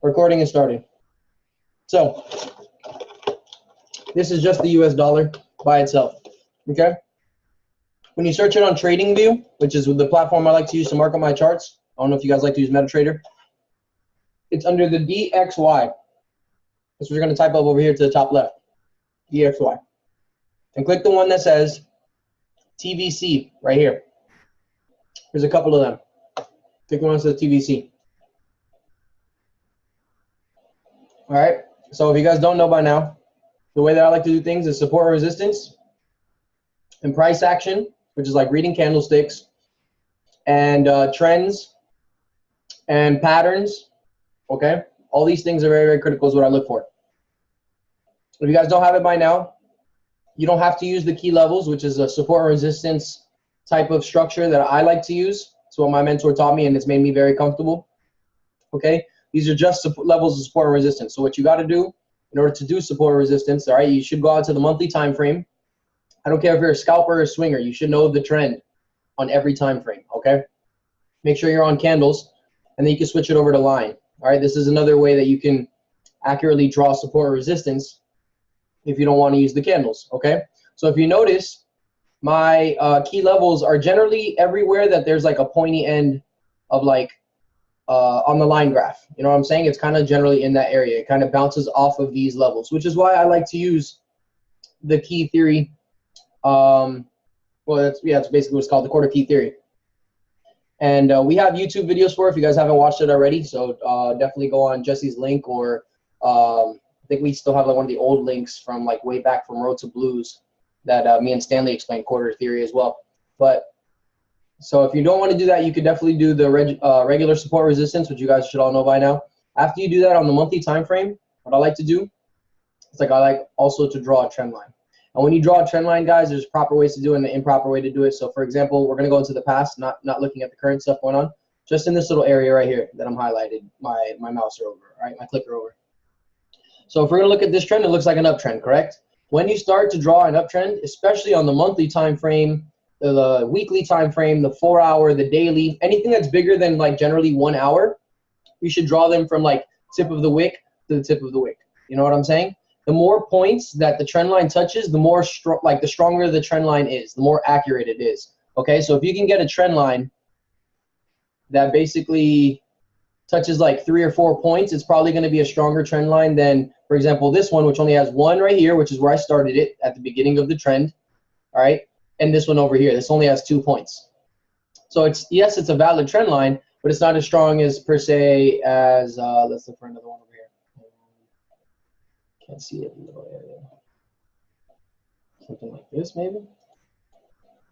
Recording is starting. So this is just the US dollar by itself, okay? When you search it on TradingView, which is the platform I like to use to mark up my charts, I don't know if you guys like to use MetaTrader, it's under the DXY. That's what you're going to type up over here to the top left, DXY. And click the one that says TVC right here. There's a couple of them. Click the one that says TVC. All right, so if you guys don't know by now, the way that I like to do things is support and resistance and price action, which is like reading candlesticks, and trends and patterns, okay? All these things are very, very critical is what I look for. If you guys don't have it by now, you don't have to use the key levels, which is a support and resistance type of structure that I like to use. It's what my mentor taught me, and it's made me very comfortable, okay? These are just levels of support and resistance. So what you got to do in order to do support and resistance, all right, you should go out to the monthly time frame. I don't care if you're a scalper or a swinger, you should know the trend on every time frame, okay? Make sure you're on candles, and then you can switch it over to line. All right, this is another way that you can accurately draw support or resistance if you don't want to use the candles, okay? So if you notice, my key levels are generally everywhere that there's like a pointy end of like on the line graph. You know what I'm saying? It's kind of generally in that area. It kind of bounces off of these levels, which is why I like to use the key theory. Well, that's basically what's called the quarter key theory. And we have YouTube videos for it if you guys haven't watched it already. So definitely go on Jesse's link, or I think we still have like one of the old links from like way back from Road to Blues that me and Stanley explained quarter theory as well. But so if you don't want to do that, you could definitely do the regular support resistance, which you guys should all know by now. After you do that on the monthly time frame, what I like to do is I like also to draw a trend line. And when you draw a trend line, guys, there's proper ways to do it and an improper way to do it. So for example, we're going to go into the past, not looking at the current stuff going on, just in this little area right here that I'm highlighted, my mouse over, right, my clicker over. So if we're going to look at this trend, it looks like an uptrend, correct? When you start to draw an uptrend, especially on the monthly time frame, the weekly time frame, the 4 hour, the daily, anything that's bigger than like generally 1 hour, you should draw them from like tip of the wick to the tip of the wick. You know what I'm saying? The more points that the trend line touches, the more the stronger the trend line is, the more accurate it is. Okay, so if you can get a trend line that basically touches like 3 or 4 points, it's probably going to be a stronger trend line than, for example, this one, which only has one right here, which is where I started it at the beginning of the trend. All right, and this one over here, this only has 2 points. So it's, yes, it's a valid trend line, but it's not as strong as per se as let's look for another one over here. Can't see it in the little area. Something like this, maybe?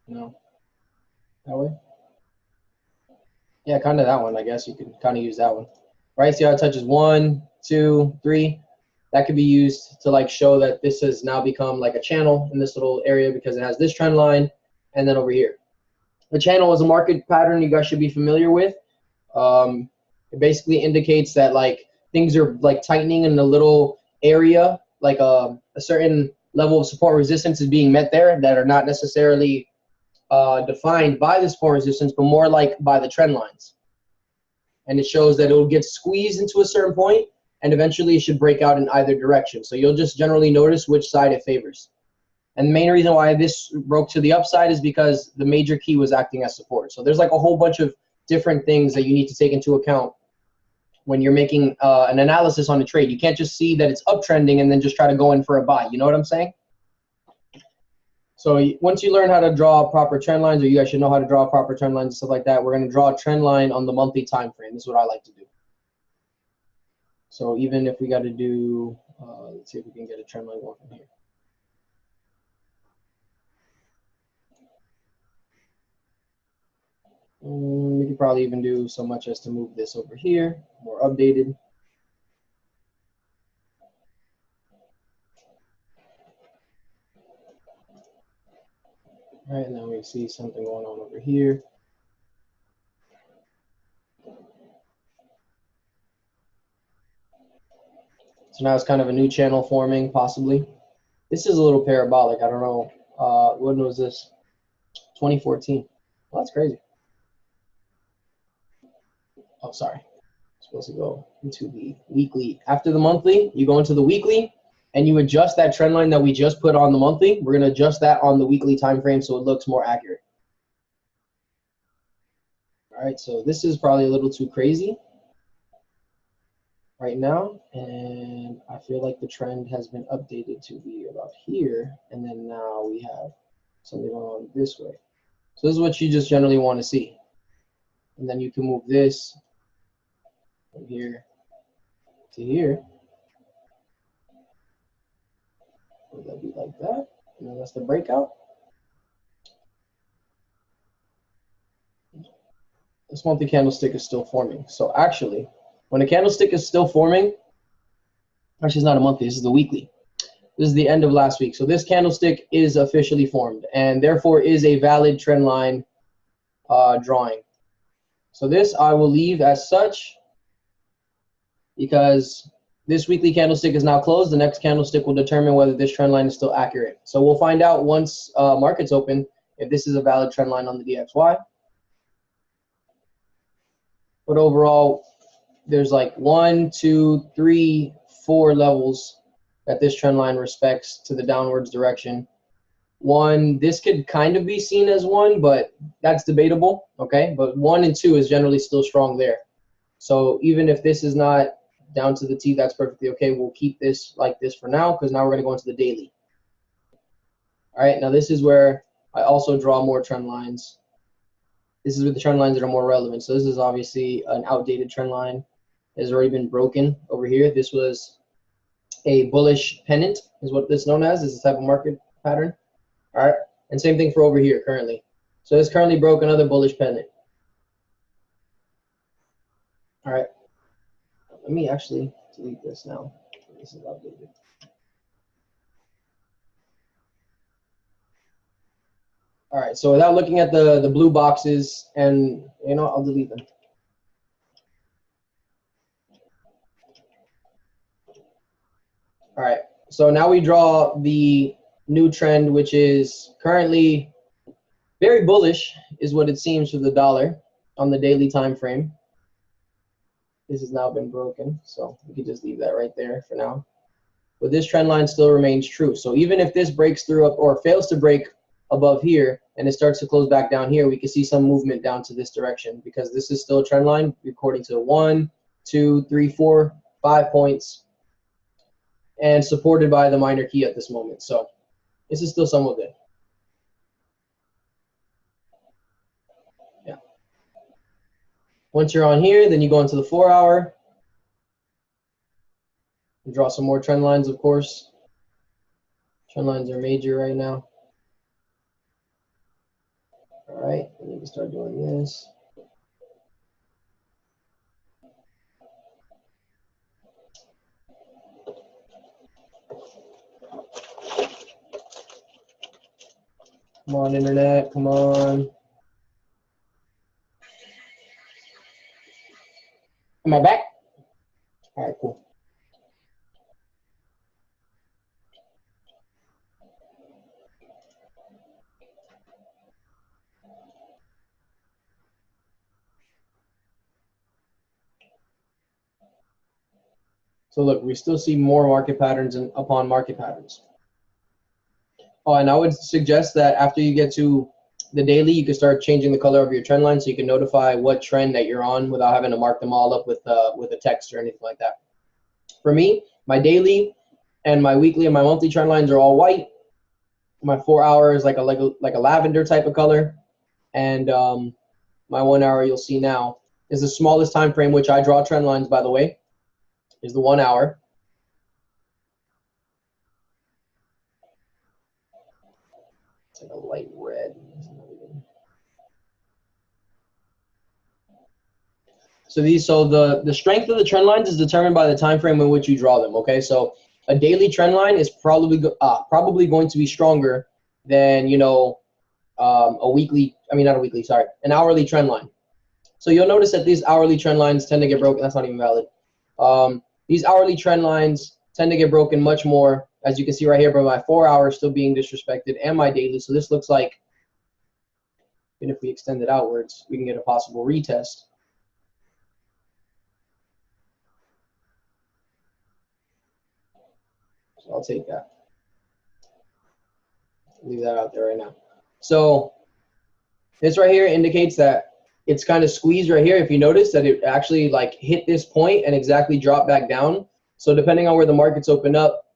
No. That way? Yeah, kind of that one, I guess. You could kind of use that one. Right? See how it touches 1, 2, 3? That could be used to like show that this has now become like a channel in this little area because it has this trend line and then over here. The channel is a market pattern you guys should be familiar with. It basically indicates that like things are like tightening in the little area, like a certain level of support resistance is being met there that are not necessarily defined by the support resistance, but more like by the trend lines. And it shows that it will get squeezed into a certain point and eventually it should break out in either direction. So you'll just generally notice which side it favors. And the main reason why this broke to the upside is because the major key was acting as support. So there's like a whole bunch of different things that you need to take into account when you're making an analysis on a trade. You can't just see that it's uptrending and then just try to go in for a buy. You know what I'm saying? So once you learn how to draw proper trend lines, or you guys should know how to draw proper trend lines and stuff like that, we're going to draw a trend line on the monthly time frame. This is what I like to do. So even if we got to do, let's see if we can get a trend line going from here. We could probably even do so much as to move this over here, more updated. All right, and then we see something going on over here. So now it's kind of a new channel forming, possibly. This is a little parabolic. I don't know. When was this? 2014. Well, that's crazy. Oh, sorry. supposed to go into the weekly. After the monthly, you go into the weekly and you adjust that trend line that we just put on the monthly. We're going to adjust that on the weekly time frame so it looks more accurate. All right, so this is probably a little too crazy right now, and I feel like the trend has been updated to be about here, and then now we have something going on this way. So this is what you just generally want to see. And then you can move this from here to here. Would that be like that? And then that's the breakout. This monthly candlestick is still forming. So actually, when a candlestick is still forming, actually it's not a monthly, this is the weekly. This is the end of last week. So this candlestick is officially formed and therefore is a valid trend line drawing. So this I will leave as such because this weekly candlestick is now closed. The next candlestick will determine whether this trend line is still accurate. So we'll find out once markets open if this is a valid trend line on the DXY. But overall, there's like 1, 2, 3, 4 levels that this trend line respects to the downwards direction. One, this could kind of be seen as one, but that's debatable, okay? But 1 and 2 is generally still strong there. So even if this is not down to the T, that's perfectly okay. We'll keep this like this for now because now we're going to go into the daily. All right, now this is where I also draw more trend lines. This is with the trend lines that are more relevant. So this is obviously an outdated trend line. It has already been broken over here. This was a bullish pennant is what this is known as. This is a type of market pattern. All right, and same thing for over here currently. So this currently broke another bullish pennant. All right, let me actually delete this now. This is outdated. All right, so without looking at the blue boxes, and you know, I'll delete them. All right, so now we draw the new trend, which is currently very bullish, is what it seems for the dollar on the daily time frame. This has now been broken, so we can just leave that right there for now. But this trend line still remains true. So even if this breaks through up or fails to break above here and it starts to close back down here, we can see some movement down to this direction because this is still a trend line according to 1, 2, 3, 4, 5 points and supported by the minor key at this moment. So this is still somewhat good. Yeah. Once you're on here, then you go into the 4-hour. Draw some more trend lines, of course. Trend lines are major right now. All right, and you can start doing this. Come on, internet, come on. Am I back? All right, cool. So look, we still see more market patterns and upon market patterns. Oh, and I would suggest that after you get to the daily, you can start changing the color of your trend line so you can notify what trend that you're on without having to mark them all up with a text or anything like that. For me, my daily and my weekly and my monthly trend lines are all white. My 4-hour is like a lavender type of color, and my 1 hour you'll see now is the smallest time frame which I draw trend lines, by the way, is the 1 hour. It's like a light red. So the strength of the trend lines is determined by the time frame in which you draw them. Okay, so a daily trend line is probably going to be stronger than a weekly. I mean, not a weekly. Sorry, an hourly trend line. So you'll notice that these hourly trend lines tend to get broken. That's not even valid. These hourly trend lines tend to get broken much more, as you can see right here, by my 4 hours still being disrespected and my daily. So this looks like, even if we extend it outwards, we can get a possible retest. So I'll take that. Leave that out there right now. So this right here indicates that it's kind of squeezed right here. If you notice that it actually like hit this point and exactly dropped back down. So depending on where the markets open up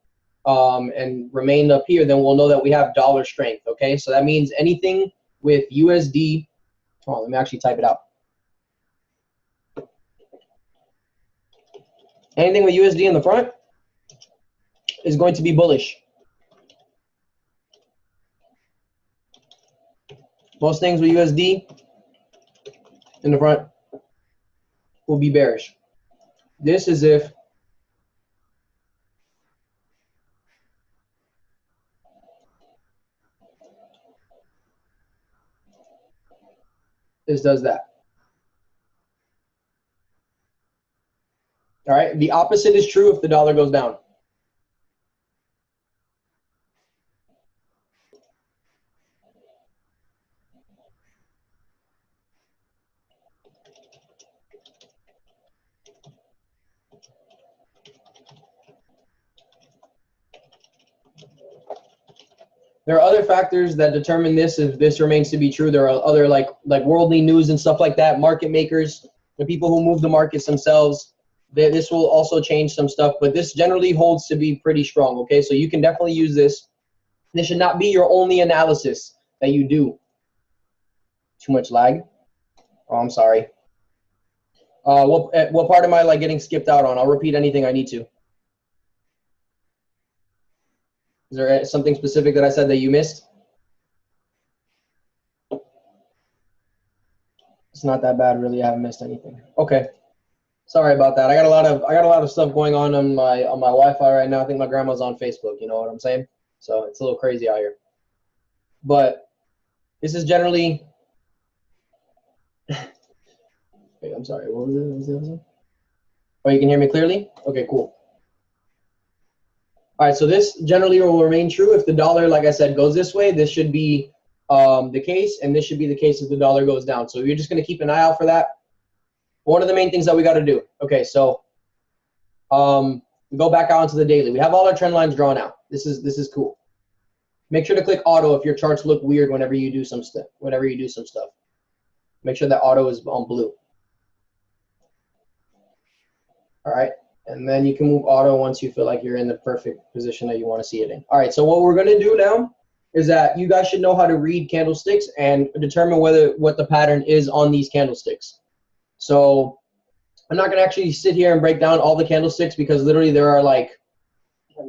and remain up here, then we'll know that we have dollar strength. Okay, so that means anything with USD. Hold on, let me actually type it out. Anything with USD in the front is going to be bullish. Most things with USD in the front will be bearish. This is if this does that. All right, the opposite is true if the dollar goes down. There are other factors that determine this if this remains to be true. There are other like worldly news and stuff like that, market makers, the people who move the markets themselves. This will also change some stuff, but this generally holds to be pretty strong, okay? So you can definitely use this. This should not be your only analysis that you do. Too much lag? Oh, I'm sorry. What part am I like getting skipped out on? I'll repeat anything I need to. Is there something specific that I said that you missed? It's not that bad, really. I haven't missed anything. Okay. Sorry about that. I got a lot of stuff going on my Wi-Fi right now. I think my grandma's on Facebook. You know what I'm saying? So it's a little crazy out here. But this is generally. Wait, I'm sorry. What was it? Oh, you can hear me clearly? Okay, cool. All right. So this generally will remain true if the dollar, like I said, goes this way. This should be the case, and this should be the case if the dollar goes down. So you're just going to keep an eye out for that. One of the main things that we got to do. Okay, so we go back out into the daily. We have all our trend lines drawn out. This is cool. Make sure to click auto if your charts look weird whenever you do some stuff. Make sure that auto is on blue. All right, and then you can move auto once you feel like you're in the perfect position that you want to see it in. All right, so what we're going to do now is that you guys should know how to read candlesticks and determine what the pattern is on these candlesticks. So I'm not going to actually sit here and break down all the candlesticks because literally there are like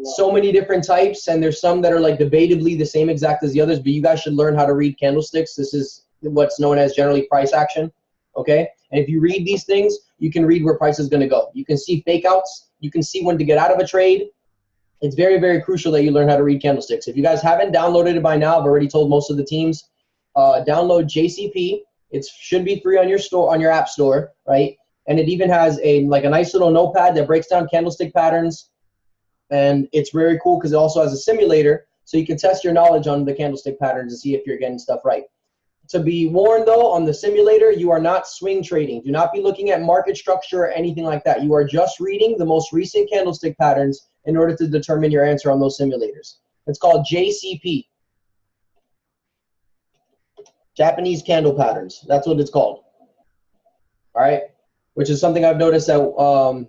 so many different types, and there's some that are like debatably the same exact as the others, but you guys should learn how to read candlesticks. This is what's known as generally price action, okay? And if you read these things, you can read where price is going to go. You can see fake outs. You can see when to get out of a trade. It's very, very crucial that you learn how to read candlesticks. If you guys haven't downloaded it by now, I've already told most of the teams, download JCP. It should be free on your app store, right? And it even has a nice little notepad that breaks down candlestick patterns, and it's very cool because it also has a simulator, so you can test your knowledge on the candlestick patterns and see if you're getting stuff right. To be warned though, on the simulator, you are not swing trading. Do not be looking at market structure or anything like that. You are just reading the most recent candlestick patterns in order to determine your answer on those simulators. It's called JCP. Japanese candle patterns. That's what it's called. All right, which is something I've noticed that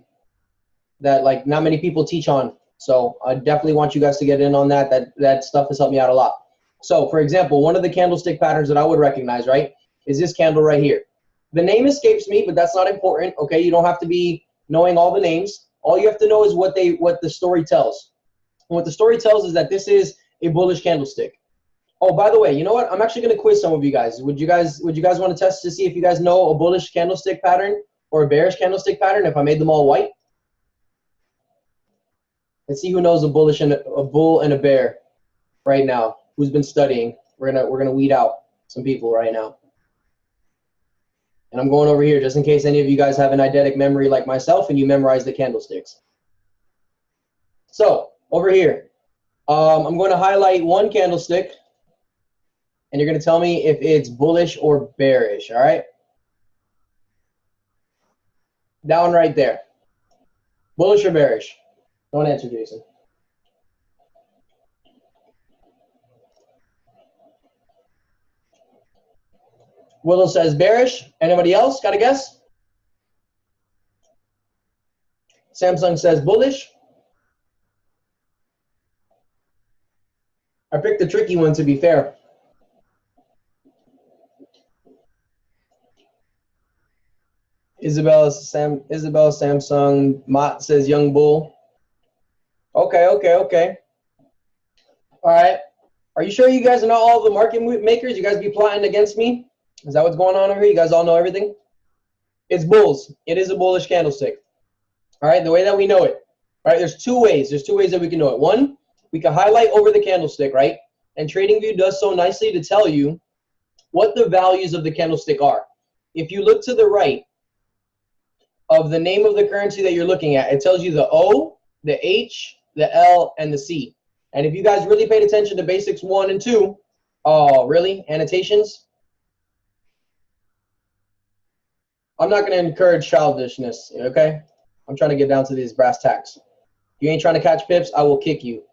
that like not many people teach on. So I definitely want you guys to get in on that. That stuff has helped me out a lot. So for example, one of the candlestick patterns that I would recognize, right, is this candle right here. The name escapes me, but that's not important. Okay, you don't have to be knowing all the names. All you have to know is what the story tells. And what the story tells is that this is a bullish candlestick. Oh, by the way, you know what? I'm actually going to quiz some of you guys. Would you guys want to test to see if you guys know a bullish candlestick pattern or a bearish candlestick pattern if I made them all white? Let's see who knows a bull and a bear right now. Who's been studying? We're gonna weed out some people right now. And I'm going over here just in case any of you guys have an eidetic memory like myself and you memorize the candlesticks. So over here, I'm going to highlight one candlestick, and you're going to tell me if it's bullish or bearish, all right? Down right there. Bullish or bearish? Don't answer, Jason. Willow says bearish. Anybody else? Got a guess? Samsung says bullish. I picked the tricky one, to be fair. Isabel Samsung. Mott says young bull. Okay. All right. Are you sure you guys are not all the market makers? You guys be plotting against me? Is that what's going on over here? You guys all know everything? It's bulls. It is a bullish candlestick. All right, the way that we know it. All right, there's two ways. There's two ways that we can know it. One, we can highlight over the candlestick, right? And TradingView does so nicely to tell you what the values of the candlestick are. If you look to the right of the name of the currency that you're looking at, it tells you the O, the H, the L, and the C. And if you guys really paid attention to basics 1 and 2, oh, really? Annotations? I'm not going to encourage childishness, okay? I'm trying to get down to these brass tacks. If you ain't trying to catch pips, I will kick you.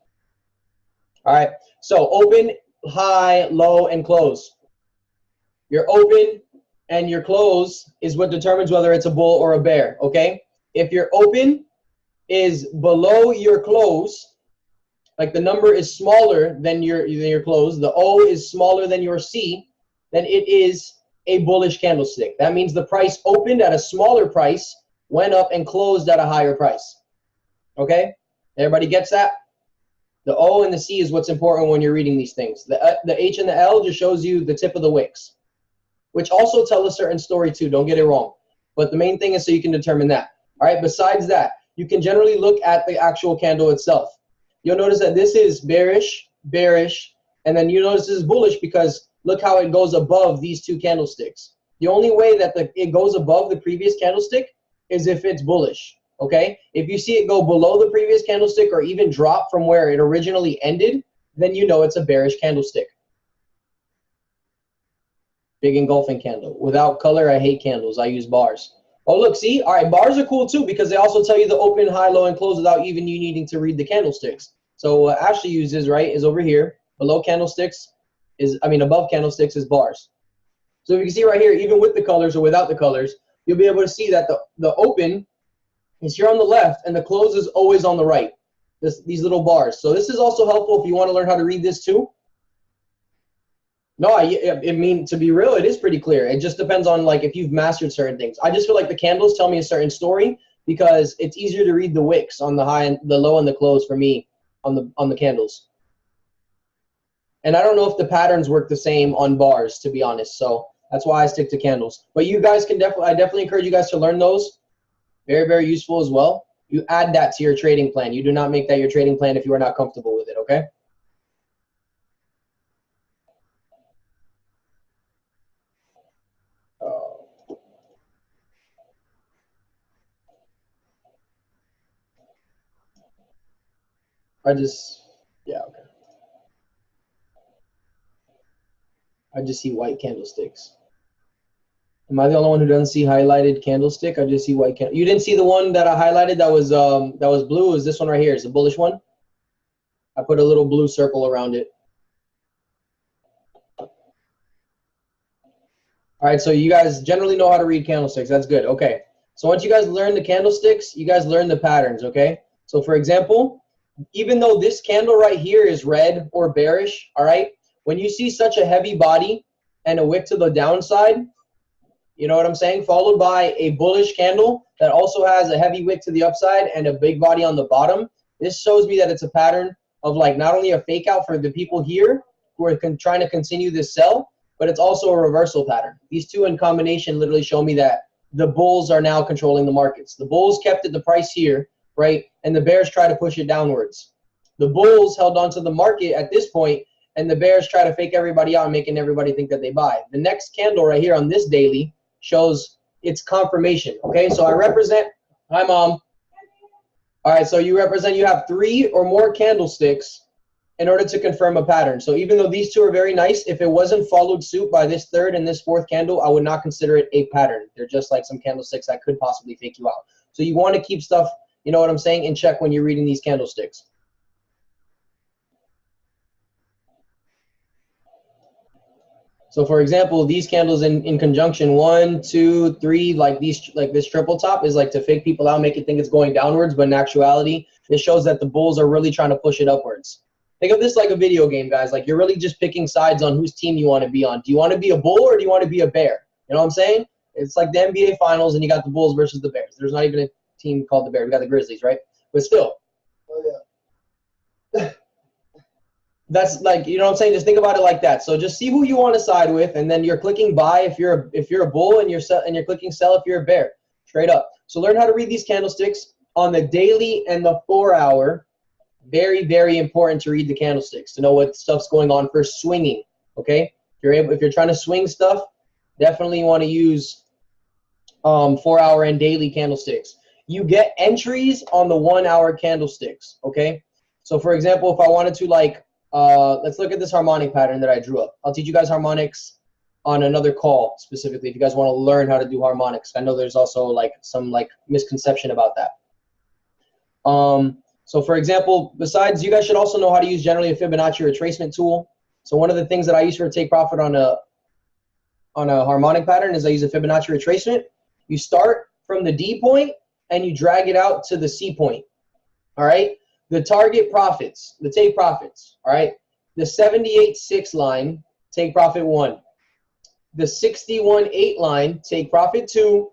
All right, so open, high, low, and close. Your open and your close is what determines whether it's a bull or a bear, okay? If your open is below your close, like the number is smaller than your close, the O is smaller than your C, then it is a bullish candlestick. That means the price opened at a smaller price, went up and closed at a higher price. Okay? Everybody gets that? The O and the C is what's important when you're reading these things. The H and the L just shows you the tip of the wicks, which also tell a certain story too. Don't get it wrong. But the main thing is so you can determine that. All right? Besides that, you can generally look at the actual candle itself. You'll notice that this is bearish, bearish, and then you notice this is bullish because look how it goes above these two candlesticks. The only way that it goes above the previous candlestick is if it's bullish, okay? If you see it go below the previous candlestick or even drop from where it originally ended, then you know it's a bearish candlestick. Big engulfing candle. Without color, I hate candles. I use bars. Oh, look, see? All right, bars are cool too because they also tell you the open, high, low, and close without even you needing to read the candlesticks. So what Ashley uses, right, is over here. Below candlesticks above candlesticks is bars. So if you can see right here, even with the colors or without the colors, you'll be able to see that the open is here on the left and the close is always on the right. These little bars. So this is also helpful if you want to learn how to read this too. No, I mean, to be real, it is pretty clear. It just depends on like if you've mastered certain things. I just feel like the candles tell me a certain story because it's easier to read the wicks on the high and the low and the close for me on the candles. And I don't know if the patterns work the same on bars, to be honest. So that's why I stick to candles. But you guys can I definitely encourage you guys to learn those. Very, very useful as well. You add that to your trading plan. You do not make that your trading plan if you are not comfortable with it, okay? Yeah, okay. I just see white candlesticks. Am I the only one who doesn't see highlighted candlestick? I just see white candle. You didn't see the one that I highlighted that was blue? Is this one right here? Is the bullish one? I put a little blue circle around it. All right, so you guys generally know how to read candlesticks. That's good. Okay. So once you guys learn the candlesticks, you guys learn the patterns, okay? So for example, even though this candle right here is red or bearish, all right, when you see such a heavy body and a wick to the downside, you know what I'm saying, followed by a bullish candle that also has a heavy wick to the upside and a big body on the bottom, this shows me that it's a pattern of like not only a fake out for the people here who are trying to continue this sell, but it's also a reversal pattern. These two in combination literally show me that the bulls are now controlling the markets. The bulls kept it the price here, right? And the bears try to push it downwards. The bulls held on to the market at this point, and the bears try to fake everybody out, making everybody think that they buy. The next candle right here on this daily shows its confirmation, okay? So I represent, hi mom. All right, so you have 3 or more candlesticks in order to confirm a pattern. So even though these two are very nice, if it wasn't followed suit by this third and this fourth candle, I would not consider it a pattern. They're just like some candlesticks that could possibly fake you out. So you want to keep stuff, you know what I'm saying, in check when you're reading these candlesticks. So for example, these candles in conjunction 1, 2, 3, like this triple top is like to fake people out, make it think it's going downwards, but in actuality, it shows that the bulls are really trying to push it upwards. Think of this like a video game, guys. Like you're really just picking sides on whose team you want to be on. Do you want to be a bull or do you want to be a bear? You know what I'm saying? It's like the NBA Finals and you got the Bulls versus the Bears. There's not even a team called the Bears. We got the Grizzlies, right? But still. Oh, yeah. That's like, you know what I'm saying? Just think about it like that. So just see who you want to side with, and then you're clicking buy if you're a bull, and you're clicking sell if you're a bear. Straight up. So learn how to read these candlesticks on the daily and the 4-hour. Very, very important to read the candlesticks to know what stuff's going on for swinging. Okay? If you're trying to swing stuff, definitely want to use 4-hour and daily candlesticks. You get entries on the 1-hour candlesticks. Okay? So for example, if I wanted to like let's look at this harmonic pattern that I drew up. I'll teach you guys harmonics on another call specifically if you guys want to learn how to do harmonics. I know there's also like some like misconception about that. So for example, besides, you guys should also know how to use generally a Fibonacci retracement tool. So one of the things that I use for take profit on a harmonic pattern is I use a Fibonacci retracement. You start from the D point and you drag it out to the C point. All right. The target profits, the take profits, all right? The 78.6 line, take profit 1. The 61.8 line, take profit 2.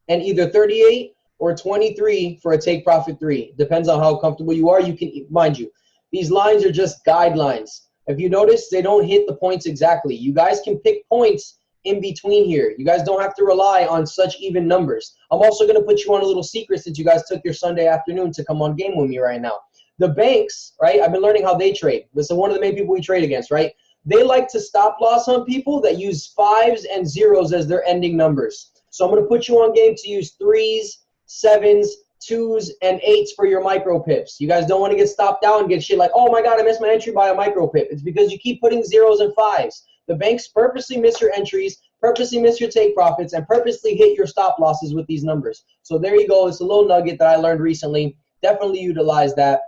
And either 38 or 23 for a take profit 3. Depends on how comfortable you are. You can, mind you, these lines are just guidelines. If you notice, they don't hit the points exactly. You guys can pick points in between here. You guys don't have to rely on such even numbers. I'm also going to put you on a little secret since you guys took your Sunday afternoon to come on game with me right now. The banks, right, I've been learning how they trade. This is one of the main people we trade against, right? They like to stop loss on people that use 5s and 0s as their ending numbers. So I'm going to put you on game to use 3s, 7s, 2s, and 8s for your micro pips. You guys don't want to get stopped out and get shit like, oh my God, I missed my entry by a micro pip. It's because you keep putting 0s and 5s. The banks purposely miss your entries, purposely miss your take profits, and purposely hit your stop losses with these numbers. So there you go. It's a little nugget that I learned recently. Definitely utilize that.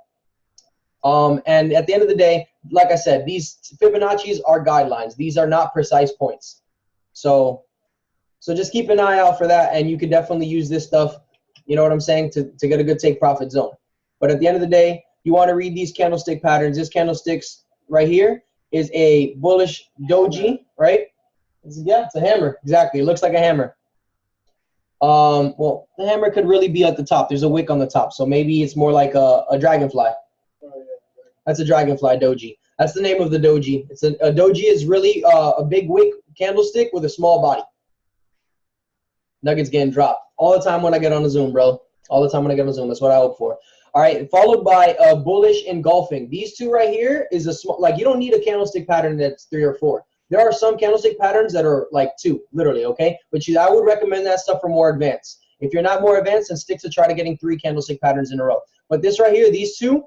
And at the end of the day, like I said, these Fibonacci's are guidelines. These are not precise points. So just keep an eye out for that, and you can definitely use this stuff, you know what I'm saying, to get a good take profit zone. But at the end of the day, you want to read these candlestick patterns. This candlesticks right here is a bullish doji, right? Yeah, it's a hammer. Exactly. It looks like a hammer. Well, the hammer could really be at the top. There's a wick on the top, so maybe it's more like a dragonfly. That's a dragonfly doji. That's the name of the doji. It's a doji is really a big wick candlestick with a small body. Nuggets getting dropped all the time when I get on a Zoom, bro. All the time when I get on a Zoom. That's what I hope for. All right, followed by bullish engulfing. These two right here is a small, like you don't need a candlestick pattern that's 3 or 4. There are some candlestick patterns that are like 2, literally, okay? But I would recommend that stuff for more advanced. If you're not more advanced, then stick to try to getting 3 candlestick patterns in a row. But this right here, these two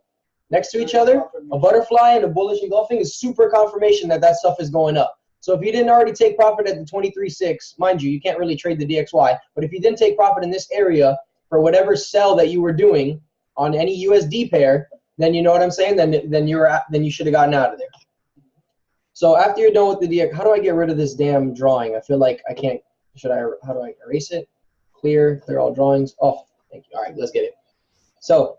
next to each other, a butterfly and a bullish engulfing is super confirmation that that stuff is going up. So if you didn't already take profit at the 23.6, mind you, you can't really trade the DXY, but if you didn't take profit in this area for whatever sell that you were doing on any USD pair, then you know what I'm saying? Then you should have gotten out of there. So after you're done with the DX, how do I get rid of this damn drawing? I feel like I can't. How do I erase it? Clear all drawings. Oh, thank you. All right, let's get it. So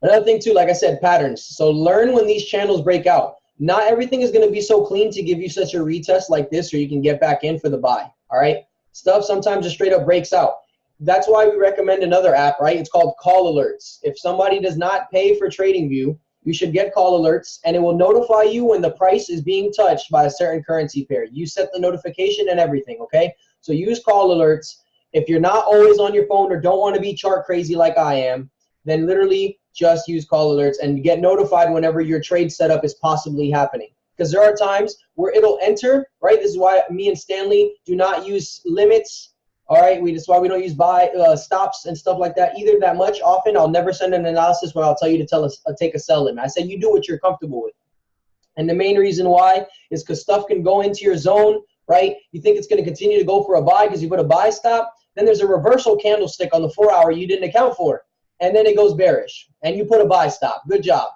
another thing too, like I said, patterns. So learn when these channels break out. Not everything is going to be so clean to give you such a retest like this, or you can get back in for the buy. All right, stuff sometimes just straight up breaks out. That's why we recommend another app, right? It's called Call Alerts. If somebody does not pay for TradingView, you should get Call Alerts, and it will notify you when the price is being touched by a certain currency pair. You set the notification and everything, okay? So use Call Alerts. If you're not always on your phone or don't want to be chart crazy like I am, then literally just use Call Alerts and get notified whenever your trade setup is possibly happening. Because there are times where it'll enter, right? This is why me and Stanley do not use limits. All right, that's why we don't use buy stops and stuff like that either that much often. I'll never send an analysis where I'll tell you to take a sell limit. I say you do what you're comfortable with. And the main reason why is because stuff can go into your zone, right? You think it's going to continue to go for a buy because you put a buy stop. Then there's a reversal candlestick on the 4-hour you didn't account for. And then it goes bearish. And you put a buy stop. Good job,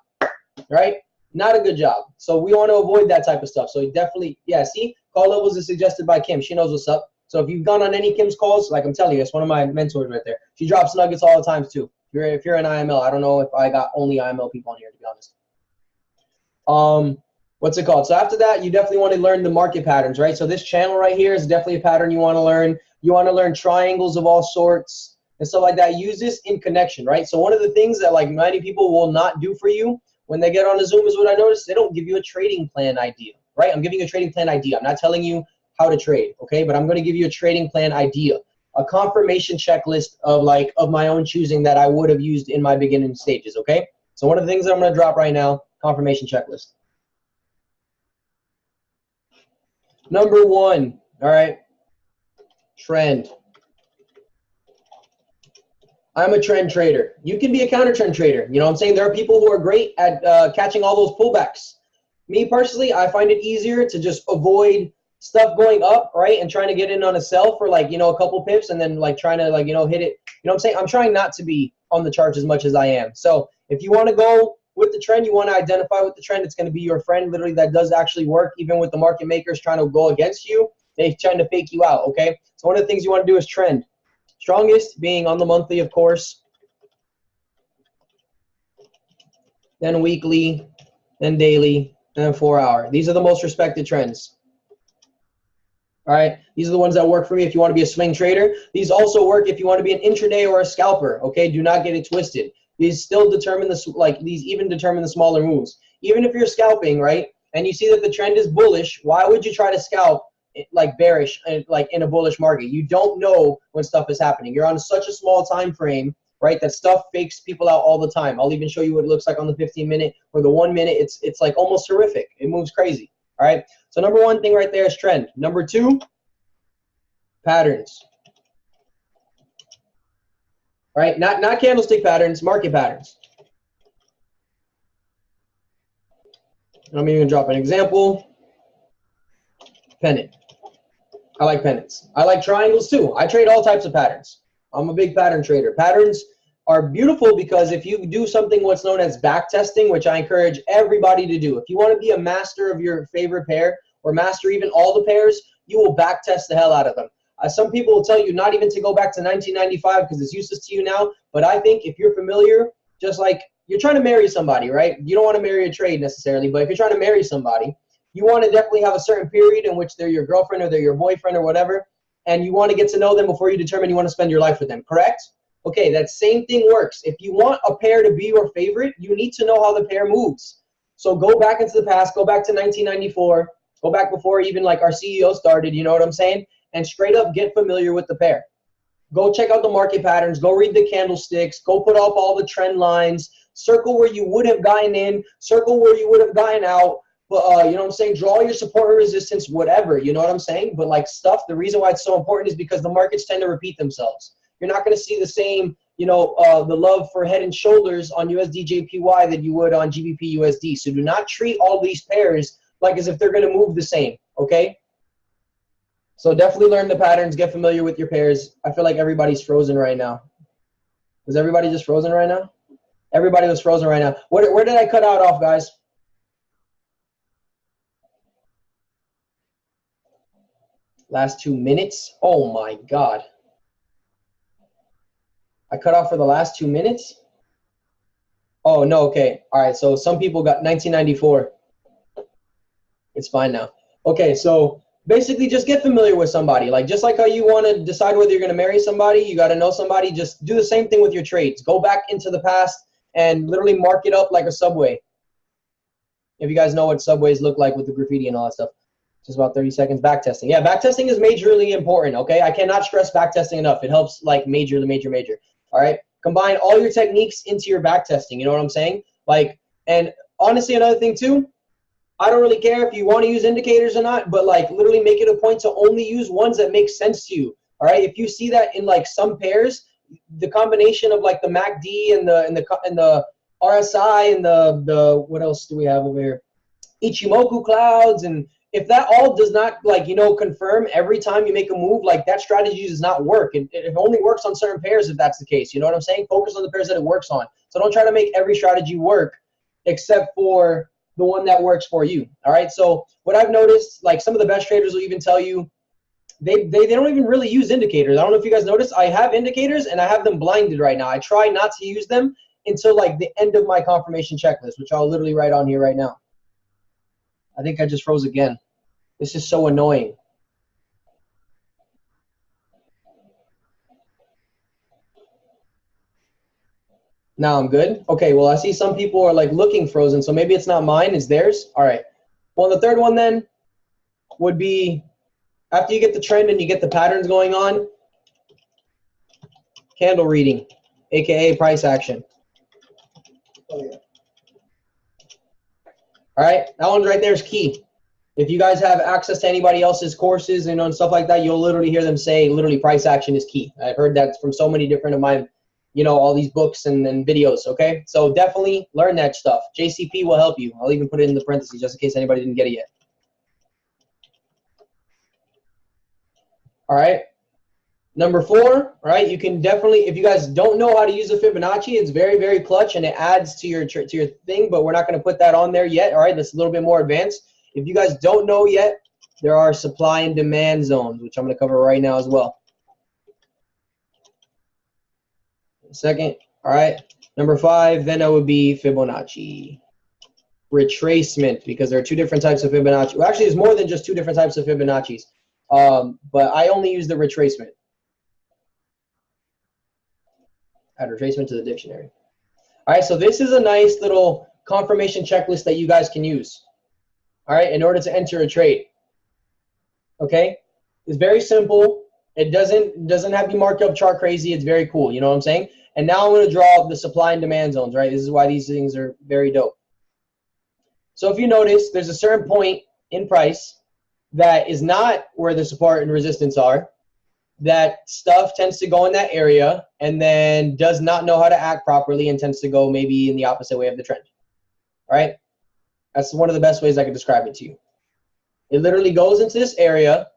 right? Not a good job. So we want to avoid that type of stuff. So definitely, yeah, see, call levels is suggested by Kim. She knows what's up. So if you've gone on any Kim's calls, like I'm telling you, it's one of my mentors right there. She drops nuggets all the time too. If you're an IML, I don't know if I got only IML people on here, to be honest. What's it called? So after that, you definitely want to learn the market patterns, right? So this channel right here is definitely a pattern you want to learn. You want to learn triangles of all sorts and stuff like that. Use this in connection, right? So one of the things that like many people will not do for you when they get on a Zoom is what I noticed, they don't give you a trading plan idea, right? I'm giving you a trading plan idea. I'm not telling you how to trade, okay? But I'm going to give you a trading plan idea, a confirmation checklist of my own choosing that I would have used in my beginning stages, okay? So one of the things that I'm going to drop right now, confirmation checklist. Number 1, all right, trend. I'm a trend trader. You can be a counter trend trader. You know what I'm saying? There are people who are great at catching all those pullbacks. Me personally, I find it easier to just avoid stuff going up, right? And trying to get in on a sell for like, you know, a couple pips and then like trying to like, you know, hit it. You know what I'm saying? I'm trying not to be on the charts as much as I am. So if you want to go with the trend, you want to identify with the trend, it's going to be your friend literally that does actually work. Even with the market makers trying to go against you, they're trying to fake you out, okay? So one of the things you want to do is trend. Strongest being on the monthly, of course, then weekly, then daily, then 4 hour. These are the most respected trends. All right, these are the ones that work for me if you want to be a swing trader. These also work if you want to be an intraday or a scalper, okay? Do not get it twisted. These still determine these even determine the smaller moves. Even if you're scalping, right, and you see that the trend is bullish, why would you try to scalp like bearish, like in a bullish market? You don't know when stuff is happening. You're on such a small time frame, right, that stuff fakes people out all the time. I'll even show you what it looks like on the 15-minute or the 1 minute. It's like almost horrific. It moves crazy. All right. So number 1 thing right there is trend. Number 2, patterns. Right? Not candlestick patterns, market patterns. I'm even drop an example. Pennant. I like pennants. I like triangles too. I trade all types of patterns. I'm a big pattern trader. Patterns are beautiful because if you do something what's known as back testing, which I encourage everybody to do, if you want to be a master of your favorite pair or master even all the pairs, you will back test the hell out of them. Some people will tell you not even to go back to 1995 because it's useless to you now. But I think if you're familiar, just like you're trying to marry somebody, right? You don't want to marry a trade necessarily, but if you're trying to marry somebody, you want to definitely have a certain period in which they're your girlfriend or they're your boyfriend or whatever, and you want to get to know them before you determine you want to spend your life with them, correct? Okay, that same thing works. If you want a pair to be your favorite, you need to know how the pair moves. So go back into the past, go back to 1994, go back before even like our CEO started, you know what I'm saying? And straight up get familiar with the pair. Go check out the market patterns, go read the candlesticks, go put up all the trend lines, circle where you would have gotten in, circle where you would have gotten out. But, you know what I'm saying? Draw your support or resistance, whatever, you know what I'm saying? But like stuff, the reason why it's so important is because the markets tend to repeat themselves. You're not going to see the same, you know, the love for head and shoulders on USD/JPY that you would on GBP/USD. So do not treat all these pairs like as if they're going to move the same, okay? So definitely learn the patterns, get familiar with your pairs. I feel like everybody's frozen right now. Is everybody just frozen right now? Everybody was frozen right now. Where did I cut out off, guys? Last 2 minutes? Oh my God. I cut off for the last 2 minutes? Oh, no, okay. All right, so some people got 1994. It's fine now. Okay, so basically just get familiar with somebody. Like just like how you want to decide whether you're going to marry somebody, you got to know somebody. Just do the same thing with your trades. Go back into the past and literally mark it up like a subway. If you guys know what subways look like with the graffiti and all that stuff. Just about 30 seconds. Back testing. Yeah, back testing is majorly important, okay? I cannot stress back testing enough. It helps like major. All right? Combine all your techniques into your back testing. You know what I'm saying? Like, and honestly, another thing too, I don't really care if you want to use indicators or not, but like literally make it a point to only use ones that make sense to you. All right? If you see that in like some pairs, the combination of like the MACD and the RSI and the what else do we have over here? Ichimoku clouds, and if that all does not like, you know, confirm every time you make a move, like that strategy does not work. It only works on certain pairs if that's the case. You know what I'm saying? Focus on the pairs that it works on. So don't try to make every strategy work except for the one that works for you. All right. So what I've noticed, like some of the best traders will even tell you they don't even really use indicators. I don't know if you guys noticed, I have indicators and I have them blinded right now. I try not to use them until like the end of my confirmation checklist, which I'll literally write on here right now. I think I just froze again. This is so annoying. Now I'm good. Okay, well, I see some people are like looking frozen, so maybe it's not mine, it's theirs. All right. Well, the third one then would be after you get the trend and you get the patterns going on, candle reading, aka price action. Oh, yeah. All right, that one right there is key. If you guys have access to anybody else's courses and stuff like that, you'll literally hear them say literally price action is key. I've heard that from so many different of my, all these books and videos, okay? So definitely learn that stuff. JCP will help you. I'll even put it in the parentheses just in case anybody didn't get it yet. All right. Number 4, right? You can definitely, if you guys don't know how to use a Fibonacci, it's very, very clutch and it adds to your thing, but we're not going to put that on there yet. All right, that's a little bit more advanced. If you guys don't know yet, there are supply and demand zones, which I'm going to cover right now as well. Second, all right. Number 5, then it would be Fibonacci retracement, because there are 2 different types of Fibonacci. Well, actually, there's more than just 2 different types of Fibonacci's, but I only use the retracement. Add retracement to the dictionary. All right, so this is a nice little confirmation checklist that you guys can use, all right, in order to enter a trade. Okay, it's very simple. It doesn't have you marked up chart crazy. It's very cool, you know what I'm saying? And now I'm going to draw the supply and demand zones, right? This is why these things are very dope. So if you notice, there's a certain point in price that is not where the support and resistance are. That stuff tends to go in that area and then does not know how to act properly and tends to go maybe in the opposite way of the trend. All right? That's one of the best ways I could describe it to you. It literally goes into this area,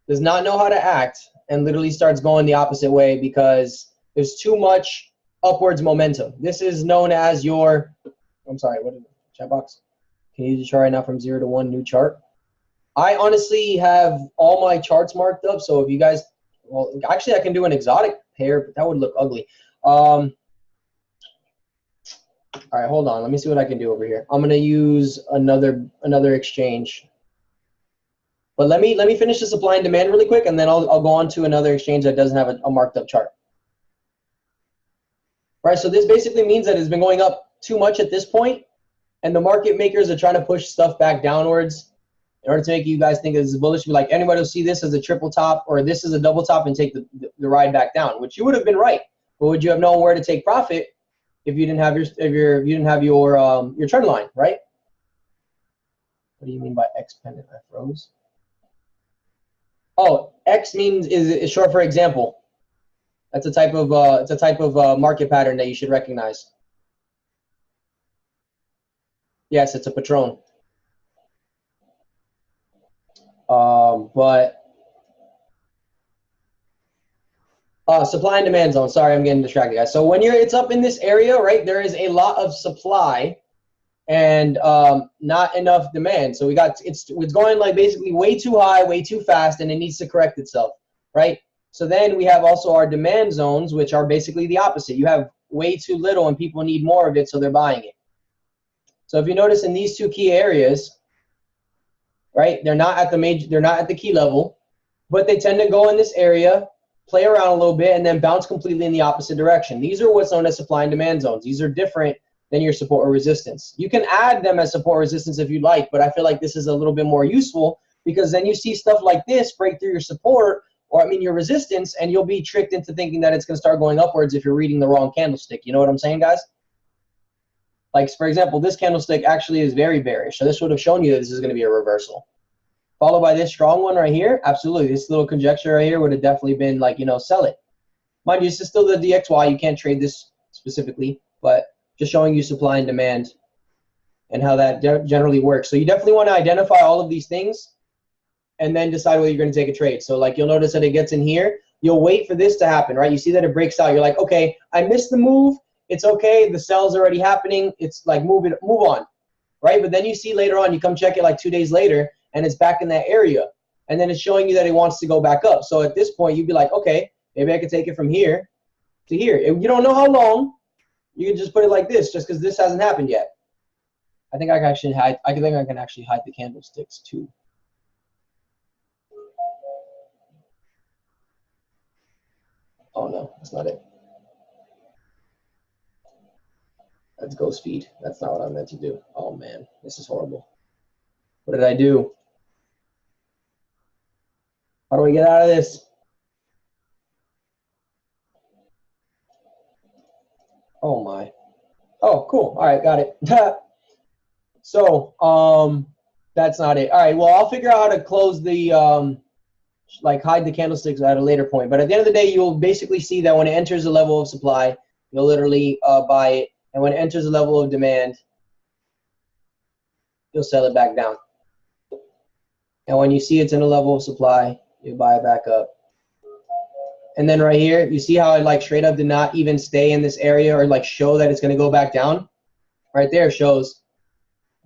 does not know how to act, and literally starts going the opposite way because there's too much upwards momentum. This is known as your, I'm sorry, what is it? Chat box? Can you try right now from 0 to 1 new chart? I honestly have all my charts marked up, so if you guys, well, actually I can do an exotic pair, but that would look ugly. All right, hold on. Let me see what I can do over here. I'm gonna use another exchange. But let me finish the supply and demand really quick, and then I'll go on to another exchange that doesn't have a marked up chart. All right, so this basically means that it's been going up too much at this point, and the market makers are trying to push stuff back downwards in order to make you guys think this is bullish. Like anybody will see this as a triple top or this is a double top and take the ride back down, which you would have been right. But would you have known where to take profit if you didn't have your trend line, right? What do you mean by X pendant? I froze. Oh, X means is short for example. That's a type of market pattern that you should recognize. Yes, it's a patron. But supply and demand zone. Sorry, I'm getting distracted, guys. So when it's up in this area, right, there is a lot of supply and not enough demand. So it's going like basically way too high, way too fast, and it needs to correct itself, right? So then we have also our demand zones, which are basically the opposite. You have way too little and people need more of it, so they're buying it. So if you notice in these 2 key areas, right, they're not at the key level, but they tend to go in this area, play around a little bit, and then bounce completely in the opposite direction. These are what's known as supply and demand zones. These are different than your support or resistance. You can add them as support or resistance if you'd like, but I feel like this is a little bit more useful because then you see stuff like this break through your support, or I mean your resistance, and you'll be tricked into thinking that it's going to start going upwards if you're reading the wrong candlestick. You know what I'm saying, guys? Like, for example, this candlestick actually is very bearish, so this would have shown you that this is going to be a reversal. Followed by this strong one right here, absolutely. This little conjecture right here would have definitely been like, sell it. Mind you, this is still the DXY. You can't trade this specifically, but just showing you supply and demand and how that generally works. So you definitely want to identify all of these things and then decide whether you're going to take a trade. So like you'll notice that it gets in here. You'll wait for this to happen, right? You see that it breaks out. You're like, okay, I missed the move. It's okay. The sell's already happening. It's like move on, right? But then you see later on, you come check it like 2 days later, and it's back in that area. And then it's showing you that it wants to go back up. So at this point, you'd be like, okay, maybe I could take it from here to here. If you don't know how long, you can just put it like this, just because this hasn't happened yet. I think I can actually hide. I think I can actually hide the candlesticks too. Oh no, that's not it. That's ghost feed. That's not what I meant to do. Oh man, this is horrible. What did I do? How do we get out of this? Oh my. Oh, cool. All right, got it. So, that's not it. All right, well, I'll figure out how to close the, like hide the candlesticks at a later point. But at the end of the day, you'll basically see that when it enters a level of supply, you'll literally buy it. And when it enters a level of demand, you'll sell it back down. And when you see it's in a level of supply, you buy it back up. And then right here, you see how it like straight up did not even stay in this area or like show that it's going to go back down? Right there shows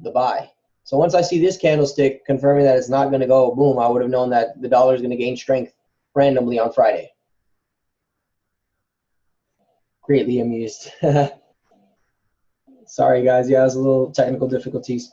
the buy. So once I see this candlestick confirming that it's not going to go, boom, I would have known that the dollar is going to gain strength randomly on Friday. Greatly amused. Sorry, guys. Yeah, it was a little technical difficulties.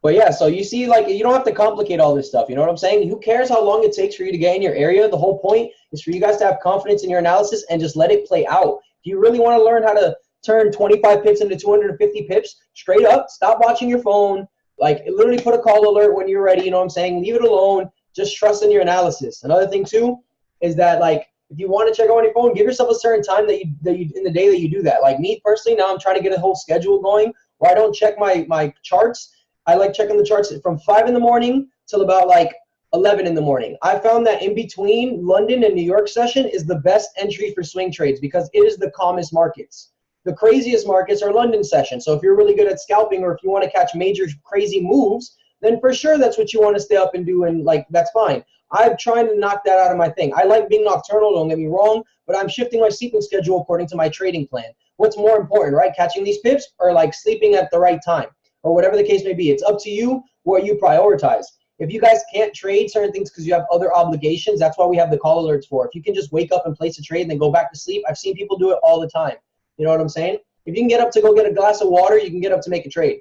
But yeah, so you see, like, you don't have to complicate all this stuff. You know what I'm saying? Who cares how long it takes for you to get in your area? The whole point is for you guys to have confidence in your analysis and just let it play out. If you really want to learn how to turn 25 pips into 250 pips, straight up, stop watching your phone. Like, literally put a call alert when you're ready. You know what I'm saying? Leave it alone. Just trust in your analysis. Another thing, too, is that, like, if you want to check out on your phone, give yourself a certain time that you in the day that you do that. Like me personally, now I'm trying to get a whole schedule going where I don't check my charts. I like checking the charts from 5 in the morning till about like 11 in the morning. I found that in between London and New York session is the best entry for swing trades because it is the calmest markets. The craziest markets are London session. So if you're really good at scalping or if you want to catch major crazy moves, then for sure that's what you want to stay up and do, and like that's fine. I'm trying to knock that out of my thing. I like being nocturnal, don't get me wrong, but I'm shifting my sleeping schedule according to my trading plan. What's more important, right? Catching these pips or like sleeping at the right time or whatever the case may be. It's up to you what you prioritize. If you guys can't trade certain things because you have other obligations, that's why we have the call alerts for. If you can just wake up and place a trade and then go back to sleep, I've seen people do it all the time. You know what I'm saying? If you can get up to go get a glass of water, you can get up to make a trade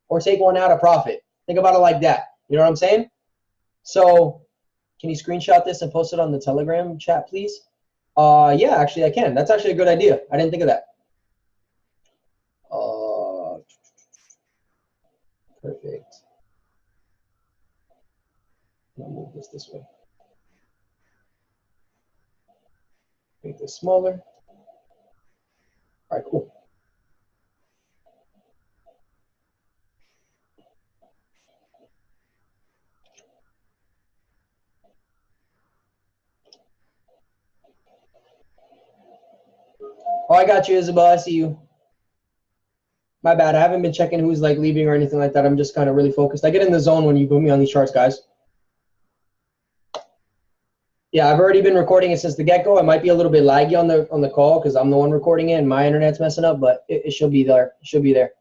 or take one out of profit. Think about it like that. You know what I'm saying? So can you screenshot this and post it on the Telegram chat, please? Yeah, actually I can. That's actually a good idea. I didn't think of that. Perfect. I'll move this way. Make this smaller. All right, cool. Oh, I got you, Isabel. I see you. My bad. I haven't been checking who's like leaving or anything like that. I'm just kind of really focused. I get in the zone when you put me on these charts, guys. Yeah, I've already been recording it since the get-go. It might be a little bit laggy on the call because I'm the one recording it and my internet's messing up, but it should be there. It should be there.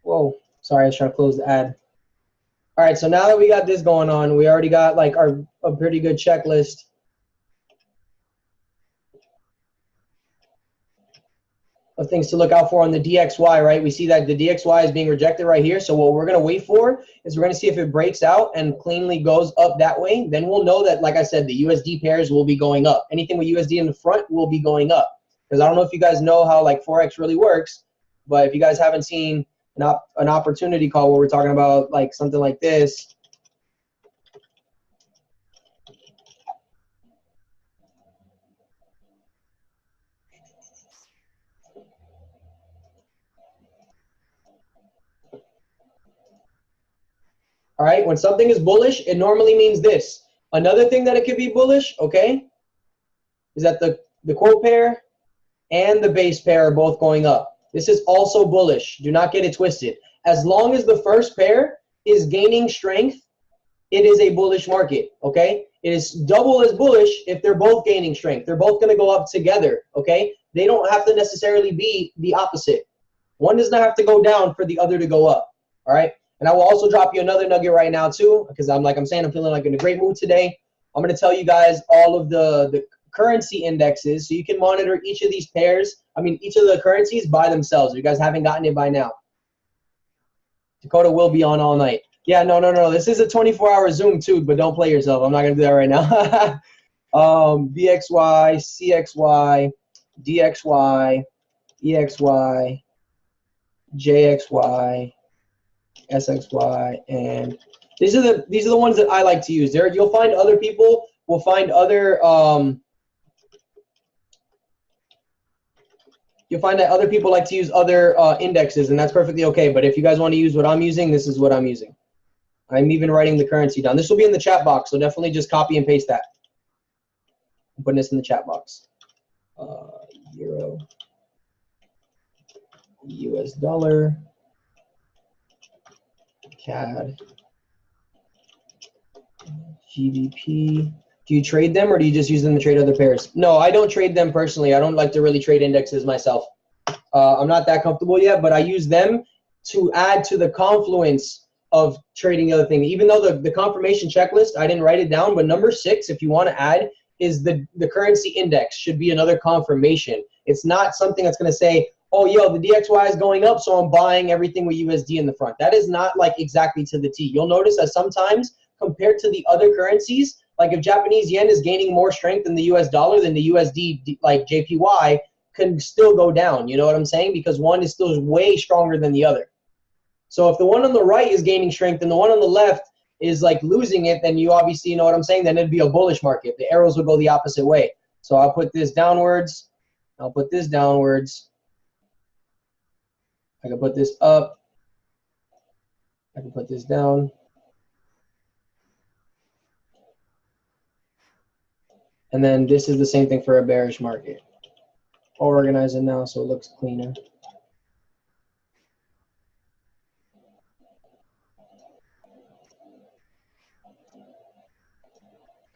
Whoa, sorry, I was trying to close the ad. All right, so now that we got this going on, we already got like a pretty good checklist of things to look out for on the DXY, right? We see that the DXY is being rejected right here. So what we're going to wait for is we're going to see if it breaks out and cleanly goes up that way. Then we'll know that, like I said, the USD pairs will be going up. Anything with USD in the front will be going up. Because I don't know if you guys know how like Forex really works, but if you guys haven't seen an opportunity call where we're talking about like something like this, all right, when something is bullish, it normally means this. Another thing that it could be bullish, okay, is that the quote pair and the base pair are both going up. This is also bullish. Do not get it twisted. As long as the first pair is gaining strength, it is a bullish market, okay? It is double as bullish if they're both gaining strength. They're both going to go up together, okay? They don't have to necessarily be the opposite. One does not have to go down for the other to go up. All right. And I will also drop you another nugget right now too, because I'm feeling like in a great mood today. I'm going to tell you guys all of the currency indexes, so you can monitor each of these pairs. Each of the currencies by themselves. If you guys haven't gotten it by now. Dakota will be on all night. Yeah, no. This is a 24-hour Zoom too, but don't play yourself. I'm not going to do that right now. BXY, CXY, DXY, EXY, JXY, SXY, and these are the ones that I like to use. There, you'll find other people will find other you'll find that other people like to use other indexes, and that's perfectly okay. But if you guys want to use what I'm using, this is what I'm using. I'm even writing the currency down. This will be in the chat box, so definitely just copy and paste that. I'm putting this in the chat box. Euro, US dollar, CAD, GBP. Do you trade them, or do you just use them to trade other pairs? No, I don't trade them personally. I don't like to really trade indexes myself. I'm not that comfortable yet, but I use them to add to the confluence of trading other things. Even though the confirmation checklist, I didn't write it down, but number 6, if you want to add, is the currency index should be another confirmation. It's not something that's going to say, oh, yo, the DXY is going up, so I'm buying everything with USD in the front. That is not like exactly to the T. You'll notice that sometimes compared to the other currencies, like if Japanese yen is gaining more strength in the US dollar, than the USD, like JPY, can still go down. You know what I'm saying? Because one is still way stronger than the other. So if the one on the right is gaining strength and the one on the left is like losing it, then you obviously, you know what I'm saying, then it'd be a bullish market. The arrows will go the opposite way. So I'll put this downwards. I'll put this downwards. I can put this up. I can put this down. And then this is the same thing for a bearish market. I'll organize it now so it looks cleaner.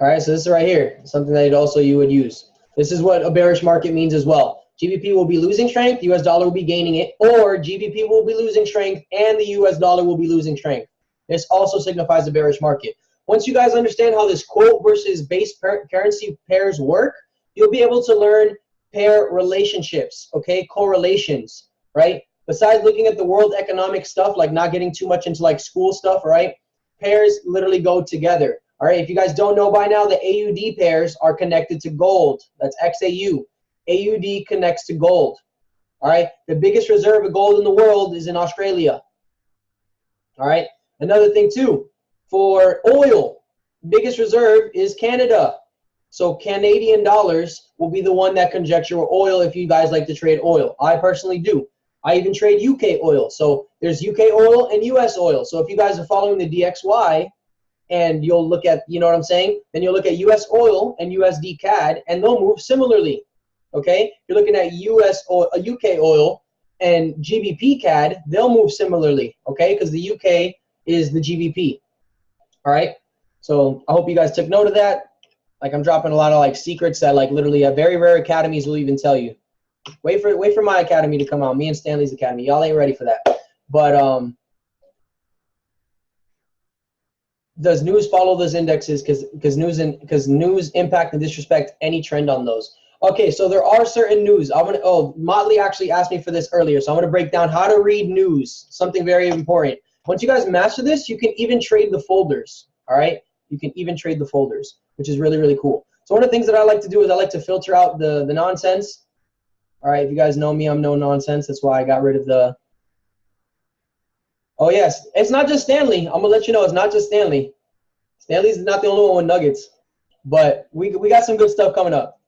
All right, so this is right here, something that you would use. This is what a bearish market means as well. GBP will be losing strength, US dollar will be gaining it, or GBP will be losing strength and the US dollar will be losing strength. This also signifies a bearish market. Once you guys understand how this quote versus base currency pairs work, you'll be able to learn pair relationships, okay, correlations, right? Besides looking at the world economic stuff, like not getting too much into like school stuff, right? Pairs literally go together. All right, if you guys don't know by now, the AUD pairs are connected to gold. That's XAU. AUD connects to gold. All right, the biggest reserve of gold in the world is in Australia. All right, another thing too, for oil, biggest reserve is Canada. So Canadian dollars will be the one that conjecture oil if you guys like to trade oil. I personally do. I even trade UK oil. So there's UK oil and US oil. So if you guys are following the DXY, and you'll look at, you know what I'm saying? Then you'll look at US oil and USD CAD, and they'll move similarly, okay? You're looking at US oil, UK oil and GBP CAD, they'll move similarly, okay? Because the UK is the GBP, all right? So I hope you guys took note of that. Like I'm dropping a lot of like secrets that like literally very rare academies will even tell you. Wait for my academy to come out, me and Stanley's academy. Y'all ain't ready for that. But does news follow those indexes? Because news impact and disrespect any trend on those. Okay, so there are certain news. Motley actually asked me for this earlier, so I'm gonna break down how to read news. Something very important. Once you guys master this, you can even trade the folders. All right, you can even trade the folders, which is really, really cool. So one of the things that I like to do is I like to filter out the nonsense. All right, if you guys know me, I'm no nonsense. That's why I got rid of the. Oh yes, it's not just Stanley. I'm gonna let you know it's not just Stanley. Stanley's not the only one with nuggets, but we got some good stuff coming up.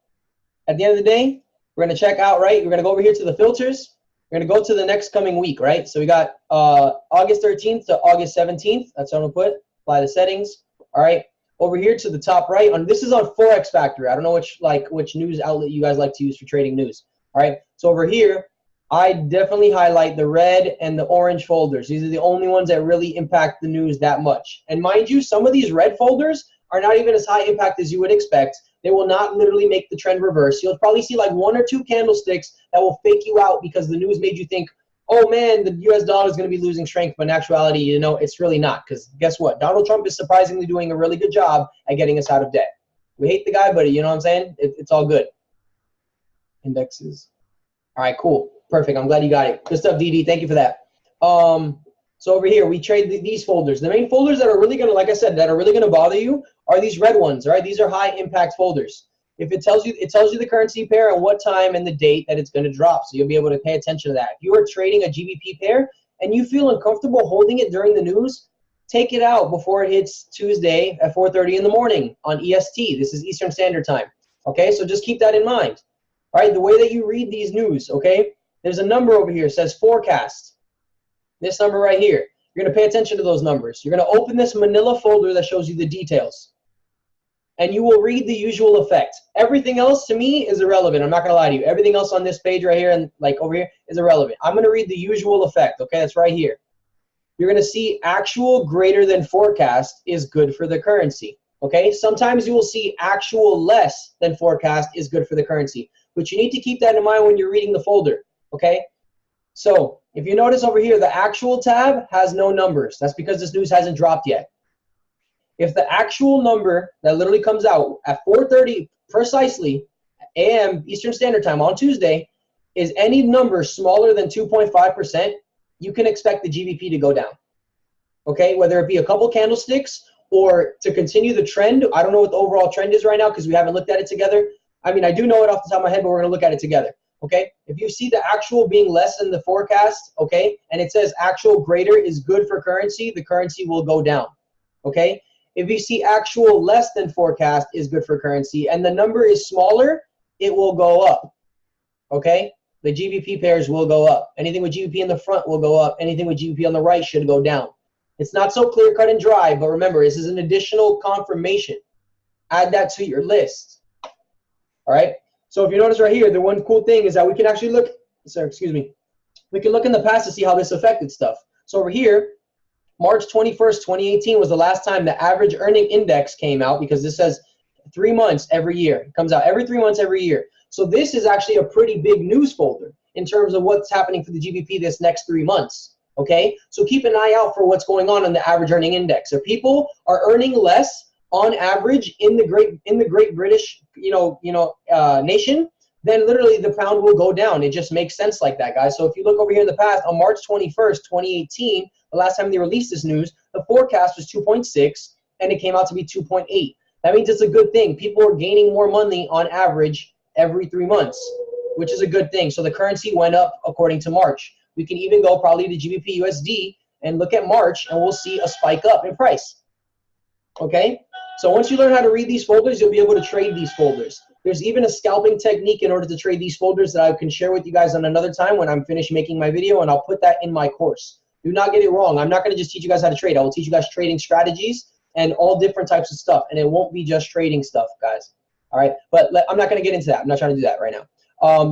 At the end of the day, we're gonna check out, right? We're gonna go over here to the filters. We're gonna go to the next coming week, right? So we got August 13th to August 17th. That's what I'm gonna put. Apply the settings. All right. Over here to the top right. This is on Forex Factory. I don't know which news outlet you guys like to use for trading news. All right. So over here, I definitely highlight the red and the orange folders. These are the only ones that really impact the news that much. And mind you, some of these red folders are not even as high impact as you would expect. They will not literally make the trend reverse. You'll probably see like 1 or 2 candlesticks that will fake you out because the news made you think, oh man, the US dollar is going to be losing strength, but in actuality, you know, it's really not, because guess what? Donald Trump is surprisingly doing a really good job at getting us out of debt. We hate the guy, but you know what I'm saying? It's all good. Indexes. All right, cool. Perfect. I'm glad you got it. Good stuff, DD. Thank you for that. So over here, we trade these folders. The main folders that are really going to, like I said, that are really going to bother you are these red ones, all right? These are high impact folders. If it tells you the currency pair and what time and the date that it's going to drop. So you'll be able to pay attention to that. If you are trading a GBP pair and you feel uncomfortable holding it during the news, take it out before it hits Tuesday at 4:30 in the morning on EST. This is Eastern Standard Time. Okay, so just keep that in mind. All right, the way that you read these news, okay, there's a number over here. It says forecast. This number right here. You're going to pay attention to those numbers. You're going to open this manila folder that shows you the details. And you will read the usual effect. Everything else to me is irrelevant. I'm not going to lie to you. Everything else on this page right here and like over here is irrelevant. I'm going to read the usual effect, okay? That's right here. You're going to see actual greater than forecast is good for the currency, okay? Sometimes you will see actual less than forecast is good for the currency. But you need to keep that in mind when you're reading the folder, okay? So if you notice over here, the actual tab has no numbers. That's because this news hasn't dropped yet. If the actual number that literally comes out at 4:30 precisely a.m. Eastern Standard Time on Tuesday is any number smaller than 2.5%, you can expect the GBP to go down. Okay, whether it be a couple candlesticks or to continue the trend. I don't know what the overall trend is right now because we haven't looked at it together. I mean, I do know it off the top of my head, but we're going to look at it together. Okay, if you see the actual being less than the forecast, okay, and it says actual greater is good for currency, the currency will go down. Okay, if you see actual less than forecast is good for currency and the number is smaller, it will go up. Okay, the GBP pairs will go up. Anything with GBP in the front will go up. Anything with GBP on the right should go down. It's not so clear cut and dry, but remember, this is an additional confirmation. Add that to your list. All right. So if you notice right here, the one cool thing is that we can actually look, we can look in the past to see how this affected stuff. So over here, March 21st, 2018 was the last time the average earning index came out because this says 3 months every year. It comes out every 3 months every year. So this is actually a pretty big news folder in terms of what's happening for the GBP this next 3 months. Okay, so keep an eye out for what's going on in the average earning index. If people are earning less on average in the Great British nation, then literally the pound will go down. It just makes sense like that, guys. So if you look over here in the past, on March 21st, 2018, the last time they released this news, the forecast was 2.6 and it came out to be 2.8. That means it's a good thing. People are gaining more money on average every 3 months, which is a good thing. So the currency went up according to March. We can even go probably to GBP USD and look at March and we'll see a spike up in price. Okay, so once you learn how to read these folders, you'll be able to trade these folders. There's even a scalping technique in order to trade these folders that I can share with you guys on another time when I'm finished making my video, and I'll put that in my course. Do not get it wrong. I'm not going to just teach you guys how to trade. I will teach you guys trading strategies and all different types of stuff, and it won't be just trading stuff, guys. All right, but I'm not going to get into that. I'm not trying to do that right now.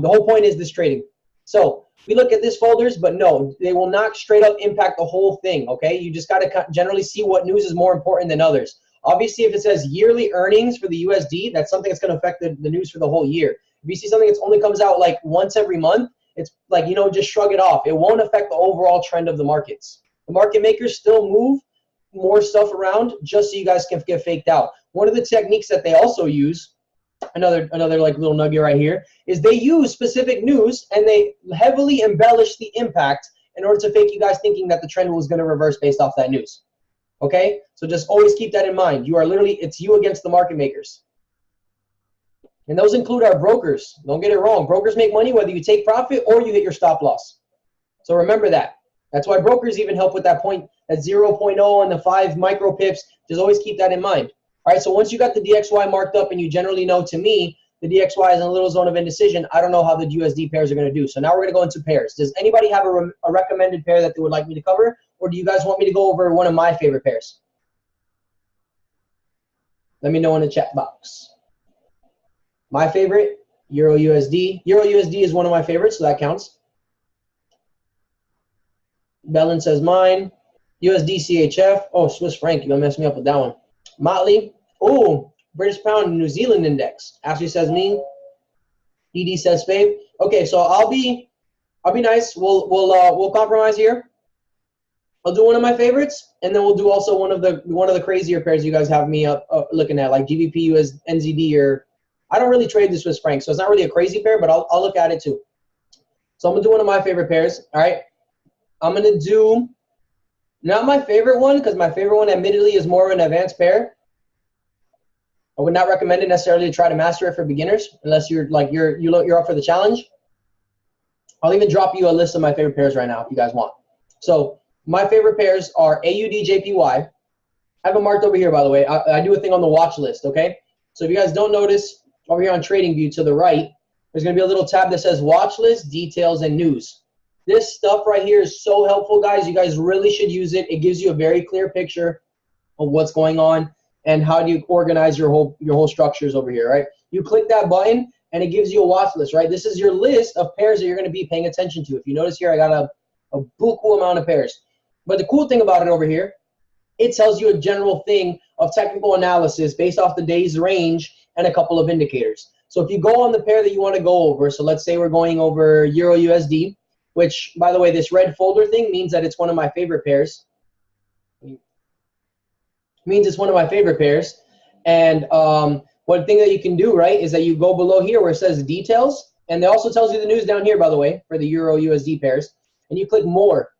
The whole point is this trading. So we look at these folders, but no, they will not straight up impact the whole thing, okay? You just got to generally see what news is more important than others. Obviously, if it says yearly earnings for the USD, that's something that's going to affect the news for the whole year. If you see something that only comes out like once every month, it's like, you know, just shrug it off. It won't affect the overall trend of the markets. The market makers still move more stuff around just so you guys can get faked out. One of the techniques that they also use, another like little nugget right here, is they use specific news and they heavily embellish the impact in order to fake you guys thinking that the trend was going to reverse based off that news. Okay, so just always keep that in mind. You are literally, it's you against the market makers. And those include our brokers. Don't get it wrong. Brokers make money whether you take profit or you hit your stop loss. So remember that. That's why brokers even help with that point, that 0.0 and the 5 micro pips. Just always keep that in mind. All right, so once you got the DXY marked up and you generally know, to me, the DXY is in a little zone of indecision, I don't know how the USD pairs are going to do. So now we're going to go into pairs. Does anybody have a recommended pair that they would like me to cover? Or do you guys want me to go over one of my favorite pairs? Let me know in the chat box. My favorite, Euro USD. Euro USD is one of my favorites, so that counts. Bellin says mine. USD CHF. Oh, Swiss franc. You're going to mess me up with that one. Motley. Oh, British pound New Zealand index. Ashley says me. DD says Fabe. Okay, so I'll be I'll be nice. We'll compromise here. I'll do one of my favorites, and then we'll do also one of the crazier pairs you guys have me up looking at, like GBP, US, NZD, or I don't really trade the Swiss franc, so it's not really a crazy pair, but I'll look at it too. So I'm gonna do one of my favorite pairs. All right, I'm gonna do not my favorite one, because my favorite one admittedly is more of an advanced pair. I would not recommend it necessarily to try to master it for beginners unless you're up for the challenge. I'll even drop you a list of my favorite pairs right now if you guys want. So my favorite pairs are AUD JPY. I have it marked over here, by the way. I do a thing on the watch list, okay? So if you guys don't notice, over here on TradingView to the right, there's going to be a little tab that says watch list, details, and news. This stuff right here is so helpful, guys. You guys really should use it. It gives you a very clear picture of what's going on and how do you organize your whole structures over here, right? You click that button, and it gives you a watch list, right? This is your list of pairs that you're going to be paying attention to. If you notice here, I got a buku amount of pairs. But the cool thing about it over here, it tells you a general thing of technical analysis based off the day's range and a couple of indicators. So if you go on the pair that you want to go over, so let's say we're going over Euro USD, which, by the way, this red folder thing means that it's one of my favorite pairs. Means it's one of my favorite pairs. And one thing that you can do, right, is that you go below here where it says details, and it also tells you the news down here, by the way, for the Euro USD pairs, and you click more.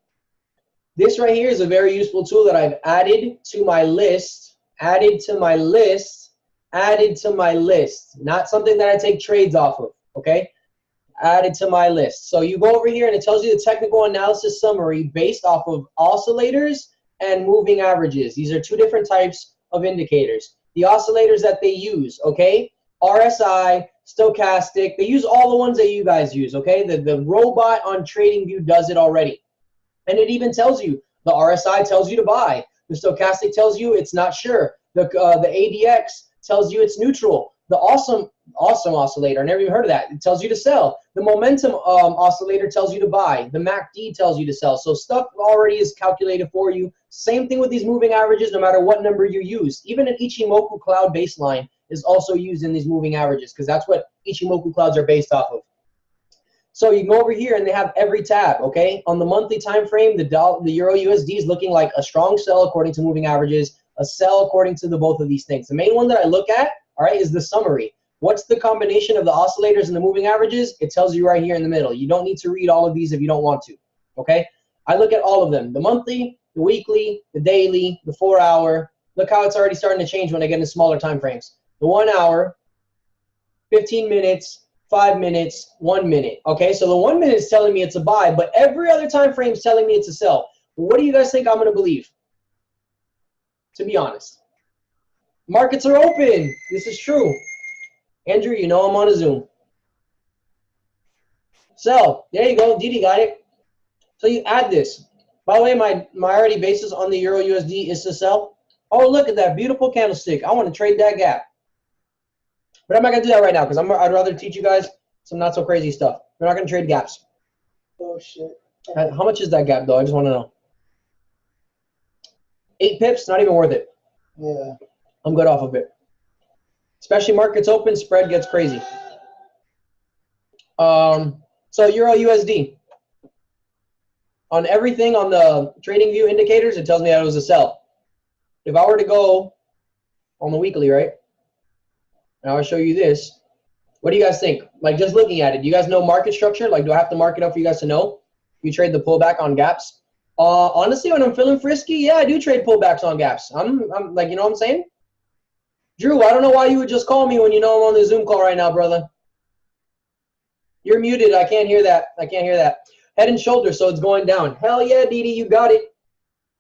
This right here is a very useful tool that I've added to my list, added to my list. Not something that I take trades off of, okay? Added to my list. So you go over here and it tells you the technical analysis summary based off of oscillators and moving averages. These are two different types of indicators. The oscillators that they use, okay? RSI, stochastic, they use all the ones that you guys use, okay? The robot on TradingView does it already. And it even tells you, the RSI tells you to buy. The stochastic tells you it's not sure. The ADX tells you it's neutral. The awesome oscillator, I never even heard of that. It tells you to sell. The momentum oscillator tells you to buy. The MACD tells you to sell. So stuff already is calculated for you. Same thing with these moving averages, no matter what number you use. Even an Ichimoku cloud baseline is also used in these moving averages because that's what Ichimoku clouds are based off of. So you can go over here and they have every tab, okay? On the monthly time frame, the Euro USD is looking like a strong sell according to moving averages, a sell according to both of these things. The main one that I look at, all right, is the summary. What's the combination of the oscillators and the moving averages? It tells you right here in the middle. You don't need to read all of these if you don't want to, okay? I look at all of them, the monthly, the weekly, the daily, the 4 hour. Look how it's already starting to change when I get into smaller time frames. The 1 hour, 15 minutes, 5 minutes, 1 minute. Okay, so the 1 minute is telling me it's a buy, but every other time frame is telling me it's a sell. What do you guys think I'm going to believe? To be honest. Markets are open. This is true. Andrew, you know I'm on a Zoom. Sell. There you go. Didi got it. So you add this. By the way, my already basis on the Euro USD is to sell. Oh, look at that beautiful candlestick. I want to trade that gap. But I'm not going to do that right now because I'd rather teach you guys some not so crazy stuff. We're not going to trade gaps. Oh, shit. How much is that gap, though? I just want to know. 8 pips? Not even worth it. Yeah. I'm good off of it. Especially markets open, spread gets crazy. So Euro USD. On everything on the TradingView indicators, it tells me that it was a sell. If I were to go on the weekly, right? And I'll show you this. What do you guys think? Like just looking at it, do you guys know market structure? Like do I have to mark it up for you guys to know? You trade the pullback on gaps? Honestly, when I'm feeling frisky, yeah, I do trade pullbacks on gaps. I'm like, you know what I'm saying? Drew, I don't know why you would just call me when you know I'm on the Zoom call right now, brother. You're muted. I can't hear that. I can't hear that. Head and shoulders, so it's going down. Hell yeah, Didi, you got it.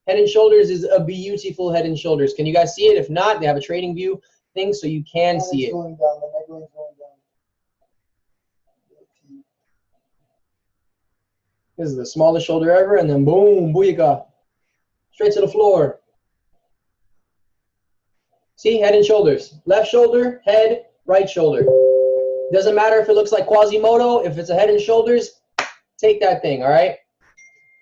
Head and shoulders is a beautiful head and shoulders. Can you guys see it? If not, they have a trading view thing so you can see it. Going down. The neckline's going down. This is the smallest shoulder ever, and then boom, booyaka. Straight to the floor. See, head and shoulders. Left shoulder, head, right shoulder. Doesn't matter if it looks like Quasimodo. If it's a head and shoulders, take that thing, all right?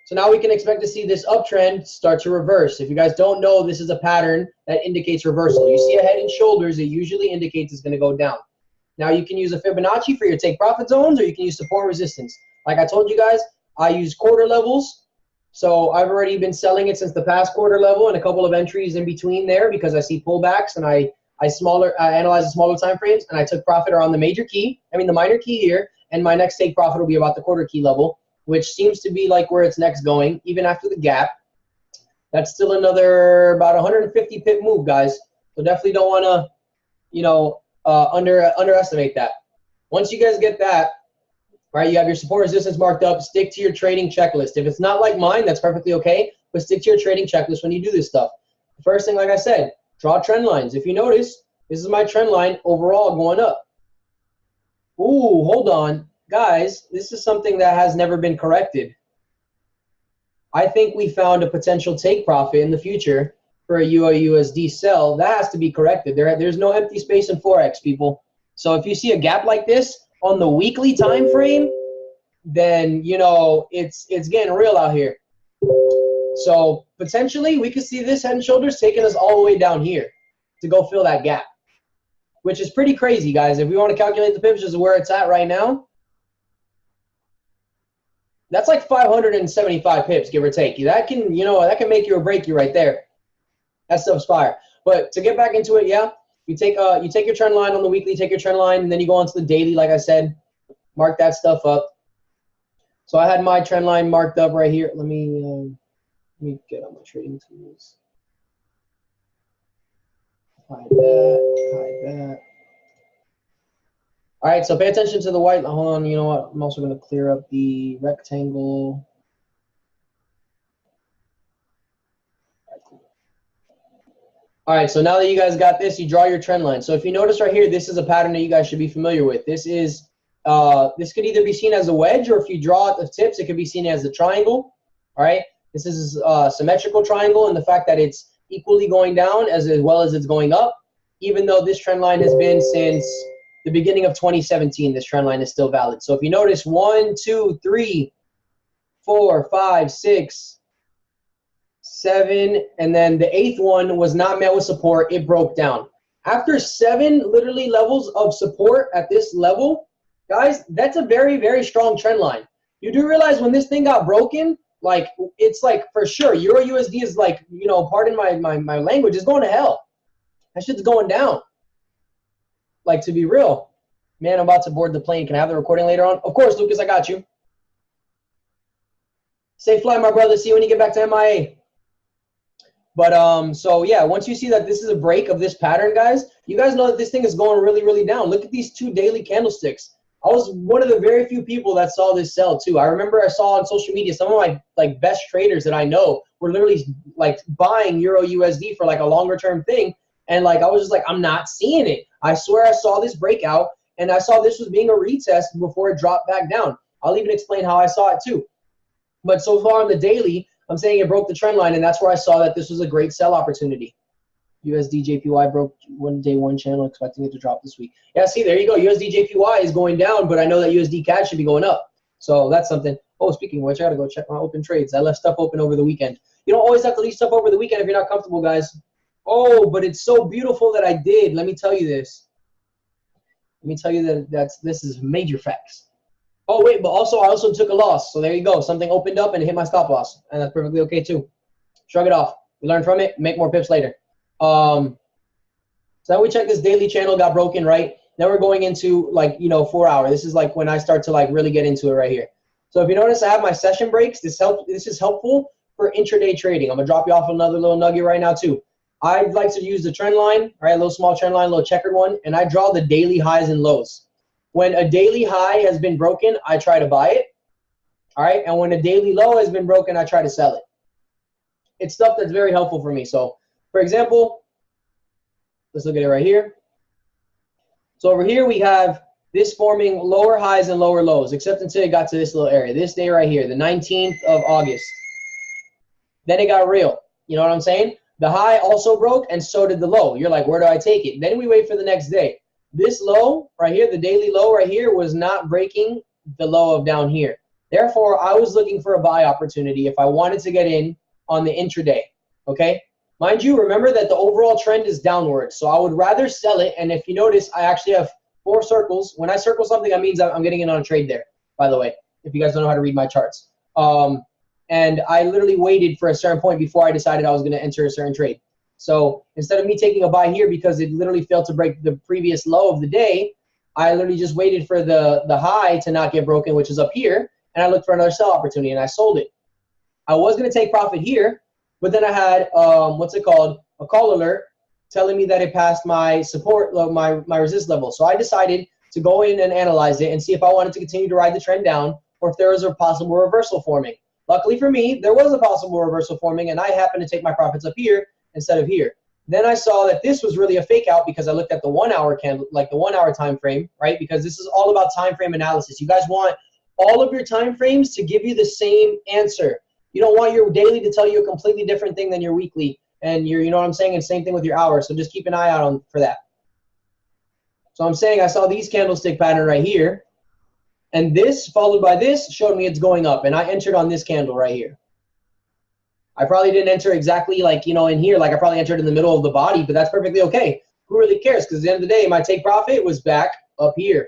So now we can expect to see this uptrend start to reverse. If you guys don't know, this is a pattern that indicates reversal. You see a head and shoulders, it usually indicates it's going to go down. Now you can use a Fibonacci for your take profit zones, or you can use support resistance. Like I told you guys, I use quarter levels. So I've already been selling it since the past quarter level and a couple of entries in between there because I see pullbacks and I analyze the smaller time frames, and I took profit around the minor key here, and my next take profit will be about the quarter key level, which seems to be like where it's next going, even after the gap. That's still another about 150 pip move, guys. So definitely don't want to, you know, underestimate that. Once you guys get that, right, you have your support resistance marked up, stick to your trading checklist. If it's not like mine, that's perfectly okay, but stick to your trading checklist when you do this stuff. The first thing, like I said, draw trend lines. If you notice, this is my trend line overall going up. Ooh, hold on. Guys, this is something that has never been corrected. I think we found a potential take profit in the future for a USD sell. That has to be corrected. There's no empty space in Forex, people. So if you see a gap like this on the weekly time frame, then, you know, it's getting real out here. So potentially we could see this head and shoulders taking us all the way down here to go fill that gap, which is pretty crazy, guys. If we want to calculate the pips as where it's at right now, that's like 575 pips, give or take. That can, you know, that can make you or break you right there. That stuff's fire. But to get back into it, yeah, you take your trend line on the weekly, take your trend line, and then you go on to the daily, like I said, mark that stuff up. So I had my trend line marked up right here. Let me get on my trading tools. Hide that. All right, so pay attention to the white. Hold on, you know what? I'm also going to clear up the rectangle. All right, so now that you guys got this, you draw your trend line. So if you notice right here, this is a pattern that you guys should be familiar with. This is this could either be seen as a wedge, or if you draw at the tips, it could be seen as a triangle. All right, this is a symmetrical triangle, and the fact that it's equally going down as well as it's going up, even though this trend line has been since the beginning of 2017, this trend line is still valid. So if you notice 1, 2, 3, 4, 5, 6, 7, and then the 8th one was not met with support, it broke down. After 7 literally levels of support at this level, guys, that's a very, very strong trend line. You do realize when this thing got broken, like, it's like for sure, Euro USD is like, you know, pardon my language, is going to hell. That shit's going down. Like, to be real. Man, I'm about to board the plane. Can I have the recording later on? Of course, Lucas, I got you. Safe flight, my brother. See you when you get back to MIA. But, so, yeah, once you see that this is a break of this pattern, guys, you guys know that this thing is going really, really down. Look at these 2 daily candlesticks. I was one of the very few people that saw this sell, too. I remember I saw on social media some of my, like, best traders that I know were literally, like, buying Euro USD for, like, a longer-term thing. And, like, I was just like, I'm not seeing it. I swear I saw this breakout, and I saw this was being a retest before it dropped back down. I'll even explain how I saw it, too. But so far on the daily, I'm saying it broke the trend line, and that's where I saw that this was a great sell opportunity. USD JPY broke day one channel, expecting it to drop this week. Yeah, see, there you go. USD JPY is going down, but I know that USD CAD should be going up. So that's something. Oh, speaking of which, I got to go check my open trades. I left stuff open over the weekend. You don't always have to leave stuff over the weekend if you're not comfortable, guys. Oh, but it's so beautiful that I did. Let me tell you this. Let me tell you that this is major facts. Oh, wait, but also I also took a loss. So there you go. Something opened up and it hit my stop loss. And that's perfectly okay, too. Shrug it off. We learn from it. Make more pips later. So now we check this daily channel got broken, right? Now we're going into, like, you know, 4 hour. This is like when I start to, like, really get into it right here. So if you notice, I have my session breaks. This is helpful for intraday trading. I'm going to drop you off another little nugget right now, too. I'd like to use the trend line, right? A little small trend line, a little checkered one, and I draw the daily highs and lows. When a daily high has been broken, I try to buy it, all right? And when a daily low has been broken, I try to sell it. It's stuff that's very helpful for me. So, for example, let's look at it right here. So over here we have this forming lower highs and lower lows, except until it got to this little area. This day right here, the 19th of August. Then it got real. You know what I'm saying? The high also broke, and so did the low. You're like, where do I take it? Then we wait for the next day. This low right here, the daily low right here, was not breaking the low of down here. Therefore, I was looking for a buy opportunity if I wanted to get in on the intraday, okay? Mind you, remember that the overall trend is downward, so I would rather sell it. And if you notice, I actually have 4 circles. When I circle something, that means I'm getting in on a trade there, by the way. if you guys don't know how to read my charts. And I literally waited for a certain point before I decided I was going to enter a certain trade. So instead of me taking a buy here because it literally failed to break the previous low of the day, I literally just waited for the high to not get broken, which is up here, and I looked for another sell opportunity, and I sold it. I was going to take profit here, but then I had, a call alert telling me that it passed my support, my resist level. So I decided to go in and analyze it and see if I wanted to continue to ride the trend down or if there was a possible reversal forming. Luckily for me, there was a possible reversal forming, and I happened to take my profits up here instead of here. Then I saw that this was really a fake out because I looked at the 1 hour candle, like the 1 hour time frame, right? Because this is all about time frame analysis. You guys want all of your time frames to give you the same answer. You don't want your daily to tell you a completely different thing than your weekly and your, you know what I'm saying? And same thing with your hours. So just keep an eye out for that. So I'm saying I saw these candlestick pattern right here, and this followed by this showed me it's going up, and I entered on this candle right here. I probably didn't enter exactly like, in here, like I probably entered in the middle of the body, but that's perfectly okay. Who really cares? Because at the end of the day, my take profit was back up here.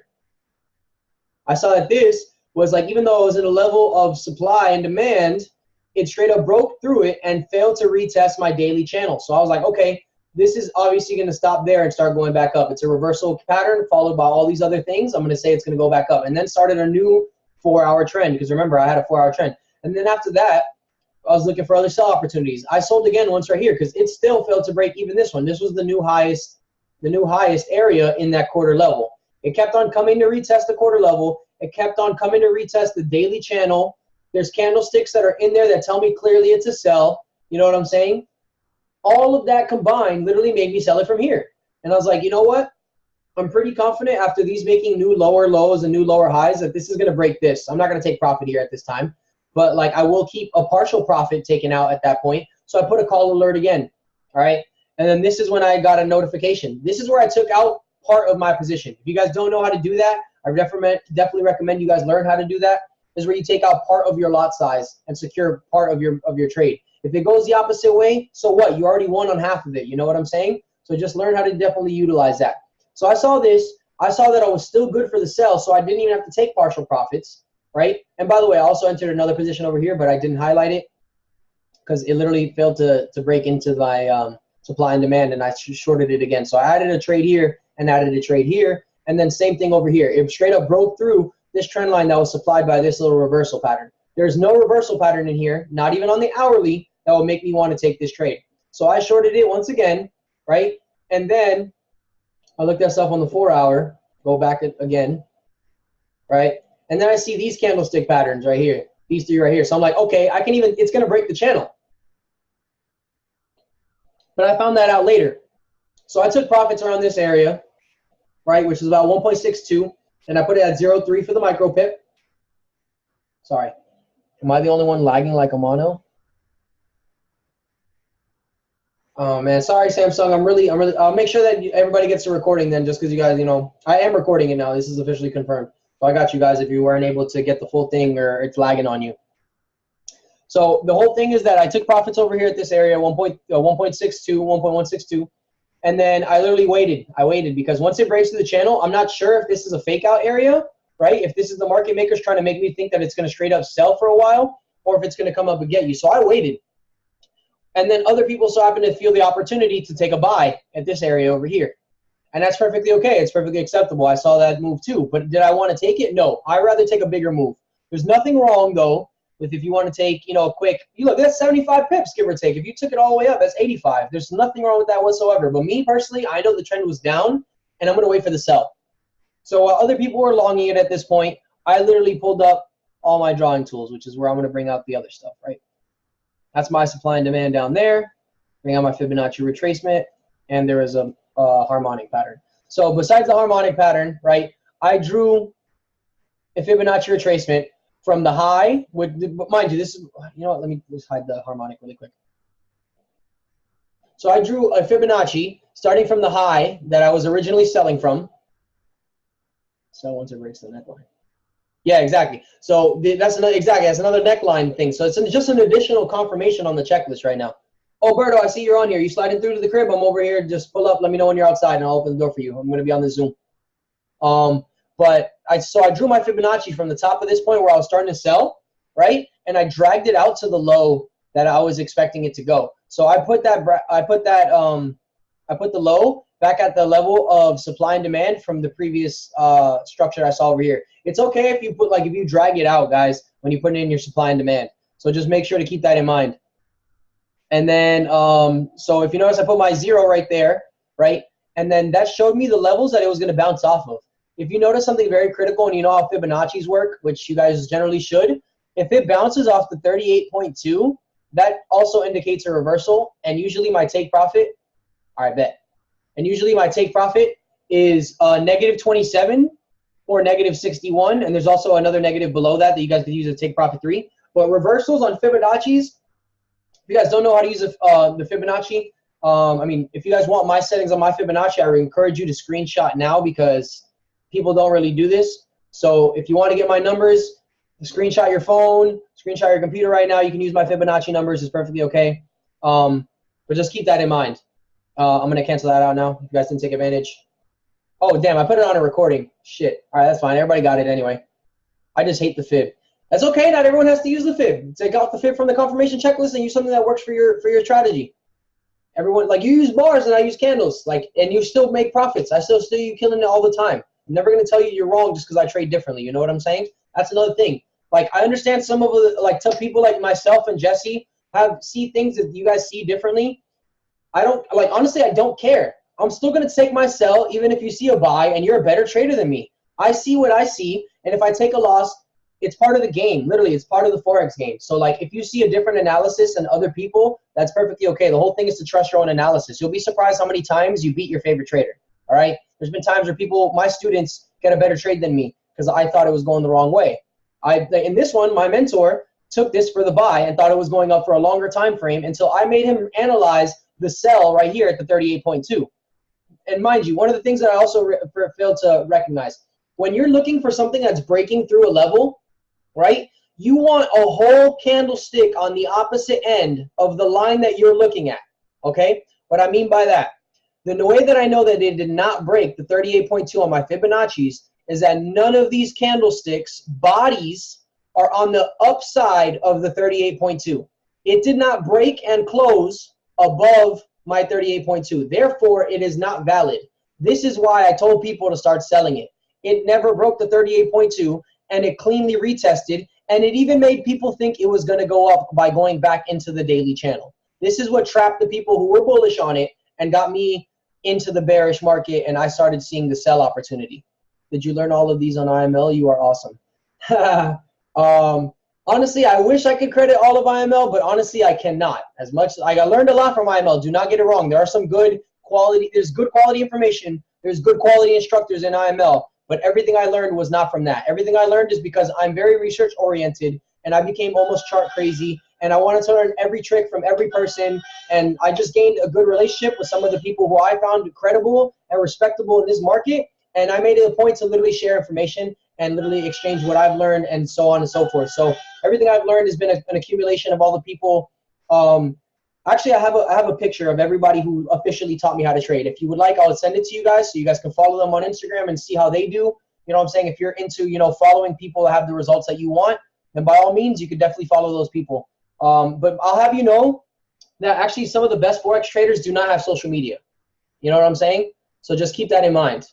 I saw that this was like, even though it was at a level of supply and demand, it straight up broke through it and failed to retest my daily channel. So I was like, okay, this is obviously going to stop there and start going back up. It's a reversal pattern followed by all these other things. I'm going to say it's going to go back up, and then started a new 4 hour trend, because remember, I had a 4 hour trend. And then after that, I was looking for other sell opportunities. I sold again once right here because it still failed to break even this one. This was the new highest area in that quarter level. It kept on coming to retest the quarter level. It kept on coming to retest the daily channel. There's candlesticks that are in there that tell me clearly it's a sell. You know what I'm saying? All of that combined literally made me sell it from here. And I was like, you know what? I'm pretty confident after these making new lower lows and new lower highs that this is going to break this. I'm not going to take profit here at this time. But like I will keep a partial profit taken out at that point. So I put a call alert again. All right. And then this is when I got a notification. This is where I took out part of my position. If you guys don't know how to do that, I definitely recommend you guys learn how to do that. This is where you take out part of your lot size and secure part of your trade. If it goes the opposite way, so what? You already won on half of it. You know what I'm saying? So just learn how to definitely utilize that. So I saw this. I saw that I was still good for the sell, so I didn't even have to take partial profits. Right? And by the way, I also entered another position over here, but I didn't highlight it because it literally failed to break into my supply and demand, and I shorted it again. So I added a trade here and added a trade here, and then same thing over here. It straight up broke through this trend line that was supplied by this little reversal pattern. There's no reversal pattern in here, not even on the hourly, that will make me want to take this trade. So I shorted it once again, right? And then I looked at stuff on the 4 hour, go back again, right? And then I see these candlestick patterns right here, these three right here. So I'm like, okay, it's going to break the channel. But I found that out later. So I took profits around this area, right, which is about 1.62, and I put it at 0.3 for the micro pip. Sorry. Am I the only one lagging like a mono? Oh, man. Sorry, Samsung. I'll make sure that everybody gets a recording then, just because you guys, I am recording it now. This is officially confirmed. So I got you guys if you weren't able to get the full thing or it's lagging on you. So the whole thing is that I took profits over here at this area, 1.62, and then I literally waited. I waited because once it breaks through the channel, I'm not sure if this is a fake out area, right? If this is the market makers trying to make me think that it's going to straight up sell for a while, or if it's going to come up and get you. So I waited. And then other people so happen to feel the opportunity to take a buy at this area over here. And that's perfectly okay. It's perfectly acceptable. I saw that move too. But did I want to take it? No. I'd rather take a bigger move. There's nothing wrong, though, with if you want to take, a quick, look, that's 75 pips, give or take. If you took it all the way up, that's 85. There's nothing wrong with that whatsoever. But me personally, I know the trend was down, and I'm going to wait for the sell. So while other people were longing it at this point, I literally pulled up all my drawing tools, which is where I'm going to bring out the other stuff, right? That's my supply and demand down there. Bring out my Fibonacci retracement, and there is a harmonic pattern. So besides the harmonic pattern, right, I drew a Fibonacci retracement from the high. Mind you, this is, let me just hide the harmonic really quick. So I drew a Fibonacci starting from the high that I was originally selling from. So once it breaks the neckline. Yeah, exactly. So that's another neckline thing. So it's just an additional confirmation on the checklist right now. Oh, Berto, I see you're on here. You sliding through to the crib? I'm over here. Just pull up. Let me know when you're outside, and I'll open the door for you. I'm going to be on the Zoom. But so I drew my Fibonacci from the top of this point where I was starting to sell, right? And I dragged it out to the low that I was expecting it to go. So I put the low back at the level of supply and demand from the previous structure I saw over here. It's okay if you put, like, if you drag it out, guys, when you put it in your supply and demand. So just make sure to keep that in mind. And then, so if you notice, I put my 0 right there, right? And then that showed me the levels that it was going to bounce off of. If you notice something very critical, and you know how Fibonacci's work, which you guys generally should, if it bounces off the 38.2, that also indicates a reversal. And usually my take profit, all right, bet. And usually my take profit is negative 27 or negative 61. And there's also another negative below that you guys could use as take profit 3. But reversals on Fibonacci's, if you guys don't know how to use the Fibonacci, I mean, if you guys want my settings on my Fibonacci, I would encourage you to screenshot now because people don't really do this. So if you want to get my numbers, screenshot your phone, screenshot your computer right now. You can use my Fibonacci numbers. It's perfectly okay. But just keep that in mind. I'm going to cancel that out now if you guys didn't take advantage. Oh, damn, I put it on a recording. Shit. All right, that's fine. Everybody got it anyway. I just hate the fib. That's okay. Not everyone has to use the fib. Take off the fib from the confirmation checklist and use something that works for your strategy. Everyone, like, you use bars and I use candles, like, and you still make profits. I still you killing it all the time. I'm never going to tell you you're wrong just because I trade differently. You know what I'm saying? That's another thing. Like, I understand some of the, like, some people like myself and Jesse see things that you guys see differently. I don't, like, honestly, I don't care. I'm still going to take my sell even if you see a buy and you're a better trader than me. I see what I see, and if I take a loss, it's part of the game. Literally, it's part of the Forex game. So, like, if you see a different analysis than other people, that's perfectly okay. The whole thing is to trust your own analysis. You'll be surprised how many times you beat your favorite trader, all right? There's been times where people, my students, get a better trade than me because I thought it was going the wrong way. In this one, my mentor took this for the buy and thought it was going up for a longer time frame until I made him analyze the sell right here at the 38.2. And mind you, one of the things that I also failed to recognize, when you're looking for something that's breaking through a level, right, you want a whole candlestick on the opposite end of the line that you're looking at, okay? What I mean by that, the way that I know that it did not break the 38.2 on my Fibonacci's is that none of these candlesticks bodies are on the upside of the 38.2. It did not break and close above my 38.2. Therefore, it is not valid. This is why I told people to start selling it. It never broke the 38.2, and it cleanly retested, and it even made people think it was going to go up by going back into the daily channel. This is what trapped the people who were bullish on it and got me into the bearish market, and I started seeing the sell opportunity. Did you learn all of these on IML? You are awesome. Honestly, I wish I could credit all of IML, but honestly, I cannot. As much I learned a lot from IML. Do not get it wrong. There are some good quality. There's good quality information. There's good quality instructors in IML. But everything I learned was not from that. Everything I learned is because I'm very research oriented, and I became almost chart crazy. And I wanted to learn every trick from every person. And I just gained a good relationship with some of the people who I found credible and respectable in this market. And I made it a point to literally share information and literally exchange what I've learned and so on and so forth. So everything I've learned has been an accumulation of all the people. Actually, I have a picture of everybody who officially taught me how to trade. If you would like, I'll send it to you guys so you guys can follow them on Instagram and see how they do. You know what I'm saying? If you're into, you know, following people that have the results that you want, then by all means, you could definitely follow those people. But I'll have you know that actually some of the best Forex traders do not have social media. You know what I'm saying? So just keep that in mind.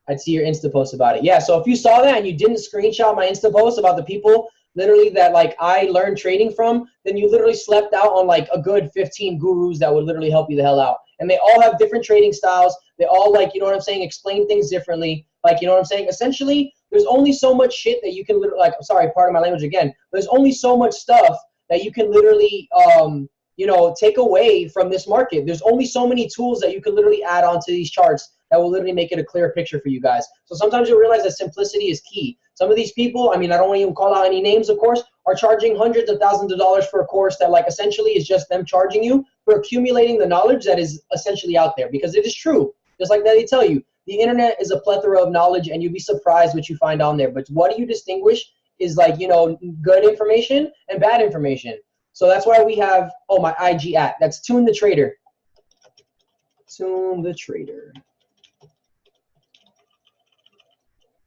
I'd see your Insta post about it. Yeah, so if you saw that and you didn't screenshot my Insta post about the people literally that, like, I learned trading from, then you literally slept out on like a good 15 gurus that would literally help you the hell out. And they all have different trading styles. They all, like, you know what I'm saying, explain things differently. Like, you know what I'm saying? Essentially, there's only so much shit that you can literally, like, sorry, pardon my language again. There's only so much stuff that you can literally, you know, take away from this market. There's only so many tools that you can literally add onto these charts that will literally make it a clear picture for you guys. So sometimes you'll realize that simplicity is key. Some of these people, I mean, I don't want to even call out any names, of course, are charging hundreds of thousands of dollars for a course that, like, essentially is just them charging you for accumulating the knowledge that is essentially out there. Because it is true. Just like that, they tell you, the internet is a plethora of knowledge, and you'd be surprised what you find on there. But what do you distinguish is, like, you know, good information and bad information. So that's why we have, oh, my IG @ that's Tune the Trader. Tune the Trader.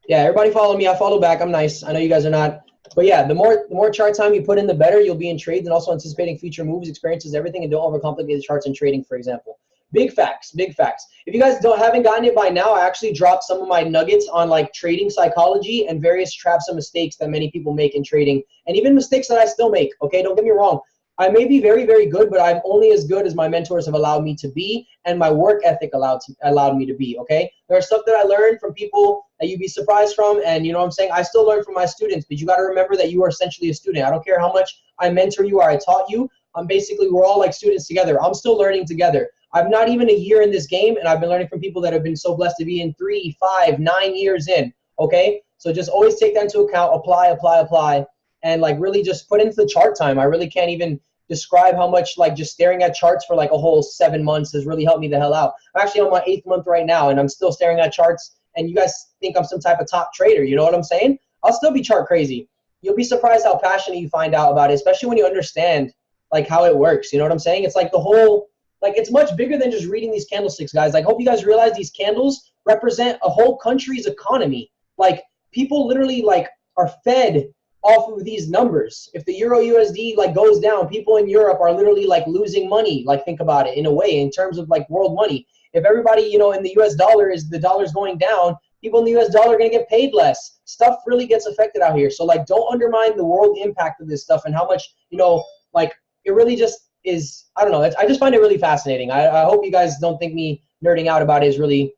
Yeah, everybody follow me. I follow back. I'm nice. I know you guys are not. But yeah, the more chart time you put in, the better you'll be in trades and also anticipating future moves, experiences, everything, and don't overcomplicate the charts in trading, for example. Big facts, big facts. If you guys haven't gotten it by now, I actually dropped some of my nuggets on like trading psychology and various traps and mistakes that many people make in trading, and even mistakes that I still make. Okay, don't get me wrong. I may be very, very good, but I'm only as good as my mentors have allowed me to be and my work ethic allowed me to be, okay? There are stuff that I learned from people that you'd be surprised from, and you know what I'm saying? I still learn from my students, but you got to remember that you are essentially a student. I don't care how much I mentor you or I taught you. We're all like students together. I'm still learning together. I'm not even a year in this game, and I've been learning from people that have been so blessed to be in 3, 5, 9 years in, okay? So just always take that into account, apply, and like really just put into the chart time. I really can't even describe how much like just staring at charts for like a whole 7 months has really helped me the hell out. I'm actually on my 8th month right now, and I'm still staring at charts, and you guys think I'm some type of top trader. You know what I'm saying? I'll still be chart crazy. You'll be surprised how passionate you find out about it, especially when you understand like how it works. You know what I'm saying? It's like the whole, like it's much bigger than just reading these candlesticks, guys. Like, hope you guys realize these candles represent a whole country's economy. Like people literally like are fed off of these numbers. If the Euro USD like goes down, people in Europe are literally like losing money. Like think about it in a way in terms of like world money. If everybody, you know, in the US dollar the dollar's going down, people in the US dollar are going to get paid less. Stuff really gets affected out here. So like don't undermine the world impact of this stuff and how much, you know, like it really just is, I don't know. I just find it really fascinating. I hope you guys don't think me nerding out about it is really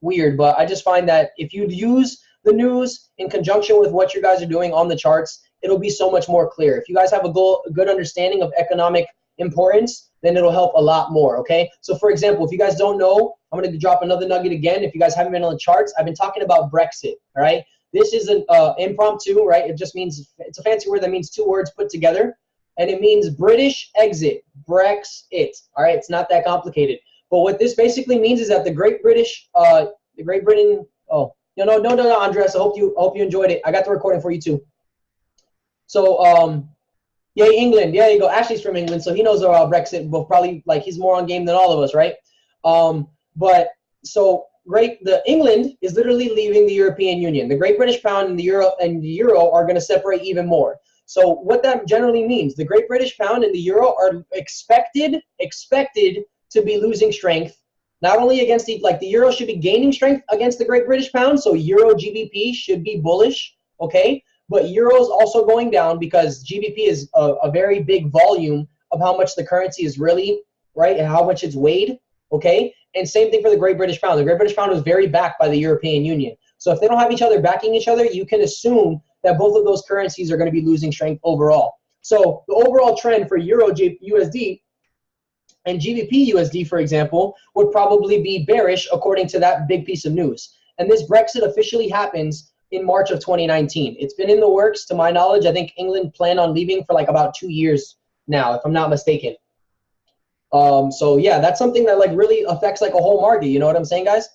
weird, but I just find that if you use the news in conjunction with what you guys are doing on the charts, it'll be so much more clear. If you guys have a good understanding of economic importance, then it'll help a lot more, okay? So for example, if you guys don't know, I'm going to drop another nugget again. If you guys haven't been on the charts, I've been talking about Brexit, all right? This is an impromptu, right? It just means, it's a fancy word that means 2 words put together, and it means British exit, Brexit, all right? It's not that complicated. But what this basically means is that the Great Britain, oh, no, Andres. I hope you enjoyed it. I got the recording for you too. So, yeah, England. Yeah, you go. Ashley's from England, so he knows about Brexit. But probably like he's more on game than all of us, right? But so the England is literally leaving the European Union. The Great British Pound and the Euro are going to separate even more. So what that generally means, the Great British Pound and the Euro are expected to be losing strength. Not only against the Euro should be gaining strength against the Great British Pound, so Euro GBP should be bullish, okay? But Euro is also going down because GBP is a very big volume of how much the currency is really, right, and how much it's weighed, okay? And same thing for the Great British Pound. The Great British Pound is very backed by the European Union. So if they don't have each other backing each other, you can assume that both of those currencies are going to be losing strength overall. So the overall trend for Euro USD and GBP USD, for example, would probably be bearish according to that big piece of news. And this Brexit officially happens in March of 2019. It's been in the works, to my knowledge. I think England planned on leaving for like about 2 years now, if I'm not mistaken. So yeah, that's something that like really affects like a whole market. You know what I'm saying, guys?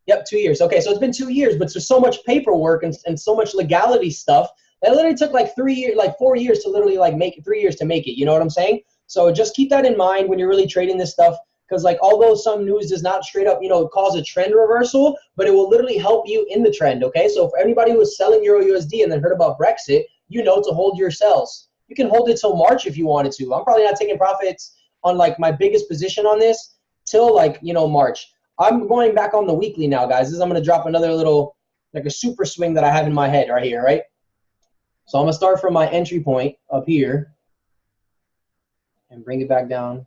Yep, 2 years. Okay, so it's been 2 years, but there's so much paperwork and so much legality stuff that literally took like 4 years to literally like make it, 3 years to make it. You know what I'm saying? So just keep that in mind when you're really trading this stuff, because like although some news does not straight up, you know, cause a trend reversal, but it will literally help you in the trend, okay? So for anybody who was selling Euro USD and then heard about Brexit, you know to hold your sells. You can hold it till March if you wanted to. I'm probably not taking profits on like my biggest position on this till like, you know, March. I'm going back on the weekly now, guys. I'm going to drop another little, like a super swing that I have in my head right here, right? So I'm going to start from my entry point up here and bring it back down.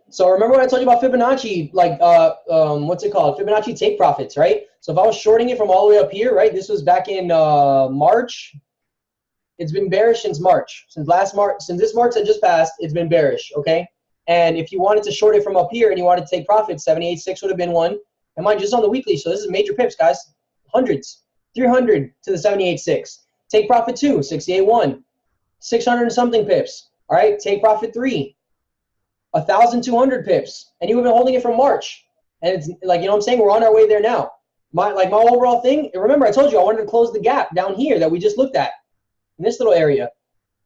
So remember what I told you about Fibonacci, like, what's it called? Fibonacci take profits, right? So if I was shorting it from all the way up here, right? This was back in March. It's been bearish since March. Since this March that just passed, it's been bearish, okay? And if you wanted to short it from up here and you wanted to take profits, 78.6 would have been one. And mine just on the weekly, so this is major pips, guys. Hundreds. 300 to the 78.6. Take profit 2, 68.1. 600 and something pips. All right, take profit 3. 1,200 pips, and you have been holding it from March, and it's like, you know what I'm saying, we're on our way there now. My overall thing, remember I told you I wanted to close the gap down here that we just looked at in this little area.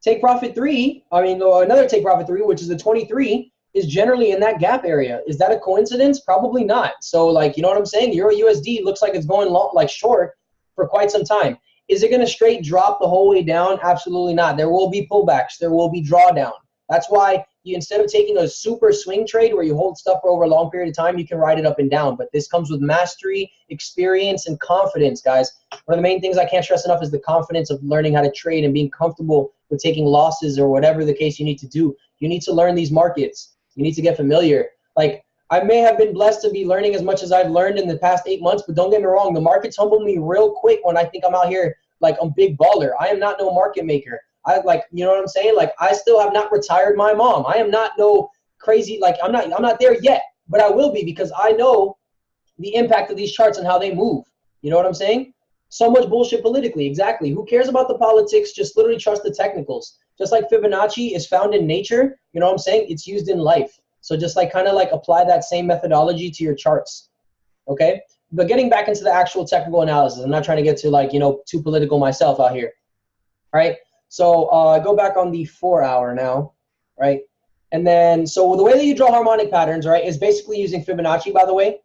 Take profit 3, another take profit 3, which is the 23, is generally in that gap area. Is that a coincidence? Probably not. So like, you know what I'm saying? Euro USD looks like it's going long, like short for quite some time. Is it going to straight drop the whole way down? Absolutely not. There will be pullbacks. There will be drawdown. That's why you, instead of taking a super swing trade where you hold stuff for over a long period of time, you can ride it up and down. But this comes with mastery, experience, and confidence, guys. One of the main things I can't stress enough is the confidence of learning how to trade and being comfortable with taking losses or whatever the case you need to do. You need to learn these markets. You need to get familiar. Like, I may have been blessed to be learning as much as I've learned in the past 8 months, but don't get me wrong, the markets humble me real quick when I think I'm out here like I'm big baller. I am not no market maker. I like, you know what I'm saying? Like, I still have not retired my mom. I am not no crazy, like I'm not there yet, but I will be, because I know the impact of these charts and how they move. You know what I'm saying? So much bullshit politically. Exactly. Who cares about the politics? Just literally trust the technicals. Just like Fibonacci is found in nature, you know what I'm saying? It's used in life. So just like kind of like apply that same methodology to your charts. Okay? But getting back into the actual technical analysis, I'm not trying to get to like, you know, too political myself out here. All right? So go back on the 4 hour now, right? And then, so the way that you draw harmonic patterns, right, is basically using Fibonacci, by the way.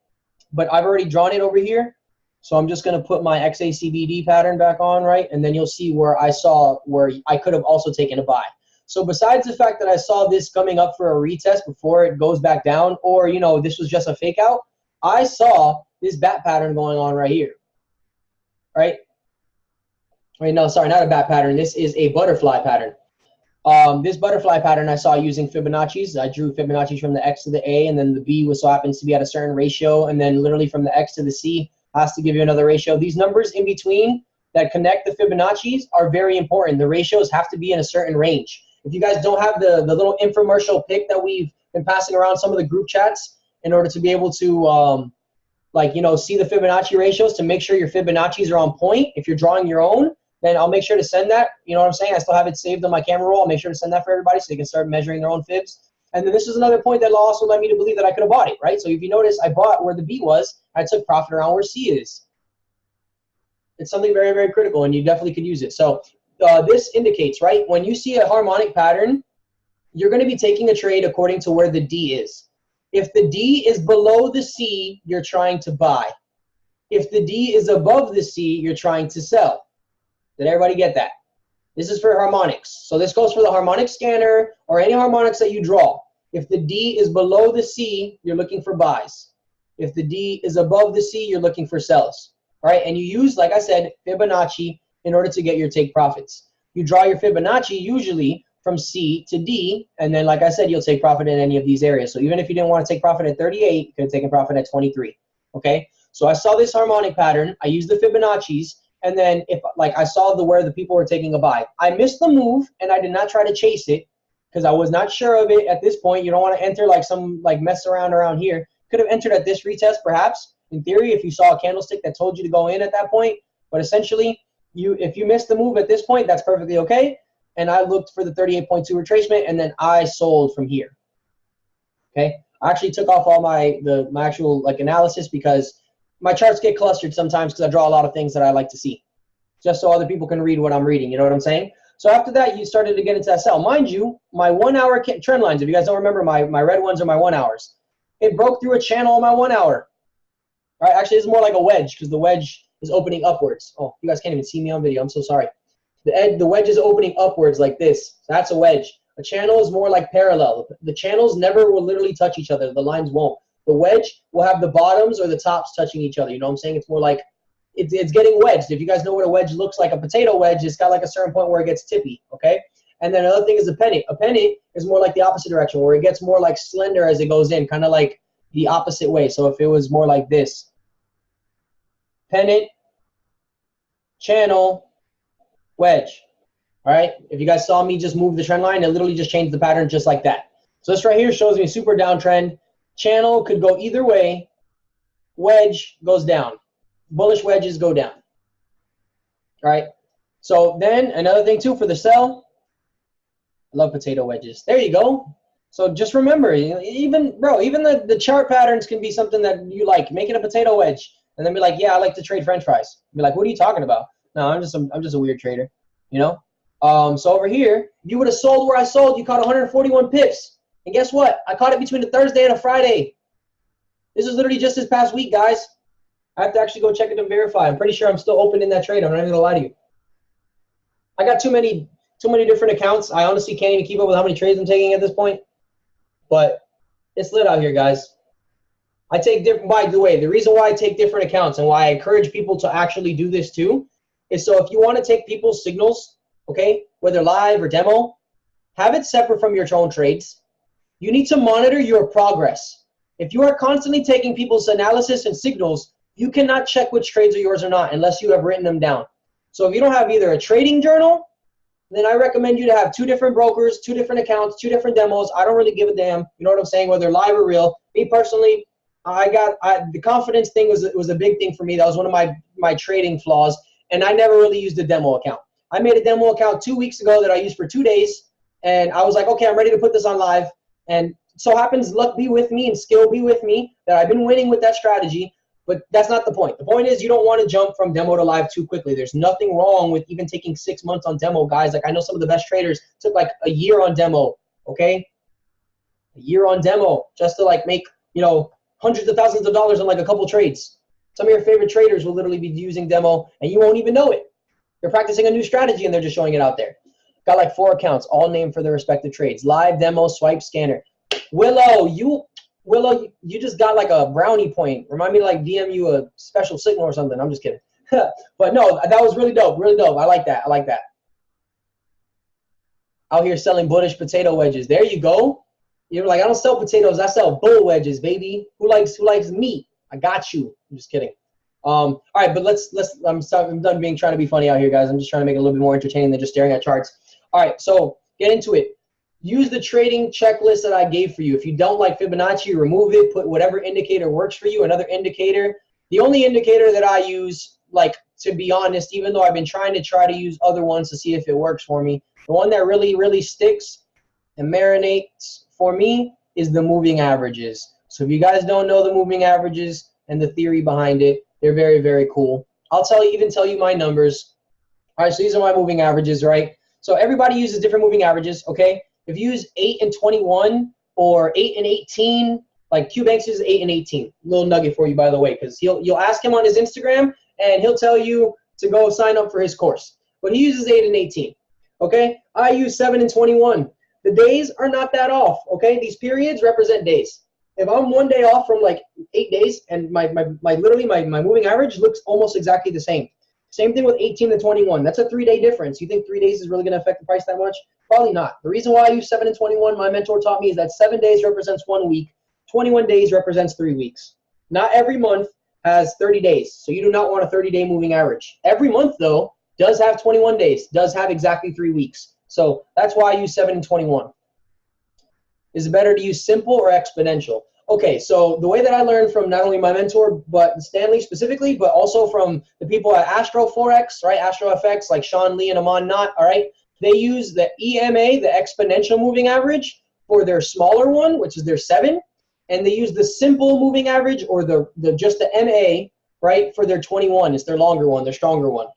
But I've already drawn it over here. So I'm just going to put my XACBD pattern back on, right? And then you'll see where I saw where I could have also taken a buy. So besides the fact that I saw this coming up for a retest before it goes back down, or, you know, this was just a fake out, I saw this bat pattern going on right here, right? Wait, no, sorry, not a bat pattern. This is a butterfly pattern. This butterfly pattern I saw using Fibonacci's. I drew Fibonacci's from the X to the A, and then the B was so happens to be at a certain ratio, and then literally from the X to the C has to give you another ratio. These numbers in between that connect the Fibonacci's are very important. The ratios have to be in a certain range. If you guys don't have the little infomercial pic that we've been passing around some of the group chats in order to be able to like, you know, see the Fibonacci ratios to make sure your Fibonacci's are on point, if you're drawing your own, then I'll make sure to send that. You know what I'm saying? I still have it saved on my camera roll. I'll make sure to send that for everybody so they can start measuring their own fibs. And then this is another point that also led me to believe that I could have bought it, right? So if you notice, I bought where the B was. I took profit around where C is. It's something very, very critical, and you definitely could use it. So this indicates, right, when you see a harmonic pattern, you're going to be taking a trade according to where the D is. If the D is below the C, you're trying to buy. If the D is above the C, you're trying to sell. Did everybody get that? This is for harmonics. So this goes for the harmonic scanner or any harmonics that you draw. If the D is below the C, you're looking for buys. If the D is above the C, you're looking for sells. All right, and you use, like I said, Fibonacci in order to get your take profits. You draw your Fibonacci usually from C to D, and then, like I said, you'll take profit in any of these areas. So even if you didn't want to take profit at 38, you could have taken profit at 23. Okay, so I saw this harmonic pattern. I used the Fibonacci's. And then if like I saw where the people were taking a buy, I missed the move and I did not try to chase it because I was not sure of it at this point. You don't want to enter like some like mess around here. Could have entered at this retest perhaps in theory if you saw a candlestick that told you to go in at that point. But essentially, if you missed the move at this point, that's perfectly okay. And I looked for the 38.2 retracement and then I sold from here. Okay, I actually took off all my actual like analysis because my charts get clustered sometimes because I draw a lot of things that I like to see, just so other people can read what I'm reading. You know what I'm saying? So after that, you started to get into that sell. Mind you, my 1 hour trend lines, if you guys don't remember, my red ones are my 1 hours. It broke through a channel on my 1 hour. All right, actually, it's more like a wedge because the wedge is opening upwards. Oh, you guys can't even see me on video. I'm so sorry. The wedge is opening upwards like this. So that's a wedge. A channel is more like parallel. The channels never will literally touch each other. The lines won't. The wedge will have the bottoms or the tops touching each other. You know what I'm saying? It's more like it's getting wedged. If you guys know what a wedge looks like, a potato wedge, it's got like a certain point where it gets tippy, okay? And then another thing is a pennant. A pennant is more like the opposite direction where it gets more like slender as it goes in, kind of like the opposite way. So if it was more like this, pennant, channel, wedge, all right? If you guys saw me just move the trend line, it literally just changed the pattern just like that. So this right here shows me a super downtrend. Channel could go either way. Wedge goes down. Bullish wedges go down. All right. So then another thing too for the sell. I love potato wedges. There you go. So just remember, even the chart patterns can be something that you like. Make it a potato wedge, and then be like, yeah, I like to trade French fries. Be like, what are you talking about? No, I'm just a weird trader. You know. So over here, if you would have sold where I sold, you caught 141 pips. And guess what? I caught it between a Thursday and a Friday. This is literally just this past week, guys. I have to actually go check it and verify. I'm pretty sure I'm still open in that trade. I'm not even gonna lie to you. I got too many different accounts. I honestly can't even keep up with how many trades I'm taking at this point. But it's lit out here, guys. I take different, by the way, the reason why I take different accounts and why I encourage people to actually do this too is so if you want to take people's signals, okay, whether live or demo, have it separate from your own trades. You need to monitor your progress. If you are constantly taking people's analysis and signals, you cannot check which trades are yours or not unless you have written them down. So if you don't have either a trading journal, then I recommend you to have 2 different brokers, 2 different accounts, 2 different demos. I don't really give a damn. You know what I'm saying? Whether live or real. Me personally, the confidence thing was a big thing for me. That was one of my trading flaws, and I never really used a demo account. I made a demo account 2 weeks ago that I used for 2 days, and I was like, okay, I'm ready to put this on live. And so happens, luck be with me and skill be with me that I've been winning with that strategy. But that's not the point. The point is you don't want to jump from demo to live too quickly. There's nothing wrong with even taking 6 months on demo, guys. Like I know some of the best traders took like a year on demo, okay? A year on demo just to like make, you know, hundreds of thousands of dollars on like a couple trades. Some of your favorite traders will literally be using demo and you won't even know it. They're practicing a new strategy and they're just showing it out there. Got like 4 accounts, all named for their respective trades. Live, demo, swipe, scanner. Willow, you just got like a brownie point. Remind me to like DM you a special signal or something. I'm just kidding. But no, that was really dope. Really dope. I like that. I like that. Out here selling bullish potato wedges. There you go. You're like, I don't sell potatoes. I sell bull wedges, baby. Who likes meat? I got you. I'm just kidding. All right, but I'm done trying to be funny out here, guys. I'm just trying to make it a little bit more entertaining than just staring at charts. All right, so get into it. Use the trading checklist that I gave for you. If you don't like Fibonacci, remove it. Put whatever indicator works for you, another indicator. The only indicator that I use, like, to be honest, even though I've been trying to use other ones to see if it works for me, the one that really, really sticks and marinates for me is the moving averages. So if you guys don't know the moving averages and the theory behind it, they're very, very cool. I'll even tell you my numbers. All right, so these are my moving averages, right? So everybody uses different moving averages, okay? If you use 8 and 21 or 8 and 18, like Q-Banks uses 8 and 18. Little nugget for you, by the way, because you'll ask him on his Instagram, and he'll tell you to go sign up for his course. But he uses 8 and 18, okay? I use 7 and 21. The days are not that off, okay? These periods represent days. If I'm 1 day off from like 8 days, and my moving average looks almost exactly the same. Same thing with 18 and 21. That's a 3-day difference. You think 3 days is really going to affect the price that much? Probably not. The reason why I use 7 and 21, my mentor taught me, is that 7 days represents 1 week. 21 days represents 3 weeks. Not every month has 30 days, so you do not want a 30-day moving average. Every month, though, does have 21 days, does have exactly 3 weeks. So that's why I use 7 and 21. Is it better to use simple or exponential? Okay, so the way that I learned from not only my mentor, but Stanley specifically, but also from the people at Astro Forex, right? Astro FX, like Sean Lee and Amon Knott, all right? They use the EMA, the exponential moving average, for their smaller one, which is their 7, and they use the simple moving average, or just the MA, right, for their 21. It's their longer one, their stronger one.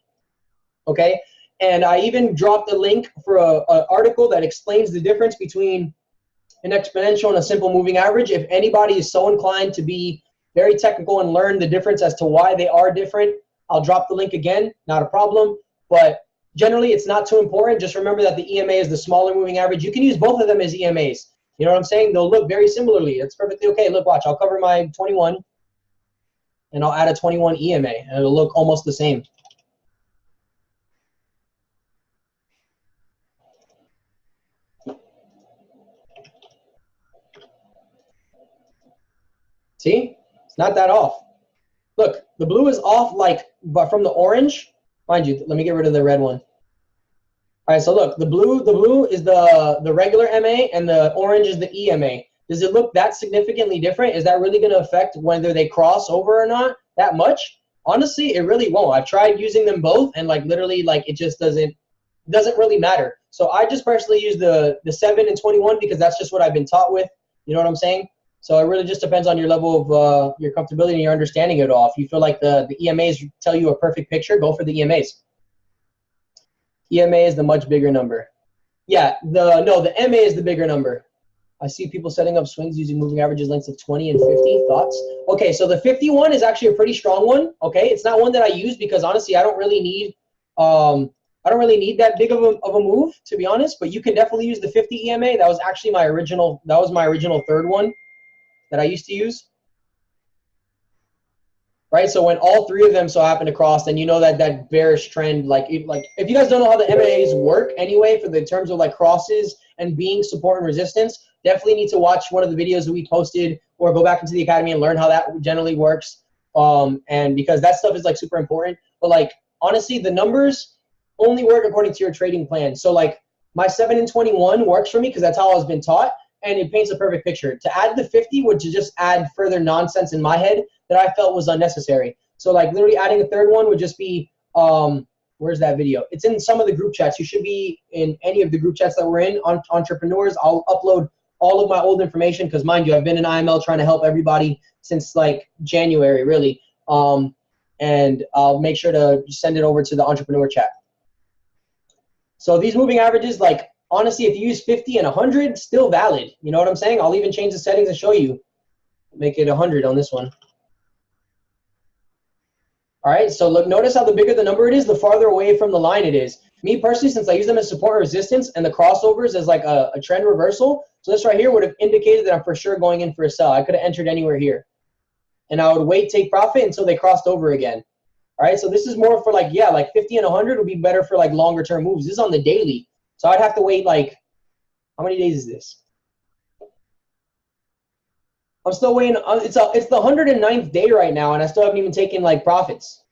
Okay, and I even dropped a link for an article that explains the difference between an exponential and a simple moving average. If anybody is so inclined to be very technical and learn the difference as to why they are different, I'll drop the link again, not a problem. But generally, it's not too important. Just remember that the EMA is the smaller moving average. You can use both of them as EMAs. You know what I'm saying? They'll look very similarly. It's perfectly okay. Look, watch. I'll cover my 21, and I'll add a 21 EMA, and it'll look almost the same. See? It's not that off. Look, the blue is off, but from the orange. Mind you, let me get rid of the red one. All right, so look, the blue is the regular MA, and the orange is the EMA. Does it look that significantly different? Is that really going to affect whether they cross over or not that much? Honestly, it really won't. I've tried using them both, and literally, it just doesn't really matter. So I just personally use the 7 and 21 because that's just what I've been taught with. You know what I'm saying? So it really just depends on your level of your comfortability and your understanding of it all. If you feel like the EMAs tell you a perfect picture, go for the EMAs. EMA is the much bigger number. Yeah, the MA is the bigger number. I see people setting up swings using moving averages lengths of 20 and 50. Thoughts? Okay, so the 51 is actually a pretty strong one. Okay, it's not one that I use because honestly, I don't really need that big of a move, to be honest. But you can definitely use the 50 EMA. That was actually my original. That was my original third one that I used to use. Right, so when all three of them so happen to cross, then you know that bearish trend, like if you guys don't know how the MAs work anyway, for the terms of like crosses and being support and resistance, definitely need to watch one of the videos that we posted or go back into the academy and learn how that generally works. And because that stuff is like super important. But like honestly, the numbers only work according to your trading plan. So like my 7 and 21 works for me because that's how I was been taught, and it paints a perfect picture. To add the 50 would just add further nonsense in my head that I felt was unnecessary. So like literally adding a third one would just be, where's that video? It's in some of the group chats. You should be in any of the group chats that we're in on entrepreneurs. I'll upload all of my old information because mind you, I've been in IML trying to help everybody since like January really. And I'll make sure to send it over to the entrepreneur chat. So these moving averages, like honestly, if you use 50 and 100, still valid. You know what I'm saying? I'll even change the settings and show you. Make it 100 on this one. All right, so look, notice how the bigger the number it is, the farther away from the line it is. Me personally, since I use them as support and resistance and the crossovers as like a trend reversal, so this right here would have indicated that I'm for sure going in for a sell. I could have entered anywhere here. And I would wait, take profit until they crossed over again. All right, so this is more for like, yeah, like 50 and 100 would be better for like longer term moves. This is on the daily. So I'd have to wait like, how many days is this? I'm still waiting. It's the 109th day right now, and I still haven't even taken like profits.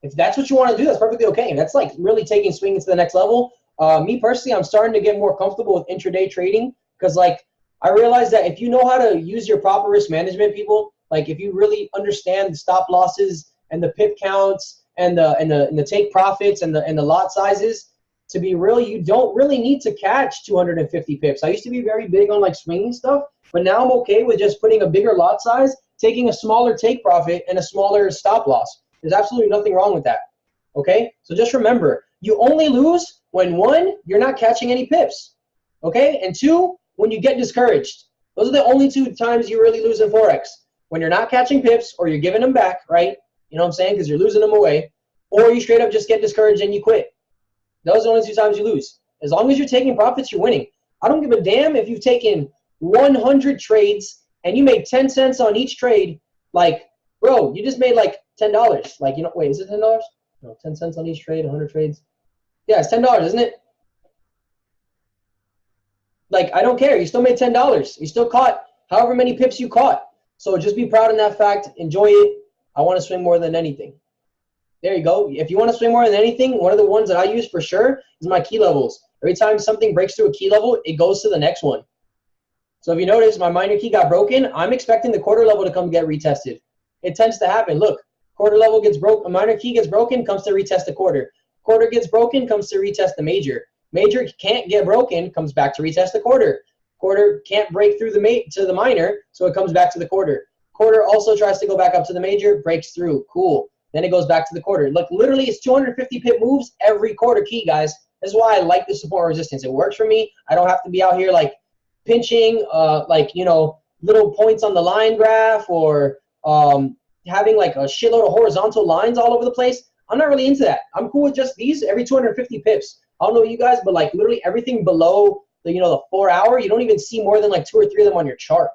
If that's what you want to do, that's perfectly okay. That's like really taking swing to the next level. Me personally, I'm starting to get more comfortable with intraday trading because like I realize that if you know how to use your proper risk management, people, like if you really understand the stop losses and the pip counts and the take profits and the lot sizes, to be real, you don't really need to catch 250 pips. I used to be very big on like swinging stuff, but now I'm okay with just putting a bigger lot size, taking a smaller take profit and a smaller stop loss. There's absolutely nothing wrong with that. Okay? So just remember, you only lose when 1, you're not catching any pips. Okay? And 2, when you get discouraged. Those are the only 2 times you really lose in Forex. When you're not catching pips or you're giving them back, right? You know what I'm saying? Because you're losing them away. Or you straight up just get discouraged and you quit. Those are the only 2 times you lose. As long as you're taking profits, you're winning. I don't give a damn if you've taken 100 trades and you made 10 cents on each trade. Like, bro, you just made like $10. Like, you know, wait, is it $10? No, 10 cents on each trade, 100 trades. Yeah, it's $10, isn't it? Like, I don't care. You still made $10. You still caught however many pips you caught. So just be proud in that fact. Enjoy it. I want to swing more than anything. There you go. If you want to swing more than anything, one of the ones that I use for sure is my key levels. Every time something breaks through a key level, it goes to the next one. So if you notice, my minor key got broken. I'm expecting the quarter level to come get retested. It tends to happen. Look, quarter level gets broke. A minor key gets broken, comes to retest the quarter. Quarter gets broken, comes to retest the major. Major can't get broken, comes back to retest the quarter. Quarter can't break through to the minor, so it comes back to the quarter. Quarter also tries to go back up to the major, breaks through. Cool. Then it goes back to the quarter. Look, literally, it's 250 pip moves every quarter key, guys. This is why I like the support resistance. It works for me. I don't have to be out here like pinching, like, you know, little points on the line graph or having like a shitload of horizontal lines all over the place. I'm not really into that. I'm cool with just these every 250 pips. I don't know you guys, but like literally everything below the, you know, the 4 hour, you don't even see more than like 2 or 3 of them on your chart.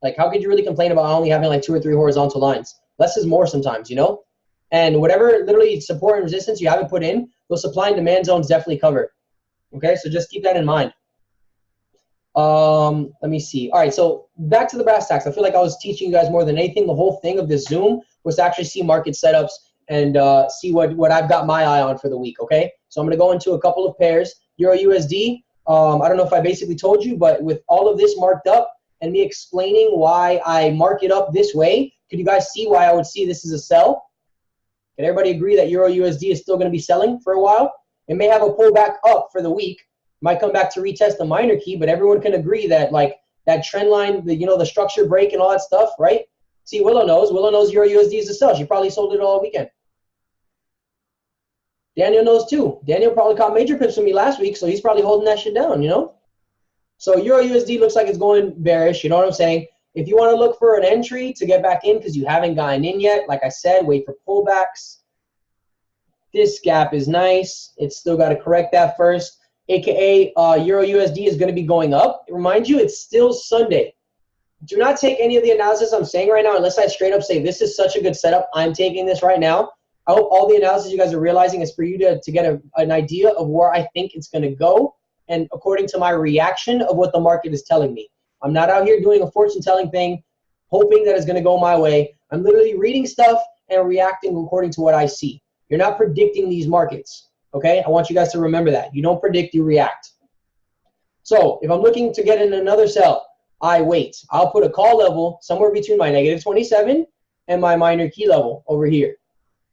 Like, how could you really complain about only having like 2 or 3 horizontal lines? Less is more sometimes, you know? And whatever literally support and resistance you haven't put in, those supply and demand zones definitely cover. Okay, so just keep that in mind. Let me see. All right, so back to the brass tacks. I feel like I was teaching you guys more than anything. The whole thing of this Zoom was to actually see market setups and see what I've got my eye on for the week, okay? So I'm going to go into a couple of pairs. Euro USD, I don't know if I basically told you, but with all of this marked up and me explaining why I mark it up this way, could you guys see why I would see this as a sell? Can everybody agree that Euro USD is still going to be selling for a while? It may have a pullback up for the week. Might come back to retest the minor key, but everyone can agree that like that trend line, the, you know, the structure break and all that stuff, right? See, Willow knows Euro USD is a sell. She probably sold it all weekend. Daniel knows too. Daniel probably caught major pips from me last week, so he's probably holding that shit down, you know? So Euro USD looks like it's going bearish. You know what I'm saying? If you want to look for an entry to get back in because you haven't gotten in yet, like I said, wait for pullbacks. This gap is nice. It's still got to correct that first. AKA Euro USD is going to be going up. Remind you, it's still Sunday. Do not take any of the analysis I'm saying right now unless I straight up say this is such a good setup. I'm taking this right now. I hope all the analysis you guys are realizing is for you to get an idea of where I think it's going to go and according to my reaction of what the market is telling me. I'm not out here doing a fortune telling thing, hoping that it's going to go my way. I'm literally reading stuff and reacting according to what I see. You're not predicting these markets, okay? I want you guys to remember that. You don't predict, you react. So if I'm looking to get in another sell, I wait. I'll put a call level somewhere between my -27 and my minor key level over here.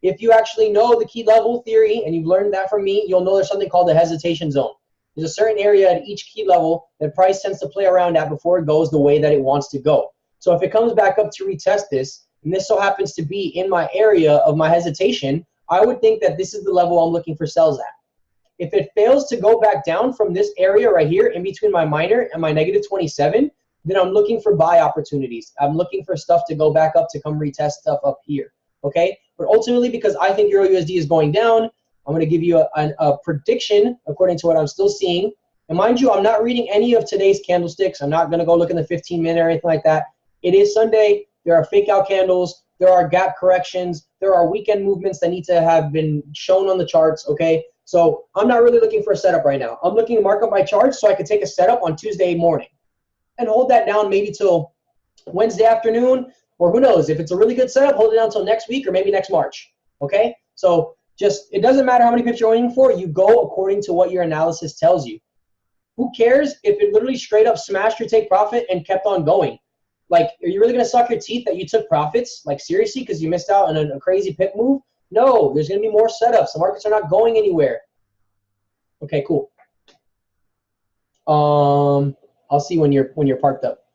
If you actually know the key level theory and you've learned that from me, you'll know there's something called the hesitation zone. There's a certain area at each key level that price tends to play around at before it goes the way that it wants to go. So if it comes back up to retest this, and this so happens to be in my area of my hesitation, I would think that this is the level I'm looking for sells at. If it fails to go back down from this area right here in between my minor and my -27, then I'm looking for buy opportunities. I'm looking for stuff to go back up to come retest stuff up here, okay? But ultimately, because I think Euro USD is going down, I'm going to give you a prediction according to what I'm still seeing. And mind you, I'm not reading any of today's candlesticks. I'm not going to go look in the 15-minute or anything like that. It is Sunday. There are fake out candles. There are gap corrections. There are weekend movements that need to have been shown on the charts, okay? So I'm not really looking for a setup right now. I'm looking to mark up my charts so I can take a setup on Tuesday morning and hold that down maybe till Wednesday afternoon, or who knows, if it's a really good setup, hold it down until next week or maybe next March, okay? So just, it doesn't matter how many pips you're aiming for, you go according to what your analysis tells you. Who cares if it literally straight up smashed your take profit and kept on going? Like, are you really going to suck your teeth that you took profits? Like, seriously, because you missed out on a crazy pip move? No, there's going to be more setups. The markets are not going anywhere. Okay, cool. I'll see when you're parked up.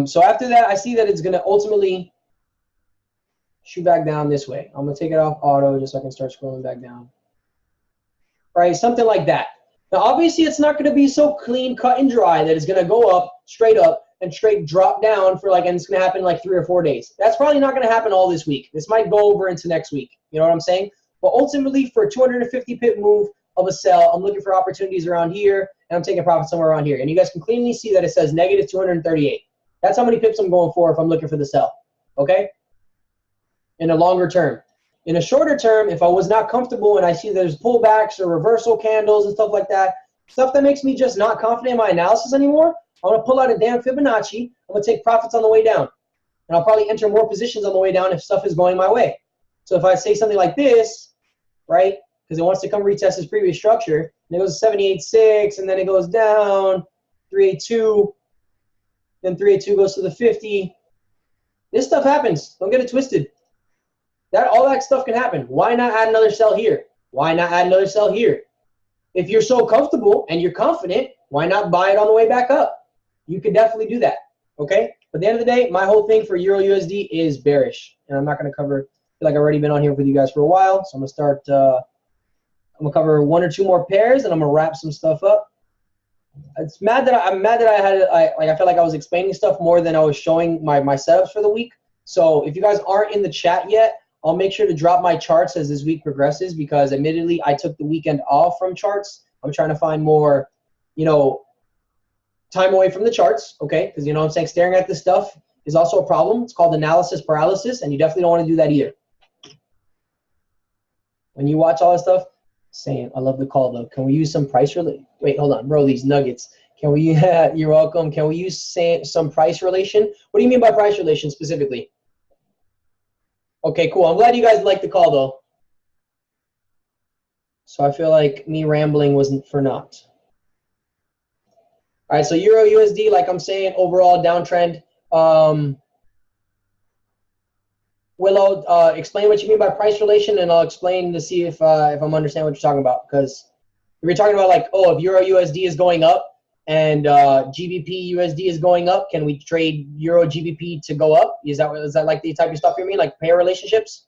So after that, I see that it's going to ultimately shoot back down this way. I'm going to take it off auto just so I can start scrolling back down. Right, something like that. Now, obviously, it's not going to be so clean, cut, and dry that it's going to go up, straight up, and straight drop down for like, and it's going to happen in like 3 or 4 days. That's probably not going to happen all this week. This might go over into next week. You know what I'm saying? But ultimately, for a 250 pip move of a sell, I'm looking for opportunities around here, and I'm taking profit somewhere around here. And you guys can clearly see that it says -238. That's how many pips I'm going for if I'm looking for the sell. Okay? In a longer term. In a shorter term, if I was not comfortable and I see there's pullbacks or reversal candles and stuff like that, stuff that makes me just not confident in my analysis anymore, I'm going to pull out a damn Fibonacci. I'm going to take profits on the way down. And I'll probably enter more positions on the way down if stuff is going my way. So if I say something like this, right, because it wants to come retest its previous structure, and it goes to 78.6, and then it goes down, 382, then 382 goes to the 50. This stuff happens. Don't get it twisted. All that stuff can happen. Why not add another sell here? Why not add another sell here? If you're so comfortable and you're confident, why not buy it on the way back up? You can definitely do that, okay? But at the end of the day, my whole thing for Euro USD is bearish. And I'm not going to cover, I feel like I've already been on here with you guys for a while. So I'm going to start, I'm going to cover 1 or 2 more pairs and I'm going to wrap some stuff up. I'm mad that I felt like I was explaining stuff more than I was showing my setups for the week. So if you guys aren't in the chat yet, I'll make sure to drop my charts as this week progresses because admittedly I took the weekend off from charts. I'm trying to find more, you know, time away from the charts, okay? Because you know what I'm saying, staring at this stuff is also a problem. It's called analysis paralysis, and you definitely don't want to do that either. When you watch all this stuff, saying, I love the call though. Can we use some price relation? Wait, hold on, bro, these nuggets. Can we, you're welcome. Can we use some price relation? What do you mean by price relation specifically? Okay, cool. I'm glad you guys liked the call, though. So I feel like me rambling wasn't for naught. All right, so Euro USD, like I'm saying, overall downtrend. Willow, explain what you mean by price relation, and I'll explain to see if I'm understanding what you're talking about. Because if you're talking about like, oh, if Euro USD is going up and GBP USD is going up, can we trade Euro GBP to go up? Is that like the type of stuff you mean, like pair relationships?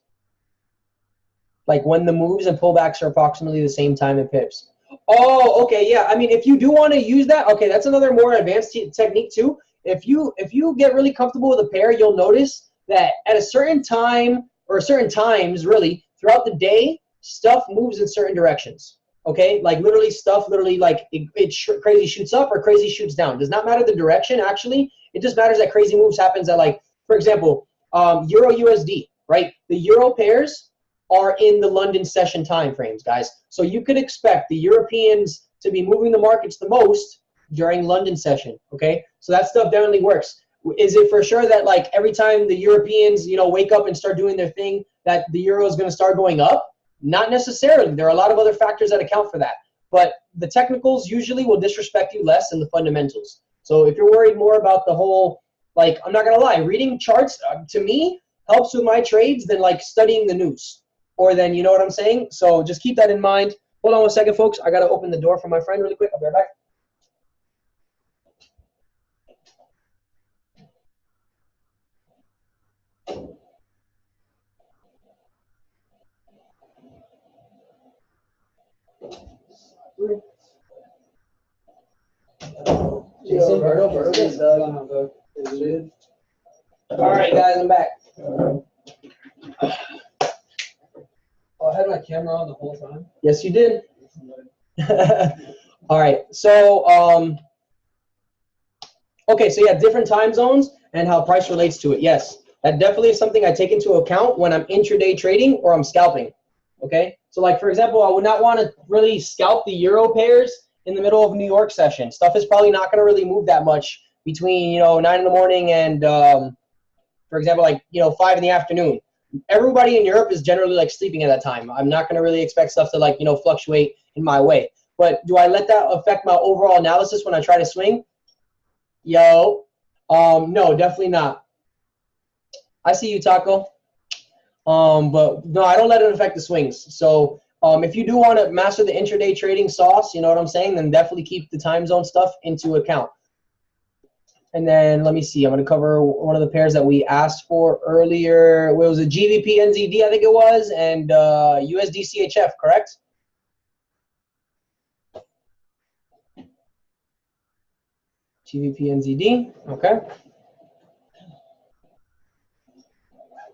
Like when the moves and pullbacks are approximately the same time in pips. Oh, okay, yeah. I mean, if you do want to use that, okay, that's another more advanced technique too. If you get really comfortable with a pair, you'll notice that at a certain time or certain times, really throughout the day, stuff moves in certain directions. Okay, like literally stuff, literally like crazy shoots up or crazy shoots down. Does not matter the direction. Actually, it just matters that crazy moves happens at, like, for example, Euro USD, right? The Euro pairs are in the London session time frames, guys. So you could expect the Europeans to be moving the markets the most during London session, okay? So that stuff definitely works. Is it for sure that, like, every time the Europeans, you know, wake up and start doing their thing, that the euro is going to start going up? Not necessarily. There are a lot of other factors that account for that. But the technicals usually will disrespect you less than the fundamentals. So if you're worried more about the whole, like, I'm not going to lie, reading charts, to me, helps with my trades than, like, studying the news. Or then, you know what I'm saying? So just keep that in mind. Hold on one second, folks. I got to open the door for my friend really quick. I'll be right back. Jason, Berto. All right, guys, I'm back. Oh, I had my camera on the whole time. Yes, you did. All right, so okay, so yeah, different time zones and how price relates to it. Yes, that definitely is something I take into account when I'm intraday trading or I'm scalping. Okay, so like, for example, I would not want to really scalp the euro pairs in the middle of New York session. Stuff is probably not going to really move that much between, you know, 9 in the morning and for example, like, you know, 5 in the afternoon. Everybody in Europe is generally, like, sleeping at that time. I'm not going to really expect stuff to, like, you know, fluctuate in my way. But do I let that affect my overall analysis when I try to swing? Yo, no, definitely not. I see you, Taco. But no, I don't let it affect the swings. So if you do want to master the intraday trading sauce, you know what I'm saying, then definitely keep the time zone stuff into account. And then let me see. I'm going to cover one of the pairs that we asked for earlier. It was a GBP NZD, I think it was, and USD CHF, correct? GBP NZD. Okay.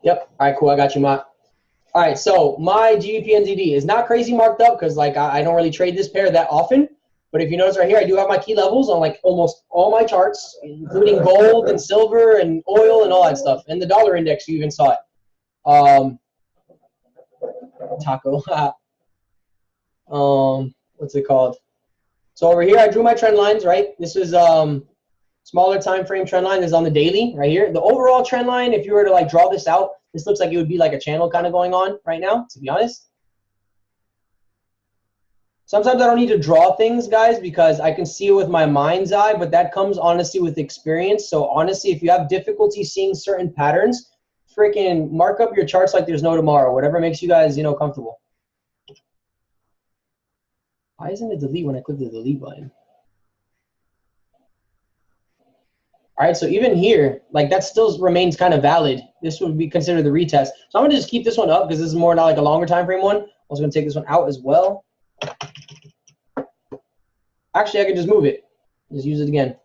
Yep. All right, cool. I got you, Matt. All right, so my GBP NZD is not crazy marked up because, like, I don't really trade this pair that often. But if you notice right here, I do have my key levels on, like, almost all my charts, including gold and silver and oil and all that stuff. And the dollar index, you even saw it. Taco. What's it called? So over here, I drew my trend lines, right? This is smaller time frame trend line. This is on the daily right here. The overall trend line, if you were to, like, draw this out, this looks like it would be like a channel kind of going on right now, to be honest. Sometimes I don't need to draw things, guys, because I can see it with my mind's eye, but that comes honestly with experience. So honestly, if you have difficulty seeing certain patterns, freaking mark up your charts like there's no tomorrow. Whatever makes you guys, you know, comfortable. Why isn't it delete when I click the delete button? All right, so even here, like, that still remains kind of valid. This would be considered the retest. So I'm gonna just keep this one up because this is more not like a longer time frame one. I was gonna take this one out as well. Actually, I could just move it. Just use it again.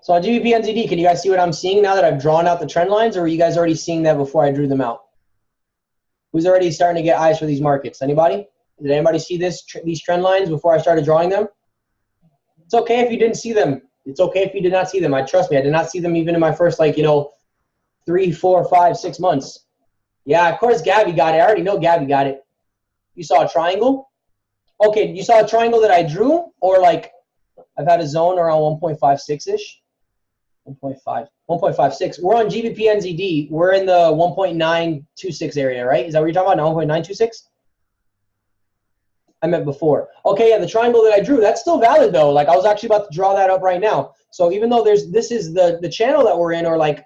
So on GBP NZD, can you guys see what I'm seeing now that I've drawn out the trend lines, or were you guys already seeing that before I drew them out? Who's already starting to get eyes for these markets? Anybody? Did anybody see these trend lines before I started drawing them? It's okay if you didn't see them. It's okay if you did not see them. Trust me, I did not see them even in my first, like, you know, 3, 4, 5, 6 months. Yeah, of course Gabby got it. I already know Gabby got it. You saw a triangle? Okay, you saw a triangle that I drew, or like I've had a zone around 1.56-ish. 1.56. We're on GBP NZD. We're in the 1.926 area, right? Is that what you're talking about? 1.926? I meant before. Okay, yeah, the triangle that I drew, that's still valid though. Like, I was actually about to draw that up right now. So even though this is the channel that we're in, or like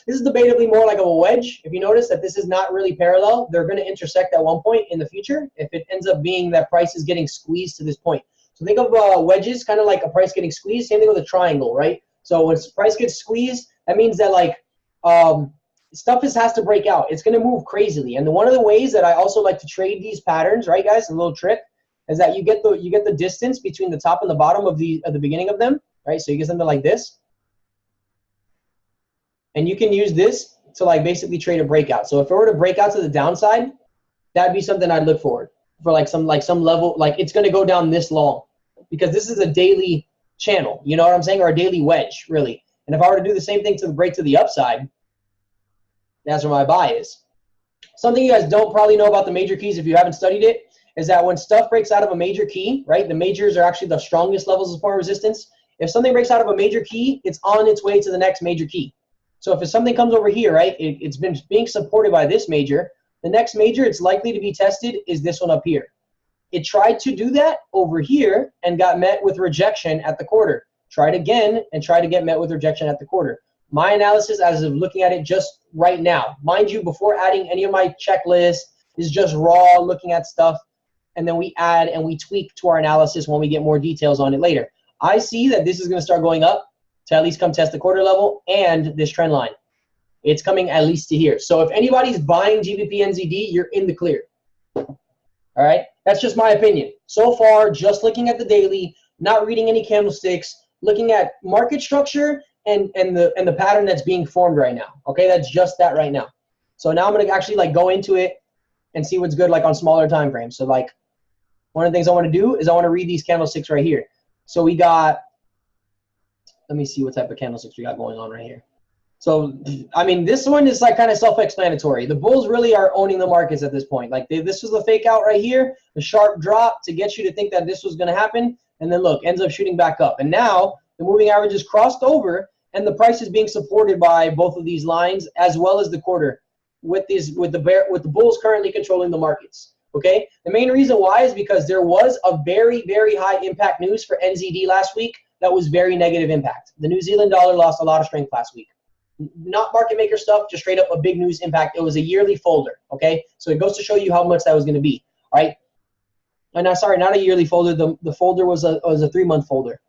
this is debatably more like a wedge. If you notice that this is not really parallel, they're going to intersect at one point in the future if it ends up being that price is getting squeezed to this point. So think of wedges kind of like a price getting squeezed. Same thing with a triangle, right? So when price gets squeezed, that means that, like, stuff has to break out. It's going to move crazily. And one of the ways that I also like to trade these patterns, right, guys, a little trick, is that you get the distance between the top and the bottom of the beginning of them, right? So you get something like this. And you can use this to like basically trade a breakout. So if it were to break out to the downside, that'd be something I'd look forward for some level, like it's going to go down this long because this is a daily channel, you know what I'm saying? Or a daily wedge, really. And if I were to do the same thing to the break to the upside, that's where my buy is. Something you guys don't probably know about the major keys if you haven't studied it is that when stuff breaks out of a major key, right, the majors are actually the strongest levels of support resistance. If something breaks out of a major key, it's on its way to the next major key. So if something comes over here, right, it's been being supported by this major, the next major it's likely to be tested is this one up here. It tried to do that over here and got met with rejection at the quarter. Tried again and tried to get met with rejection at the quarter. My analysis as of looking at it just right now, mind you, before adding any of my checklist, is just raw looking at stuff, and then we add and we tweak to our analysis when we get more details on it later. I see that this is going to start going up to at least come test the quarter level and this trend line. It's coming at least to here. So if anybody's buying GBP NZD, you're in the clear. All right, that's just my opinion. So far, just looking at the daily, not reading any candlesticks, looking at market structure and the pattern that's being formed right now. Okay, that's just that right now. So now I'm gonna actually like go into it and see what's good like on smaller time frames. So like one of the things I want to do is I want to read these candlesticks right here. So we got, let me see what type of candlesticks we got going on right here. So, I mean, this one is like kind of self-explanatory. The bulls really are owning the markets at this point. Like this was the fake out right here, the sharp drop to get you to think that this was going to happen. And then look, ends up shooting back up. And now the moving average is crossed over and the price is being supported by both of these lines as well as the quarter with the bulls currently controlling the markets. Okay. The main reason why is because there was a very, very high impact news for NZD last week that was very negative impact. The New Zealand dollar lost a lot of strength last week. Not market maker stuff, just straight up a big news impact. It was a yearly folder, okay? So it goes to show you how much that was going to be, all right? And now, sorry, not a yearly folder. The folder was a 3-month folder.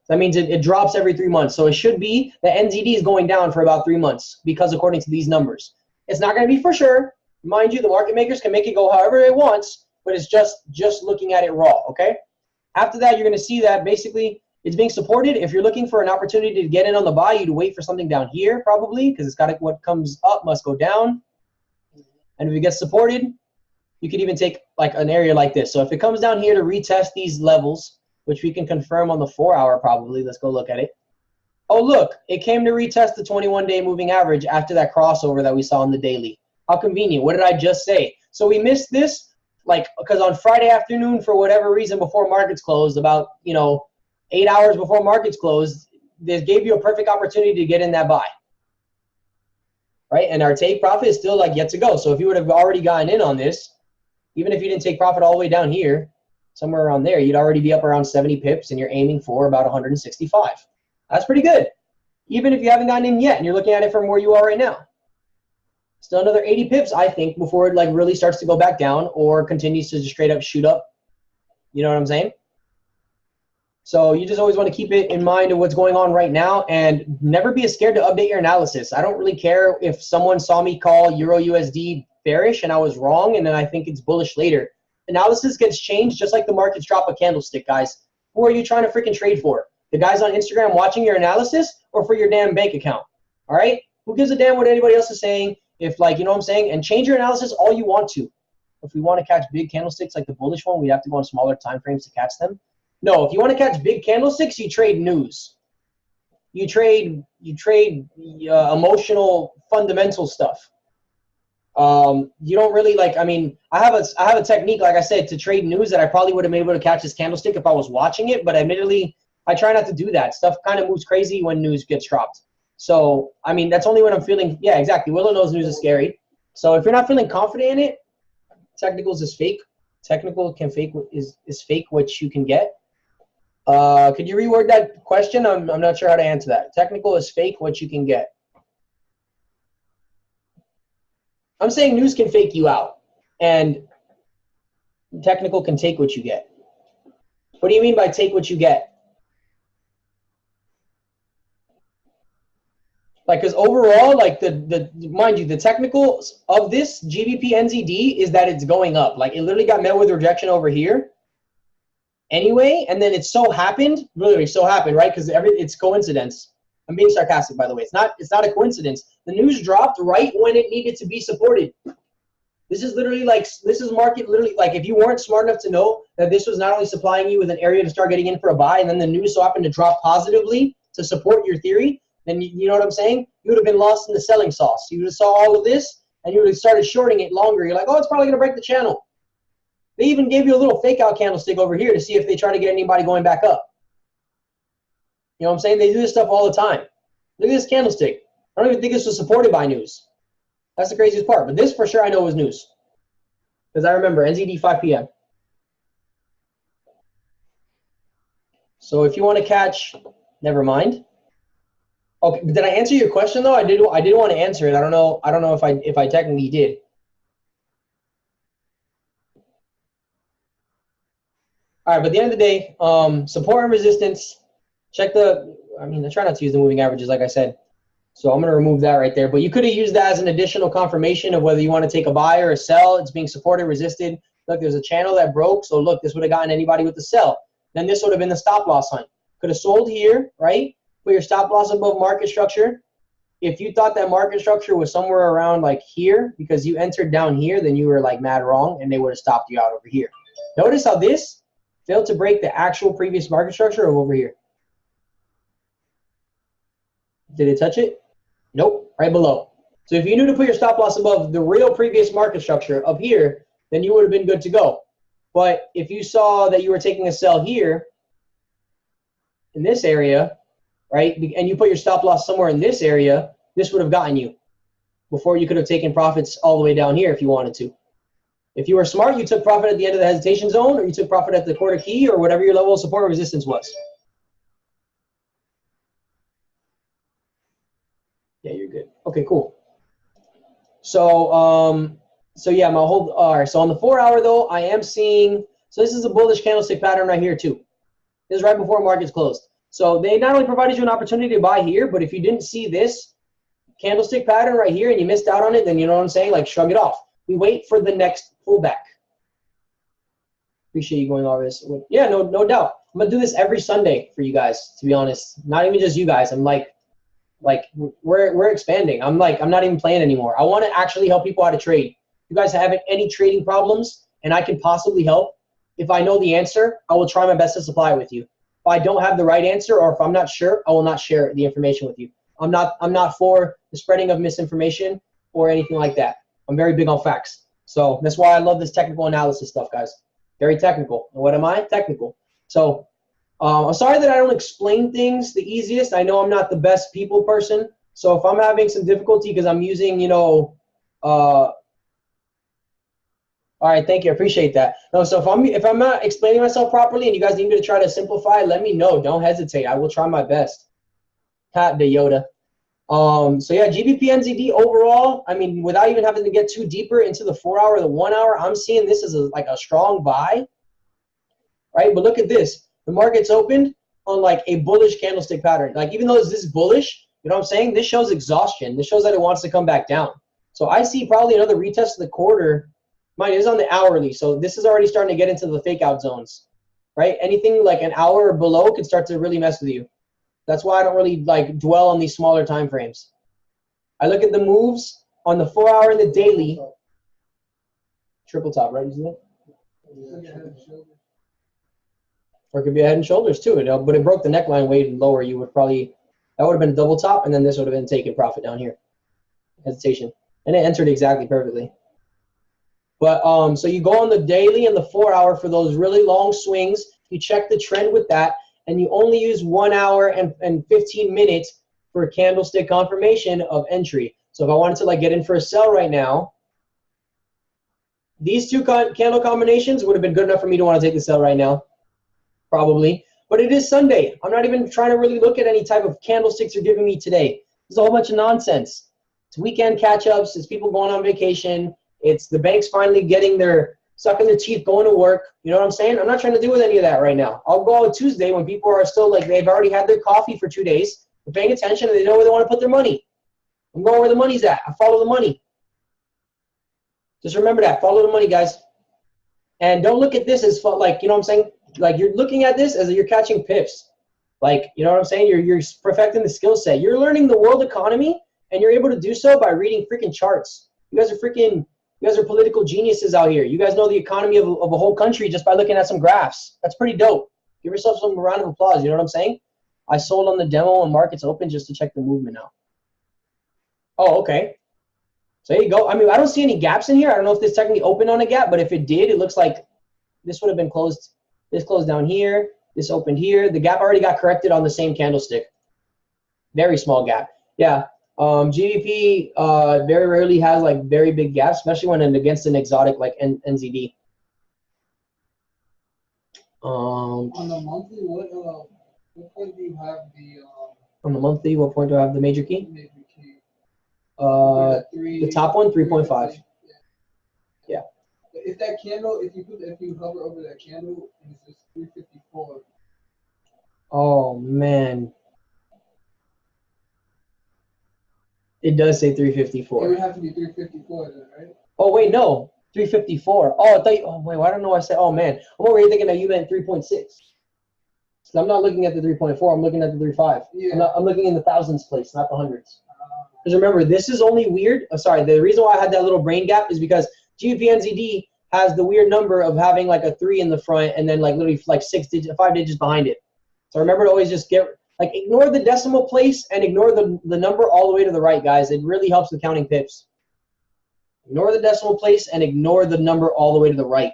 That means it drops every 3 months. So it should be the NZD is going down for about 3 months because according to these numbers. It's not going to be for sure. Mind you, the market makers can make it go however it wants, but it's just looking at it raw, okay? After that, you're going to see that basically it's being supported. If you're looking for an opportunity to get in on the buy, you'd wait for something down here probably because it's got what comes up must go down. And if it gets supported, you could even take like an area like this. So if it comes down here to retest these levels, which we can confirm on the 4-hour probably, let's go look at it. Oh, look, it came to retest the 21-day moving average after that crossover that we saw on the daily. How convenient. What did I just say? So we missed this like because on Friday afternoon, for whatever reason, before markets closed, about, 8 hours before markets closed, this gave you a perfect opportunity to get in that buy, right? And our take profit is still like yet to go. So if you would have already gotten in on this, even if you didn't take profit all the way down here, somewhere around there, you'd already be up around 70 pips and you're aiming for about 165. That's pretty good. Even if you haven't gotten in yet and you're looking at it from where you are right now. Still another 80 pips, I think, before it like really starts to go back down or continues to just straight up shoot up. You know what I'm saying? So you just always want to keep it in mind of what's going on right now and never be scared to update your analysis. I don't really care if someone saw me call Euro USD bearish and I was wrong and then I think it's bullish later. Analysis gets changed just like the markets drop a candlestick, guys. Who are you trying to freaking trade for? The guys on Instagram watching your analysis or for your damn bank account? All right? Who gives a damn what anybody else is saying? If like, you know what I'm saying? And change your analysis all you want to. If we want to catch big candlesticks like the bullish one, we have to go on smaller time frames to catch them. No, if you want to catch big candlesticks, you trade news. You trade emotional, fundamental stuff. You don't really like. I mean, I have a technique, like I said, to trade news that I probably would have been able to catch this candlestick if I was watching it. But admittedly, I try not to do that. Stuff kind of moves crazy when news gets dropped. So I mean, that's only when I'm feeling. Yeah, exactly. Willow knows news is scary. So if you're not feeling confident in it, technicals is fake. Technical can fake is fake what you can get. Could you reword that question? I'm not sure how to answer that. Technical is fake what you can get. I'm saying news can fake you out, and technical can take what you get. What do you mean by take what you get? Like, because overall, like mind you, the technicals of this GBP NZD is that it's going up. Like, it literally got met with rejection over here anyway, and then it so happened, literally so happened, right? Because it's coincidence. I'm being sarcastic, by the way. It's not a coincidence. The news dropped right when it needed to be supported. This is literally like, this is market literally, like, if you weren't smart enough to know that this was not only supplying you with an area to start getting in for a buy, and then the news so happened to drop positively to support your theory, then you know what I'm saying? You would have been lost in the selling sauce. You would have saw all of this, and you would have started shorting it longer. You're like, oh, it's probably going to break the channel. They even gave you a little fake out candlestick over here to see if they try to get anybody going back up. You know what I'm saying? They do this stuff all the time. Look at this candlestick. I don't even think this was supported by news. That's the craziest part. But this for sure I know was news. Because I remember NZD 5 p.m. So if you want to catch, never mind. Okay, did I answer your question though? I did want to answer it. I don't know if I technically did. All right, but at the end of the day, support and resistance. Check the. I try not to use the moving averages, like I said. So I'm going to remove that right there. But you could have used that as an additional confirmation of whether you want to take a buy or a sell. It's being supported, resisted. Look, there's a channel that broke. So look, this would have gotten anybody with the sell. Then this would have been the stop loss sign. Could have sold here, right? Put your stop loss above market structure. If you thought that market structure was somewhere around like here because you entered down here, then you were like mad wrong and they would have stopped you out over here. Notice how this failed to break the actual previous market structure of over here. Did it touch it? Nope, right below. So if you knew to put your stop loss above the real previous market structure up here, then you would have been good to go. But if you saw that you were taking a sell here in this area, right, and you put your stop loss somewhere in this area, this would have gotten you before you could have taken profits all the way down here if you wanted to. If you were smart, you took profit at the end of the hesitation zone, or you took profit at the quarter key, or whatever your level of support or resistance was. Yeah, you're good. Okay, cool. So, yeah, all right, so on the 4 hour though, I am seeing, so this is a bullish candlestick pattern right here too. This is right before markets closed. So they not only provided you an opportunity to buy here, but if you didn't see this candlestick pattern right here and you missed out on it, then you know what I'm saying? Like, shrug it off. We wait for the next pullback. Appreciate you going over this. Yeah, no doubt. I'm gonna do this every Sunday for you guys, to be honest. Not even just you guys. I'm like we're expanding. I'm not even playing anymore. I want to actually help people how to trade. If you guys have any trading problems and I can possibly help, if I know the answer, I will try my best to supply it with you. If I don't have the right answer, or if I'm not sure, I will not share the information with you. I'm not for the spreading of misinformation or anything like that. I'm very big on facts. So that's why I love this technical analysis stuff, guys. Very technical. And what am I? Technical. So I'm sorry that I don't explain things the easiest. I know I'm not the best people person. So if I'm having some difficulty because I'm using, all right, thank you. I appreciate that. No, so if I'm not explaining myself properly and you guys need me to try to simplify, let me know. Don't hesitate. I will try my best. Pat the Yoda. So yeah, GBP NZD overall, without even having to get too deeper into the 4 hour, the 1 hour, I'm seeing this as like a strong buy, right? But look at this. The market's opened on like a bullish candlestick pattern. Like, even though this is bullish, you know what I'm saying? This shows exhaustion. This shows that it wants to come back down. So I see probably another retest of the quarter. Mine is on the hourly, so this is already starting to get into the fake out zones, right? Anything like an hour or below could start to really mess with you. That's why I don't really like dwell on these smaller time frames. I look at the moves on the 4 hour and the daily. Triple top, right? Isn't it? Or it could be a head and shoulders too. But it broke the neckline way lower. You would probably, that would have been a double top, and then this would have been taking profit down here. Hesitation, and it entered exactly perfectly. But so you go on the daily and the 4 hour for those really long swings. You check the trend with that, and you only use 1 hour and 15 minutes for candlestick confirmation of entry. So if I wanted to like get in for a sell right now, these two candle combinations would have been good enough for me to want to take the sell right now, probably. But it is Sunday. I'm not even trying to really look at any type of candlesticks you're giving me today. There's a whole bunch of nonsense. It's weekend catch-ups. It's people going on vacation. It's the banks finally sucking their teeth, going to work. You know what I'm saying? I'm not trying to deal with any of that right now. I'll go on Tuesday when people are still like, they've already had their coffee for 2 days. They're paying attention and they know where they want to put their money. I'm going where the money's at. I follow the money. Just remember that. Follow the money, guys. And don't look at this as like, you know what I'm saying? Like, you're looking at this as you're catching pips. Like, you know what I'm saying? You're perfecting the skill set. You're learning the world economy, and you're able to do so by reading freaking charts. You guys are political geniuses out here. You guys know the economy of a whole country just by looking at some graphs. That's pretty dope. Give yourself some round of applause. You know what I'm saying? I sold on the demo and markets open just to check the movement out. Oh, okay. So there you go. I mean, I don't see any gaps in here. I don't know if this technically opened on a gap, but if it did, it looks like this would have been closed. This closed down here. This opened here. The gap already got corrected on the same candlestick. Very small gap. Yeah. GBP very rarely has like very big gaps, especially when against an exotic like NZD. On the monthly, what point do you have the On the monthly, what point do I have the major key? major key? The top one, 3.5. Yeah. If that candle, if you hover over that candle and it's just 354. Oh man. It does say 354. It would have to be 354 then, right? Oh wait, no. 354. Oh, I thought you, oh wait, I don't know why I said, oh man. I'm over here thinking that you meant 3.6. So I'm not looking at the 3.4, I'm looking at the 3.5. Yeah. I'm looking in the thousands place, not the hundreds. Because remember, this is only weird. Oh, sorry, the reason why I had that little brain gap is because GBP/NZD has the weird number of having like a 3 in the front and then like literally like 5 digits behind it. So remember to always just ignore the decimal place and ignore the number all the way to the right, guys. It really helps with counting pips. Ignore the decimal place and ignore the number all the way to the right.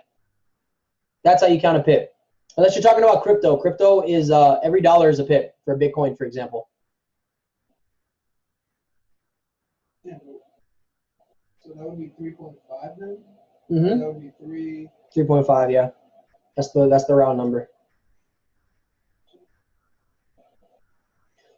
That's how you count a pip. Unless you're talking about crypto. Crypto is every dollar is a pip for Bitcoin, for example. Yeah. So that would be 3.5 then? Mm-hmm. That would be 3.5, yeah. That's the round number.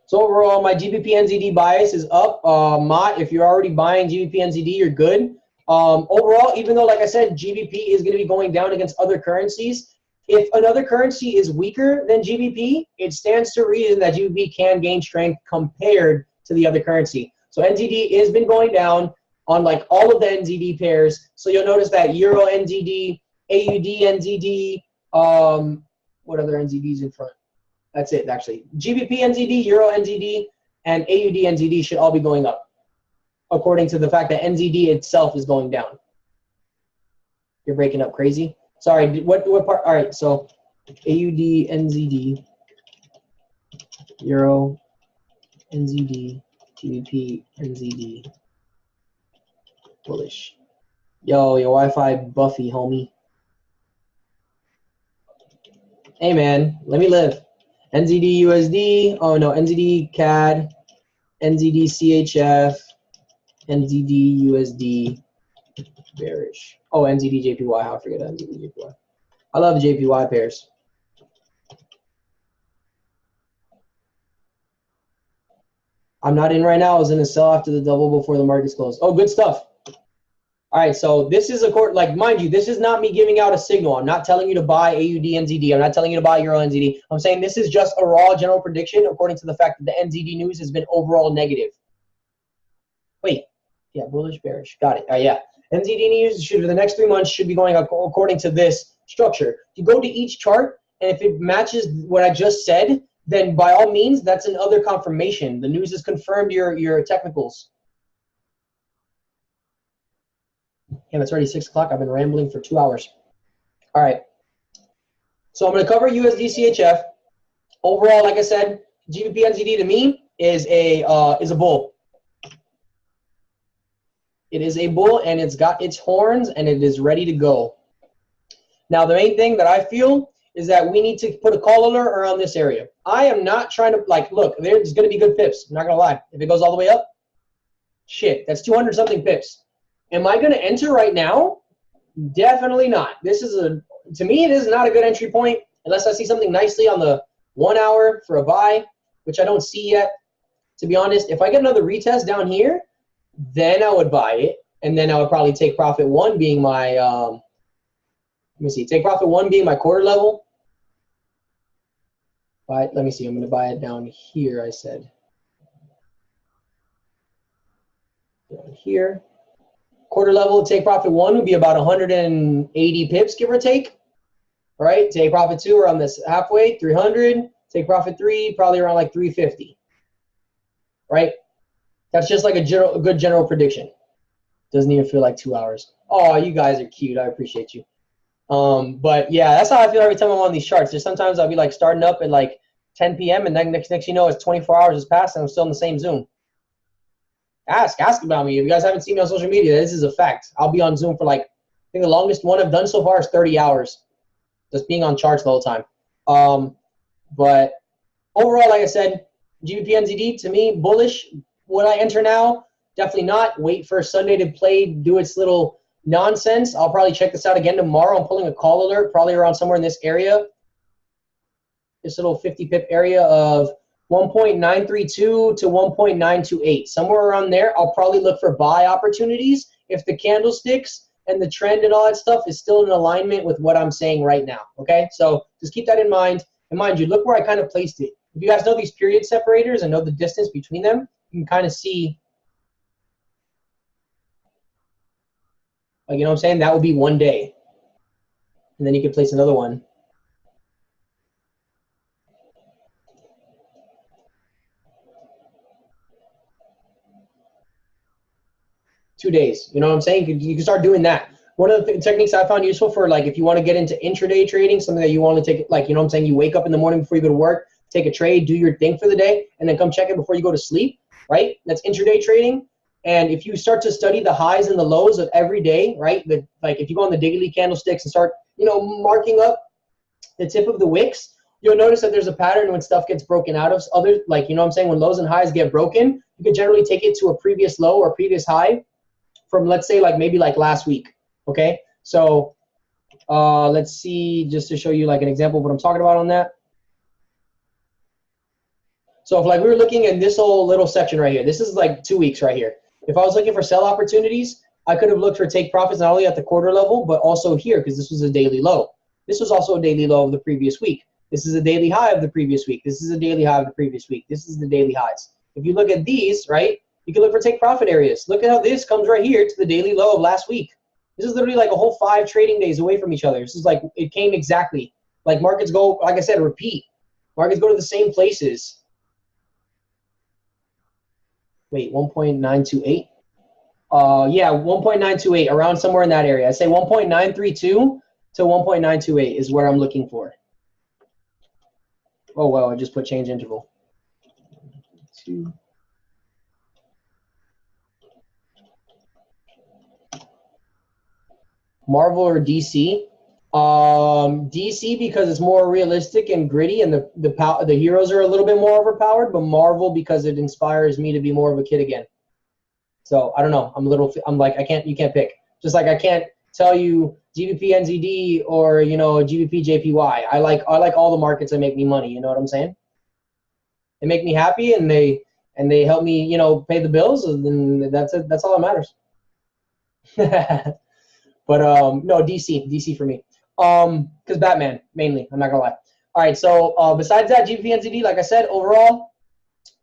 So overall, my GBP/NZD bias is up. Mott, if you're already buying GBP/NZD, you're good. Overall, even though, like I said, GBP is going to be going down against other currencies, if another currency is weaker than GBP, it stands to reason that GBP can gain strength compared to the other currency. So NZD has been going down on like all of the NZD pairs. So you'll notice that Euro NZD, AUD NZD, what other NZDs in front? That's it, actually. GBP NZD, Euro NZD, and AUD NZD should all be going up, according to the fact that NZD itself is going down. You're breaking up crazy. Sorry, what part? All right, so AUD NZD, Euro NZD, GBP NZD, bullish. Yo, your Wi-Fi Buffy, homie. Hey man, let me live. NZD USD, oh no, NZD CAD, NZD CHF, NZD USD, bearish. Oh, NZD JPY, I forget NZD JPY. I love JPY pairs. I'm not in right now. I was in a sell after the double before the markets closed. Oh, good stuff. All right, so this is like, mind you, this is not me giving out a signal. I'm not telling you to buy AUD NZD. I'm not telling you to buy Euro NZD. I'm saying this is just a raw general prediction according to the fact that the NZD news has been overall negative. Wait, yeah, bullish, bearish. Got it. Yeah. NZD news should, for the next 3 months, should be going according to this structure. You go to each chart, and if it matches what I just said, then by all means, that's another confirmation. The news has confirmed your technicals. Damn, it's already 6 o'clock. I've been rambling for 2 hours. All right. So I'm going to cover USD CHF. Overall, like I said, GBP NZD to me is a bull. It is a bull, and it's got its horns, and it is ready to go. Now, the main thing that I feel is that we need to put a call alert around this area. I am not trying to, like, look, there's going to be good pips. I'm not going to lie. If it goes all the way up, shit, that's 200-something pips. Am I going to enter right now? Definitely not. This is to me, it is not a good entry point unless I see something nicely on the 1 hour for a buy, which I don't see yet. To be honest, if I get another retest down here, then I would buy it, and then I would probably take profit 1 being my, let me see, take profit 1 being my quarter level. Let me see, I'm going to buy it down here, I said. Here. Quarter level take profit 1 would be about 180 pips, give or take. All right, take profit 2 around this halfway, 300. Take profit 3, probably around like 350. Right? That's just like a good general prediction. Doesn't even feel like 2 hours. Oh, you guys are cute. I appreciate you. But yeah, that's how I feel every time I'm on these charts. There's sometimes I'll be like starting up at like 10 p.m. and then next you know, it's 24 hours has passed and I'm still in the same Zoom. Ask about me. If you guys haven't seen me on social media, this is a fact. I'll be on Zoom for like, I think the longest one I've done so far is 30 hours. Just being on charts the whole time. But overall, like I said, GBP NZD, to me, bullish. Would I enter now? Definitely not. Wait for Sunday to play, do its little nonsense. I'll probably check this out again tomorrow. I'm pulling a call alert, probably around somewhere in this area. This little 50 pip area of 1.932 to 1.928. Somewhere around there, I'll probably look for buy opportunities if the candlesticks and the trend and all that stuff is still in alignment with what I'm saying right now, okay? So just keep that in mind. And mind you, look where I kind of placed it. If you guys know these period separators and know the distance between them, you can kind of see, like, you know what I'm saying? That would be 1 day. And then you can place another one. Two days. You know what I'm saying? You can start doing that. One of the techniques I found useful for, like, if you want to get into intraday trading, something that you want to take, like, you know what I'm saying? You wake up in the morning before you go to work, take a trade, do your thing for the day, and then come check it before you go to sleep, right? That's intraday trading. And if you start to study the highs and the lows of every day, right? Like if you go on the daily candlesticks and start, you know, marking up the tip of the wicks, you'll notice that there's a pattern when stuff gets broken out of other, like, you know what I'm saying? When lows and highs get broken, you can generally take it to a previous low or previous high from, let's say, like maybe like last week, okay? So let's see, just to show you like an example of what I'm talking about on that. So if like we were looking in this whole little section right here, this is like 2 weeks right here. If I was looking for sell opportunities, I could have looked for take profits not only at the quarter level, but also here, because this was a daily low. This was also a daily low of the previous week. This is a daily high of the previous week. This is a daily high of the previous week. This is the daily highs. If you look at these, right, you can look for take profit areas. Look at how this comes right here to the daily low of last week. This is literally like a whole 5 trading days away from each other. This is like, it came exactly. Like markets go, like I said, repeat. Markets go to the same places. Wait, 1.928? Yeah, 1.928, around somewhere in that area. I say 1.932 to 1.928 is where I'm looking for. Oh, well, I just put change interval. 2. Marvel or DC? DC because it's more realistic and gritty, and the heroes are a little bit more overpowered. But Marvel because it inspires me to be more of a kid again. So I don't know. I'm like you can't pick. Just like I can't tell you GBP NZD or, you know, GBP JPY. I like all the markets that make me money. You know what I'm saying? They make me happy and they help me, you know, pay the bills, and that's it. That's all that matters. But no, DC for me. Because Batman mainly. I'm not gonna lie. All right. So besides that, GBP NZD, like I said, overall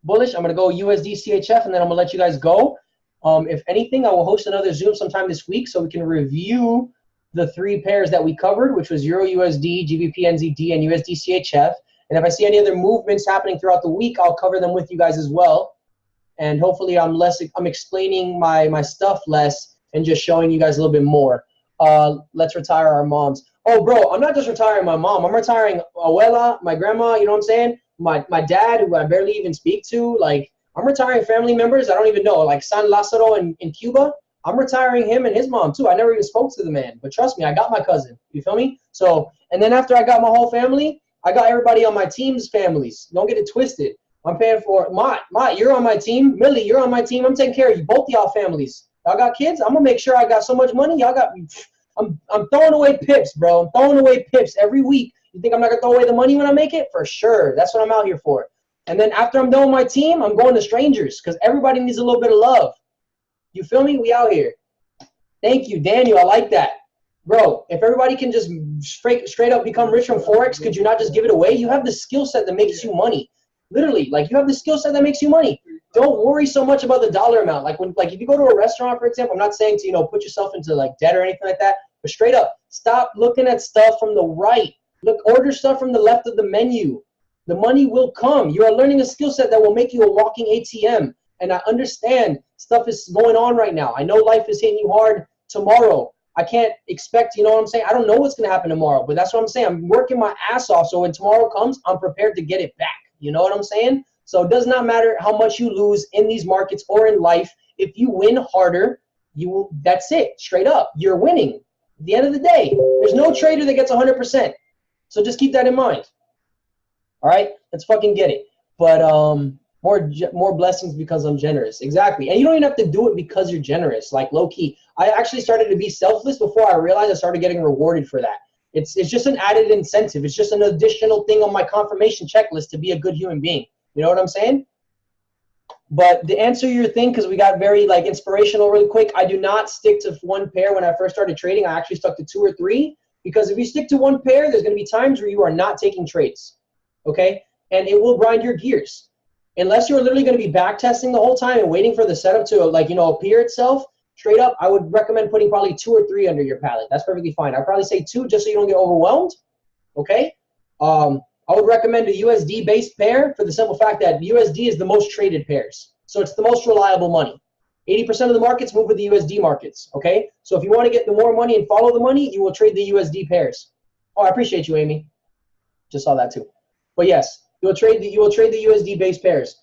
bullish. I'm gonna go USD CHF, and then I'm gonna let you guys go. If anything, I will host another Zoom sometime this week so we can review the 3 pairs that we covered, which was Euro USD, GBP NZD, and USD CHF. And if I see any other movements happening throughout the week, I'll cover them with you guys as well. And hopefully I'm explaining my stuff less and just showing you guys a little bit more. Let's retire our moms. Oh, bro, I'm not just retiring my mom. I'm retiring abuela, my grandma, you know what I'm saying? My dad, who I barely even speak to. Like, I'm retiring family members I don't even know, like San Lazaro in Cuba. I'm retiring him and his mom, too. I never even spoke to the man. But trust me, I got my cousin. You feel me? So, and then after I got my whole family, I got everybody on my team's families. Don't get it twisted. I'm paying for it. You're on my team. Millie, you're on my team. I'm taking care of you, both y'all families. Y'all got kids? I'm going to make sure I got so much money. Y'all got I'm throwing away pips, bro. I'm throwing away pips every week. You think I'm not going to throw away the money when I make it? For sure. That's what I'm out here for. And then after I'm done with my team, I'm going to strangers because everybody needs a little bit of love. You feel me? We out here. Thank you, Daniel. I like that. Bro, if everybody can just straight up become rich from Forex, could you not just give it away? You have the skill set that makes you money. Literally, like you have the skill set that makes you money. Don't worry so much about the dollar amount. Like if you go to a restaurant, for example, I'm not saying to, put yourself into like debt or anything like that, but straight up, stop looking at stuff from the right. Order stuff from the left of the menu. The money will come. You are learning a skill set that will make you a walking ATM. And I understand stuff is going on right now. I know life is hitting you hard tomorrow. I can't expect, you know what I'm saying? I don't know what's going to happen tomorrow, but that's what I'm saying. I'm working my ass off, so when tomorrow comes, I'm prepared to get it back. You know what I'm saying? So it does not matter how much you lose in these markets or in life. If you win harder, that's it. Straight up, you're winning. At the end of the day, there's no trader that gets 100%. So just keep that in mind. All right? Let's fucking get it. But more blessings because I'm generous. Exactly. And you don't even have to do it because you're generous. Like low-key. I actually started to be selfless before I realized I started getting rewarded for that. It's just an added incentive. It's just an additional thing on my confirmation checklist to be a good human being. You know what I'm saying? But to answer your thing, because we got very like inspirational really quick, I do not stick to one pair when I first started trading. I actually stuck to 2 or 3, because if you stick to one pair, there's going to be times where you are not taking trades, okay? And it will grind your gears. Unless you're literally going to be back testing the whole time and waiting for the setup to appear itself, straight up, I would recommend putting probably 2 or 3 under your pallet. That's perfectly fine. I'd probably say 2 just so you don't get overwhelmed, okay? I would recommend a USD-based pair for the simple fact that USD is the most traded pairs. So it's the most reliable money. 80% of the markets move with the USD markets, okay? So if you want to get the more money and follow the money, you will trade the USD pairs. Oh, I appreciate you, Amy. Just saw that too. But yes, you will trade the USD-based pairs.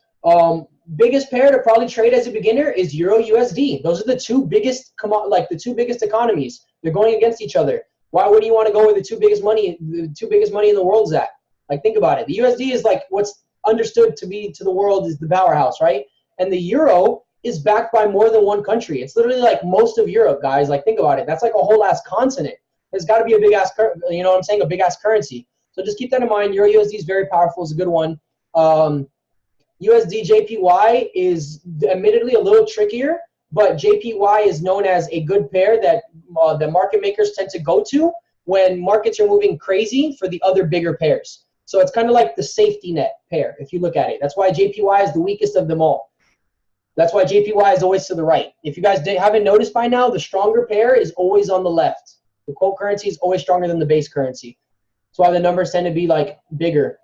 Biggest pair to probably trade as a beginner is Euro USD. Those are the two biggest economies. They're going against each other. Why would you want to go where the two biggest money in the world's at? Like, think about it. The USD is like what's understood to be to the world is the powerhouse, right? And the euro is backed by more than one country. It's literally like most of Europe, guys. Like, think about it. That's like a whole ass continent. There's got to be a big ass, you know what I'm saying? A big ass currency. So just keep that in mind. Euro USD is very powerful. It's a good one. USD JPY is admittedly a little trickier, but JPY is known as a good pair that the market makers tend to go to when markets are moving crazy for the other bigger pairs. So it's kind of like the safety net pair, if you look at it. That's why JPY is the weakest of them all. That's why JPY is always to the right. If you guys haven't noticed by now, the stronger pair is always on the left. The quote currency is always stronger than the base currency. That's why the numbers tend to be like bigger.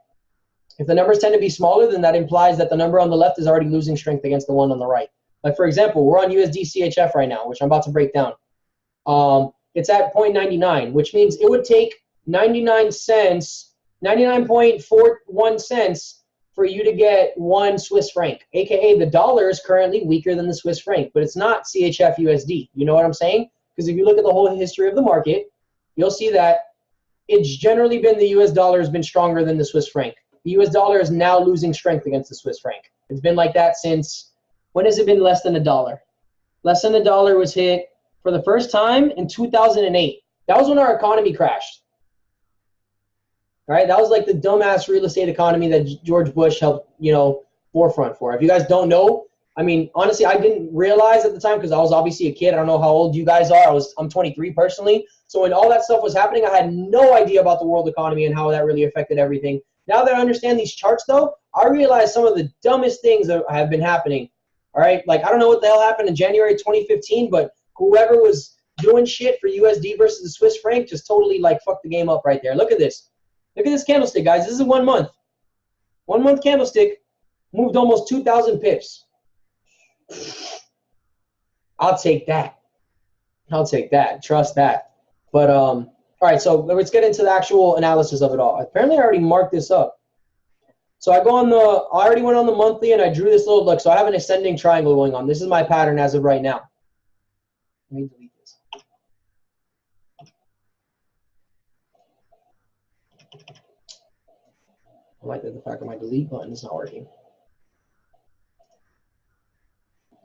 If the numbers tend to be smaller, then that implies that the number on the left is already losing strength against the one on the right. Like, for example, we're on USD CHF right now, which I'm about to break down. It's at 0.99, which means it would take 99.41 cents for you to get 1 Swiss franc, aka the dollar is currently weaker than the Swiss franc, but it's not CHF USD. You know what I'm saying? Because if you look at the whole history of the market, you'll see that it's generally been the US dollar has been stronger than the Swiss franc. The US dollar is now losing strength against the Swiss franc. It's been like that since, when has it been less than $1? Less than $1 was hit for the first time in 2008. That was when our economy crashed. All right, that was like the dumbass real estate economy that George Bush helped, forefront for. If you guys don't know, I mean, honestly, I didn't realize at the time because I was obviously a kid. I don't know how old you guys are. I'm 23 personally. So when all that stuff was happening, I had no idea about the world economy and how that really affected everything. Now that I understand these charts, though, I realize some of the dumbest things that have been happening. All right, like I don't know what the hell happened in January 2015, but whoever was doing shit for USD versus the Swiss franc just totally like fucked the game up right there. Look at this. Look at this candlestick, guys. This is 1 month. 1 month candlestick moved almost 2,000 pips. I'll take that. I'll take that. Trust that. But all right, so let's get into the actual analysis of it all. Apparently, I already marked this up. So I already went on the monthly and I drew this little look. So I have an ascending triangle going on. This is my pattern as of right now. Let me delete this. I like that the fact that my delete button is not working.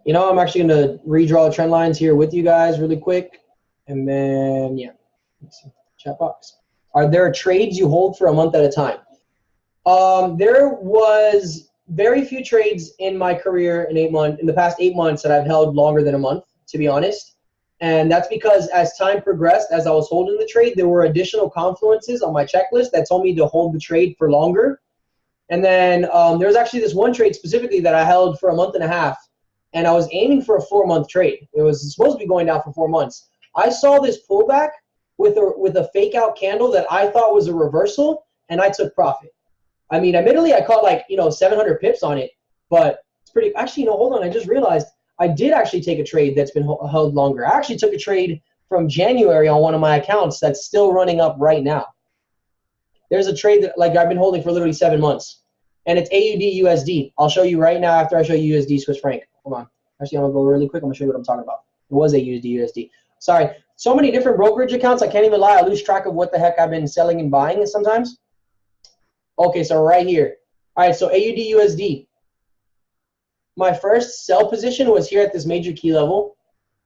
I'm actually going to redraw the trend lines here with you guys really quick. And then, yeah, let's see. Chat box. Are there trades you hold for a month at a time? There was very few trades in my career in the past 8 months that I've held longer than a month, to be honest. And that's because as time progressed, as I was holding the trade, there were additional confluences on my checklist that told me to hold the trade for longer. And then there was actually this one trade specifically that I held for a month and a half, and I was aiming for a 4-month trade. It was supposed to be going down for 4 months. I saw this pullback with a fake out candle that I thought was a reversal, and I took profit. I mean, admittedly, I caught like 700 pips on it, but it's pretty. Actually, no, hold on. I just realized I did actually take a trade that's been held longer. I actually took a trade from January on one of my accounts that's still running up right now. There's a trade that like I've been holding for literally 7 months, and it's AUD USD. I'll show you right now after I show you USD Swiss franc. Hold on. Actually, I'm gonna go really quick. I'm gonna show you what I'm talking about. It was AUD USD. Sorry. So many different brokerage accounts. I can't even lie. I lose track of what the heck I've been selling and buying sometimes. Okay, so right here. All right, so AUD USD. My first sell position was here at this major key level,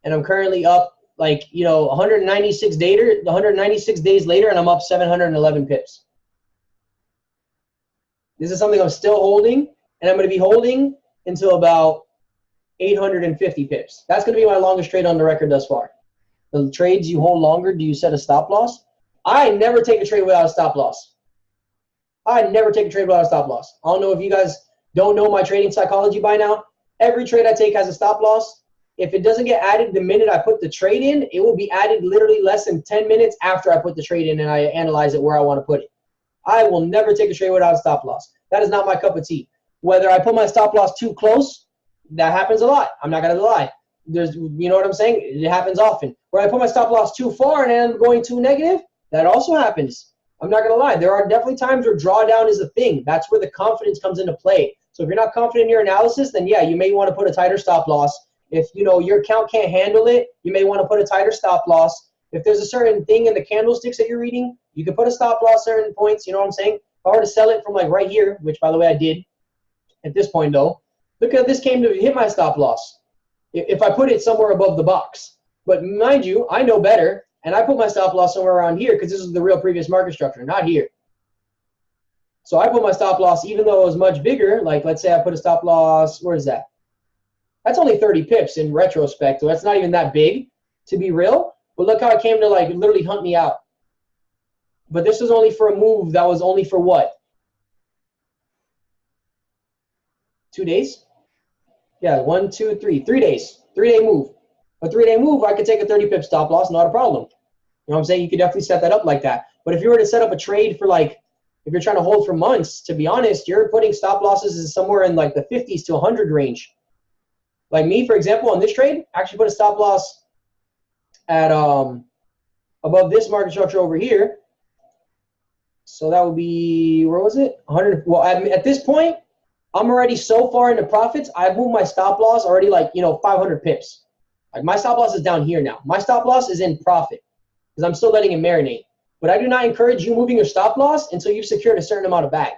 and I'm currently up like 196 days later, and I'm up 711 pips. This is something I'm still holding, and I'm going to be holding until about 850 pips. That's going to be my longest trade on the record thus far. The trades you hold longer, do you set a stop loss? I never take a trade without a stop loss. I never take a trade without a stop loss. I don't know if you guys don't know my trading psychology by now. Every trade I take has a stop loss. If it doesn't get added the minute I put the trade in, it will be added literally less than 10 minutes after I put the trade in and I analyze it where I want to put it. I will never take a trade without a stop loss. That is not my cup of tea. Whether I put my stop loss too close, that happens a lot. I'm not going to lie. You know what I'm saying? It happens often. Where I put my stop loss too far and I'm going too negative, that also happens. I'm not going to lie. There are definitely times where drawdown is a thing. That's where the confidence comes into play. So if you're not confident in your analysis, then yeah, you may want to put a tighter stop loss. If your account can't handle it, you may want to put a tighter stop loss. If there's a certain thing in the candlesticks that you're reading, you can put a stop loss certain points. You know what I'm saying? If I were to sell it from like right here, which by the way I did at this point though, look at this came to hit my stop loss. If I put it somewhere above the box. But mind you, I know better. And I put my stop loss somewhere around here because this is the real previous market structure, not here. So I put my stop loss, even though it was much bigger, like let's say I put a stop loss, where is that? That's only 30 pips in retrospect, so that's not even that big, to be real. But look how it came to like literally hunt me out. But this was only for a move that was only for what? 2 days? Yeah, 1, 2, 3. 3 days. 3-day move. A 3-day move, I could take a 30 pip stop loss, not a problem. You know what I'm saying? You could definitely set that up like that. But if you were to set up a trade for like, if you're trying to hold for months, to be honest, you're putting stop losses somewhere in like the 50s to 100 range. Like me, for example, on this trade, I actually put a stop loss at above this market structure over here. So that would be, where was it? 100. Well, at this point, I'm already so far into profits. I've moved my stop loss already like 500 pips. Like my stop loss is down here now. My stop loss is in profit because I'm still letting it marinate. But I do not encourage you moving your stop loss until you've secured a certain amount of bag.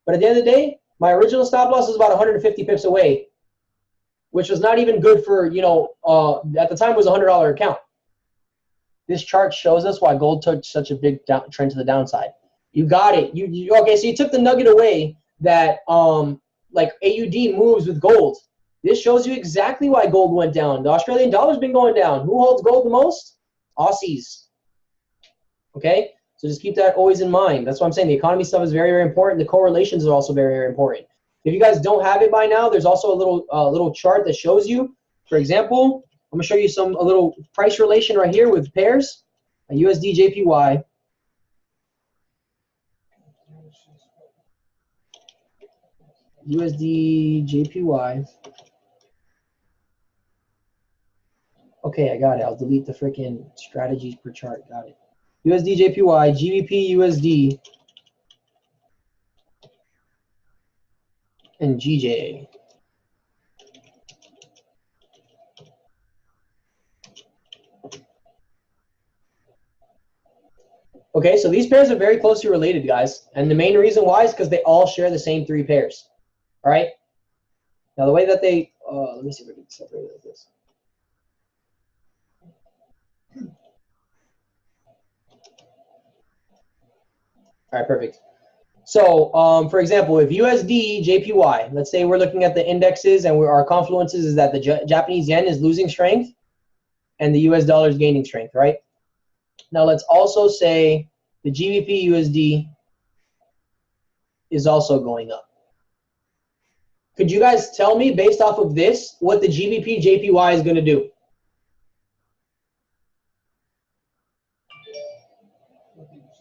But at the end of the day, my original stop loss is about 150 pips away, which was not even good for, at the time it was a $100 account. This chart shows us why gold took such a big trend to the downside. You got it. Okay, so you took the nugget away that like AUD moves with gold. This shows you exactly why gold went down. The Australian dollar's been going down. Who holds gold the most? Aussies. Okay? So just keep that always in mind. That's what I'm saying. The economy stuff is very, very important. The correlations are also very, very important. If you guys don't have it by now, there's also a little chart that shows you. For example, I'm going to show you a little price relation right here with pairs. A USD JPY. USD JPY. Okay, I got it. I'll delete the freaking strategies per chart. Got it. USD JPY, GBP USD, and GJ. Okay, so these pairs are very closely related, guys. And the main reason why is because they all share the same 3 pairs. All right? Now, the way that they, let me see if I can separate it like this. All right, perfect. So, for example, if USD JPY, let's say we're looking at the indexes and our confluences is that the Japanese yen is losing strength and the US dollar is gaining strength, right? Now, let's also say the GBP USD is also going up. Could you guys tell me, based off of this, what the GBP JPY is going to do?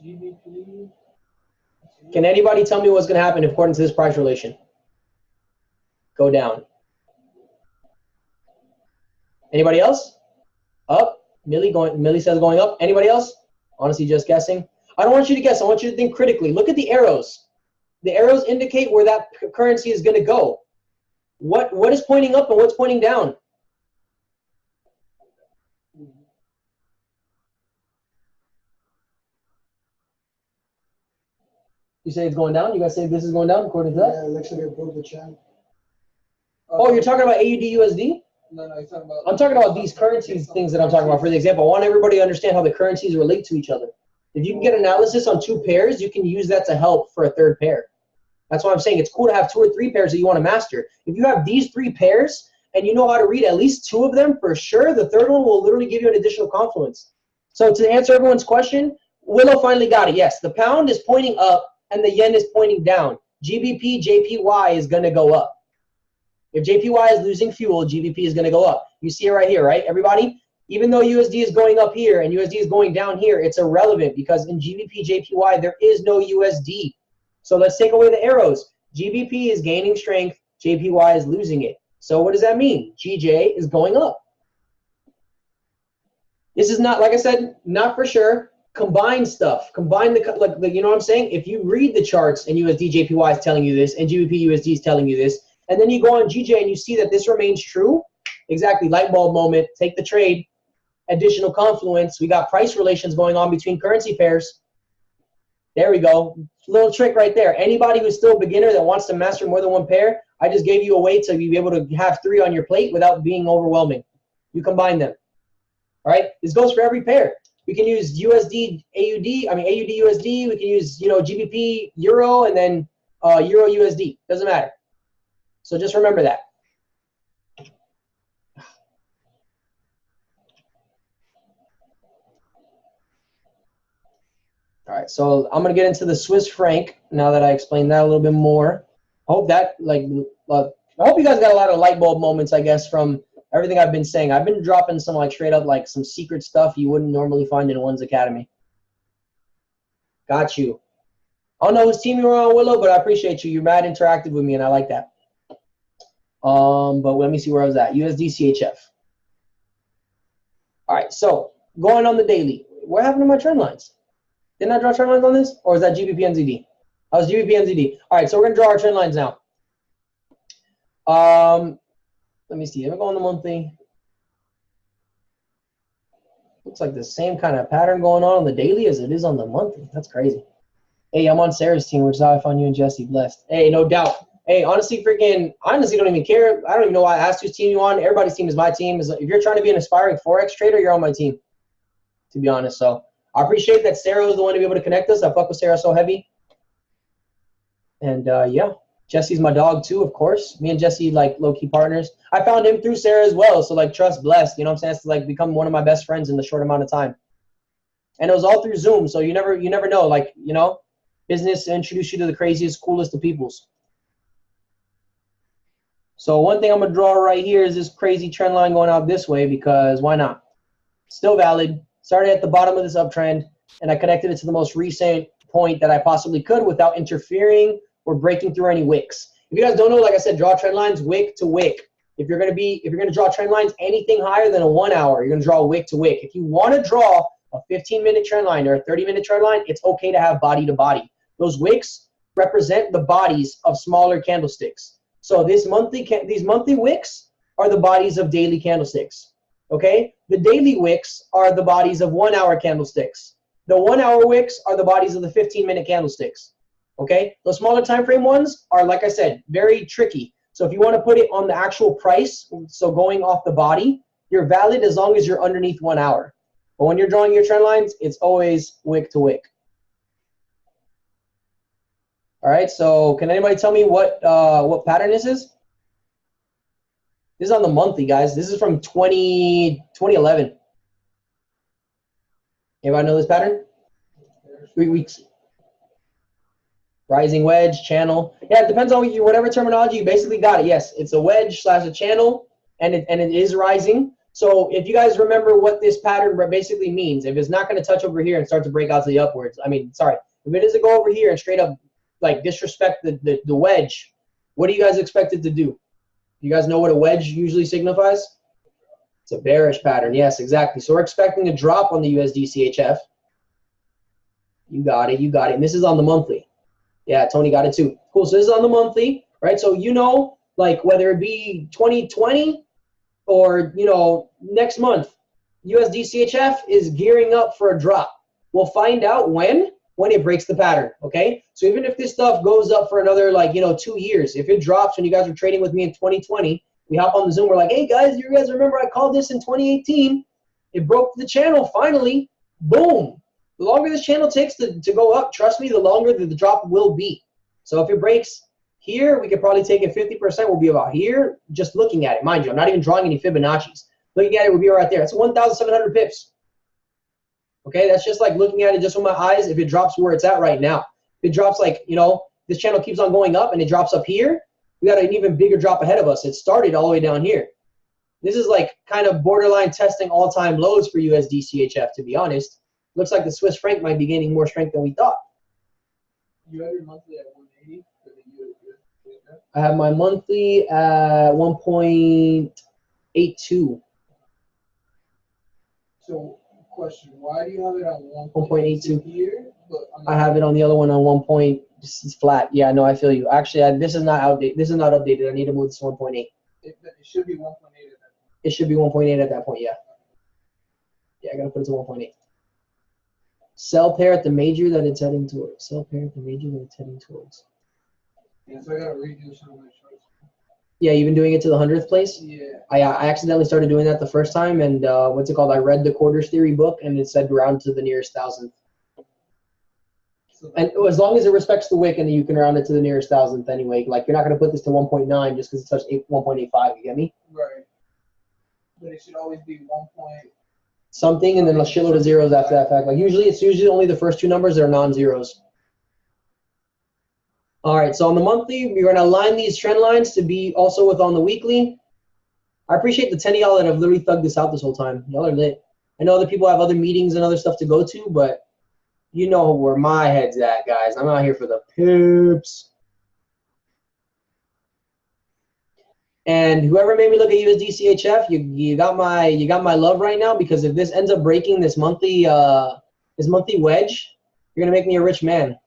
GBP. Can anybody tell me what's going to happen according to this price relation? Go down. Anybody else? Up. Millie says going up. Anybody else? Honestly, just guessing. I don't want you to guess. I want you to think critically. Look at the arrows. The arrows indicate where that currency is going to go. What is pointing up and what's pointing down? You say it's going down? You guys say this is going down according to that? Yeah, it looks like it broke the channel. Oh, you're talking about AUD USD? No, you're talking about. I'm talking about these currencies things that I'm talking about. For the example, I want everybody to understand how the currencies relate to each other. If you can get analysis on two pairs, you can use that to help for a third pair. That's why I'm saying it's cool to have 2 or 3 pairs that you want to master. If you have these 3 pairs and you know how to read at least 2 of them for sure, the third one will literally give you an additional confluence. So to answer everyone's question, Willow finally got it. Yes, the pound is pointing up and the yen is pointing down. GBP, JPY is going to go up. If JPY is losing fuel, GBP is going to go up. You see it right here, right, everybody? Even though USD is going up here and USD is going down here, it's irrelevant because in GBP, JPY, there is no USD. So let's take away the arrows. GBP is gaining strength, JPY is losing it. So what does that mean? GJ is going up. This is not, like I said, not for sure. Combine stuff. Combine you know what I'm saying? If you read the charts and USD JPY is telling you this and GBP USD is telling you this, and then you go on GJ and you see that this remains true, exactly, light bulb moment, take the trade, additional confluence. We got price relations going on between currency pairs. There we go. Little trick right there. Anybody who's still a beginner that wants to master more than 1 pair, I just gave you a way to be able to have 3 on your plate without being overwhelming. You combine them. All right? This goes for every pair. We can use USD, AUD, USD. We can use, GBP, Euro, and then Euro USD. Doesn't matter. So just remember that. All right, so I'm gonna get into the Swiss franc now that I explained that a little bit more. I hope that, I hope you guys got a lot of light bulb moments, I guess, from everything I've been saying. I've been dropping some straight up some secret stuff you wouldn't normally find in one's academy. Got you. I don't know whose team you're on, Willow, but I appreciate you. You're mad interactive with me, and I like that. But let me see where I was at. USD CHF. All right, so going on the daily. What happened to my trend lines? Didn't I draw trend lines on this? Or is that GBP NZD? I was GBP NZD. All right, so we're going to draw our trend lines now. Let me see. Let me go on the monthly. Looks like the same kind of pattern going on the daily as it is on the monthly. That's crazy. Hey, I'm on Sarah's team, which is how I found you and Jesse blessed. Hey, no doubt. Hey, honestly, I honestly don't even care. I don't even know why I asked whose team you on. Everybody's team is my team. If you're trying to be an aspiring Forex trader, you're on my team, to be honest. So I appreciate that Sarah was the one to be able to connect us. I fuck with Sarah so heavy. And yeah, Jesse's my dog too, of course. Me and Jesse low-key partners. I found him through Sarah as well. So trust blessed. You know what I'm saying? It's become one of my best friends in a short amount of time. And it was all through Zoom. So you never know, business introduce you to the craziest, coolest of peoples. So one thing I'm going to draw right here is this crazy trend line going out this way because why not? Still valid. Started at the bottom of this uptrend, and I connected it to the most recent point that I possibly could without interfering or breaking through any wicks. If you guys don't know, like I said, draw trend lines wick to wick. If you're going to draw trend lines anything higher than a 1 hour, you're going to draw wick to wick. If you want to draw a 15-minute trend line or a 30-minute trend line, it's okay to have body to body. Those wicks represent the bodies of smaller candlesticks. So these monthly wicks are the bodies of daily candlesticks. Okay? The daily wicks are the bodies of 1 hour candlesticks. The 1 hour wicks are the bodies of the 15-minute candlesticks. Okay? The smaller time frame ones are, like I said, very tricky. So if you want to put it on the actual price, so going off the body, you're valid as long as you're underneath 1 hour. But when you're drawing your trend lines, it's always wick to wick. All right, so can anybody tell me what pattern this is? This is on the monthly, guys. This is from 2011. Anybody know this pattern? 3 weeks. Rising wedge, channel. Yeah, it depends on you, whatever terminology, you basically got it. Yes, it's a wedge / a channel, and it is rising. So if you guys remember what this pattern basically means, if it's not going to touch over here and start to break out to the upwards, I mean, sorry, if it is to go over here and straight up like disrespect the wedge, what do you guys expect it to do? You guys know what a wedge usually signifies? It's a bearish pattern. Yes, exactly. So we're expecting a drop on the USD CHF. You got it. You got it. And this is on the monthly. Yeah, Tony got it too. Cool. So this is on the monthly, right? So you know, like whether it be 2020 or, you know, next month, USD CHF is gearing up for a drop. We'll find out when it breaks the pattern, okay? So even if this stuff goes up for another, like, you know, 2 years, if it drops when you guys were trading with me in 2020, we hop on the Zoom, we're like, hey guys, you guys remember I called this in 2018? It broke the channel finally. Boom. The longer this channel takes to go up, trust me, the longer the drop will be. So if it breaks here, we could probably take it 50%, will be about here, just looking at it. Mind you, I'm not even drawing any Fibonacci's. Looking at it will be right there. That's 1,700 pips. Okay, that's just like looking at it just with my eyes. If it drops where it's at right now, if it drops like, you know, this channel keeps on going up and it drops up here, we got an even bigger drop ahead of us. It started all the way down here. This is like kind of borderline testing all-time lows for USD CHF, to be honest. Looks like the Swiss franc might be gaining more strength than we thought. You have your monthly at 180 for the USD. I have my monthly at 1.82. So, question: why do you have it on 1.82 here? But I have it on the other one on 1 point. This is flat. Yeah, no, I feel you. Actually, this is not outdated. This is not updated. I need to move this to 1.8. It should be 1.8 at that point. It should be 1.8 at that point. Yeah. Yeah, I gotta put it to 1.8. Sell pair at the major that it's heading towards. Sell pair at the major that it's heading towards. Yeah, so I gotta redo some of my charts. Yeah, you've been doing it to the 100th place? Yeah. I accidentally started doing that the first time, and what's it called? I read the quarters theory book, and it said round to the nearest thousandth. So And as long as it respects the wick, and you can round it to the nearest thousandth anyway. Like, you're not going to put this to 1.9 just because it's such 1.85, you get me? right. But it should always be 1 point. Something, and then a shitload of zeros after that fact. Like, it's usually only the first two numbers that are non-zeros. All right, so on the monthly, we're going to align these trend lines to be also with on the weekly. I appreciate the 10 of y'all that have literally thugged this out this whole time. Y'all are lit. I know other people have other meetings and other stuff to go to, but you know where my head's at, guys. I'm out here for the pips. And whoever made me look at USD CHF, you got my love right now, because if this ends up breaking this monthly wedge, you're gonna make me a rich man.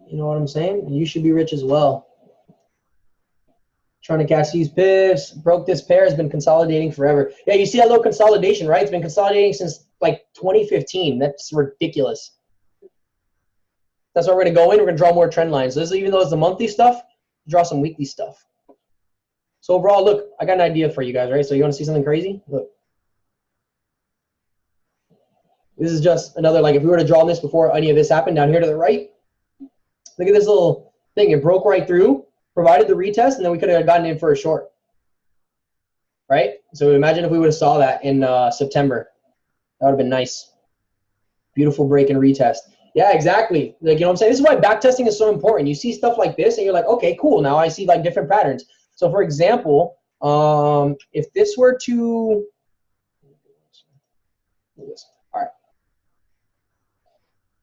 You know what I'm saying? And you should be rich as well. Trying to catch these pips. Broke this pair, has been consolidating forever. Yeah, you see that low consolidation, right? It's been consolidating since like 2015. That's ridiculous. That's where we're gonna go in. We're gonna draw more trend lines. So this, even though it's the monthly stuff, draw some weekly stuff. So overall, look, I got an idea for you guys, right? So you want to see something crazy? Look. This is just another, like, if we were to draw this before any of this happened, down here to the right, look at this little thing. It broke right through, provided the retest, and then we could have gotten in for a short. Right? So imagine if we would have saw that in September. That would have been nice. Beautiful break and retest. Yeah, exactly. Like, you know what I'm saying? This is why backtesting is so important. You see stuff like this, and you're like, okay, cool. Now I see like different patterns. So for example, if this were to, all right.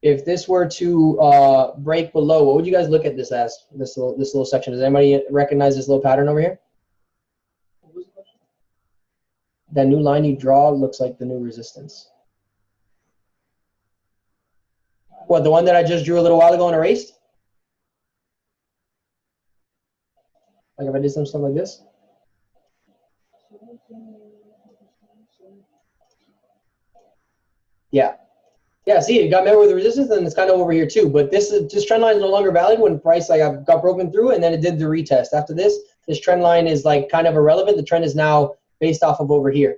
If this were to break below, what would you guys look at this as? This little section. Does anybody recognize this little pattern over here? That new line you draw looks like the new resistance. What, the one that I just drew a little while ago and erased? Like if I did some stuff like this? Yeah. Yeah, see, it got met with the resistance, and it's kind of over here too. But this trend line is no longer valid when price got broken through, and then it did the retest. After this trend line is like kind of irrelevant. The trend is now based off of over here.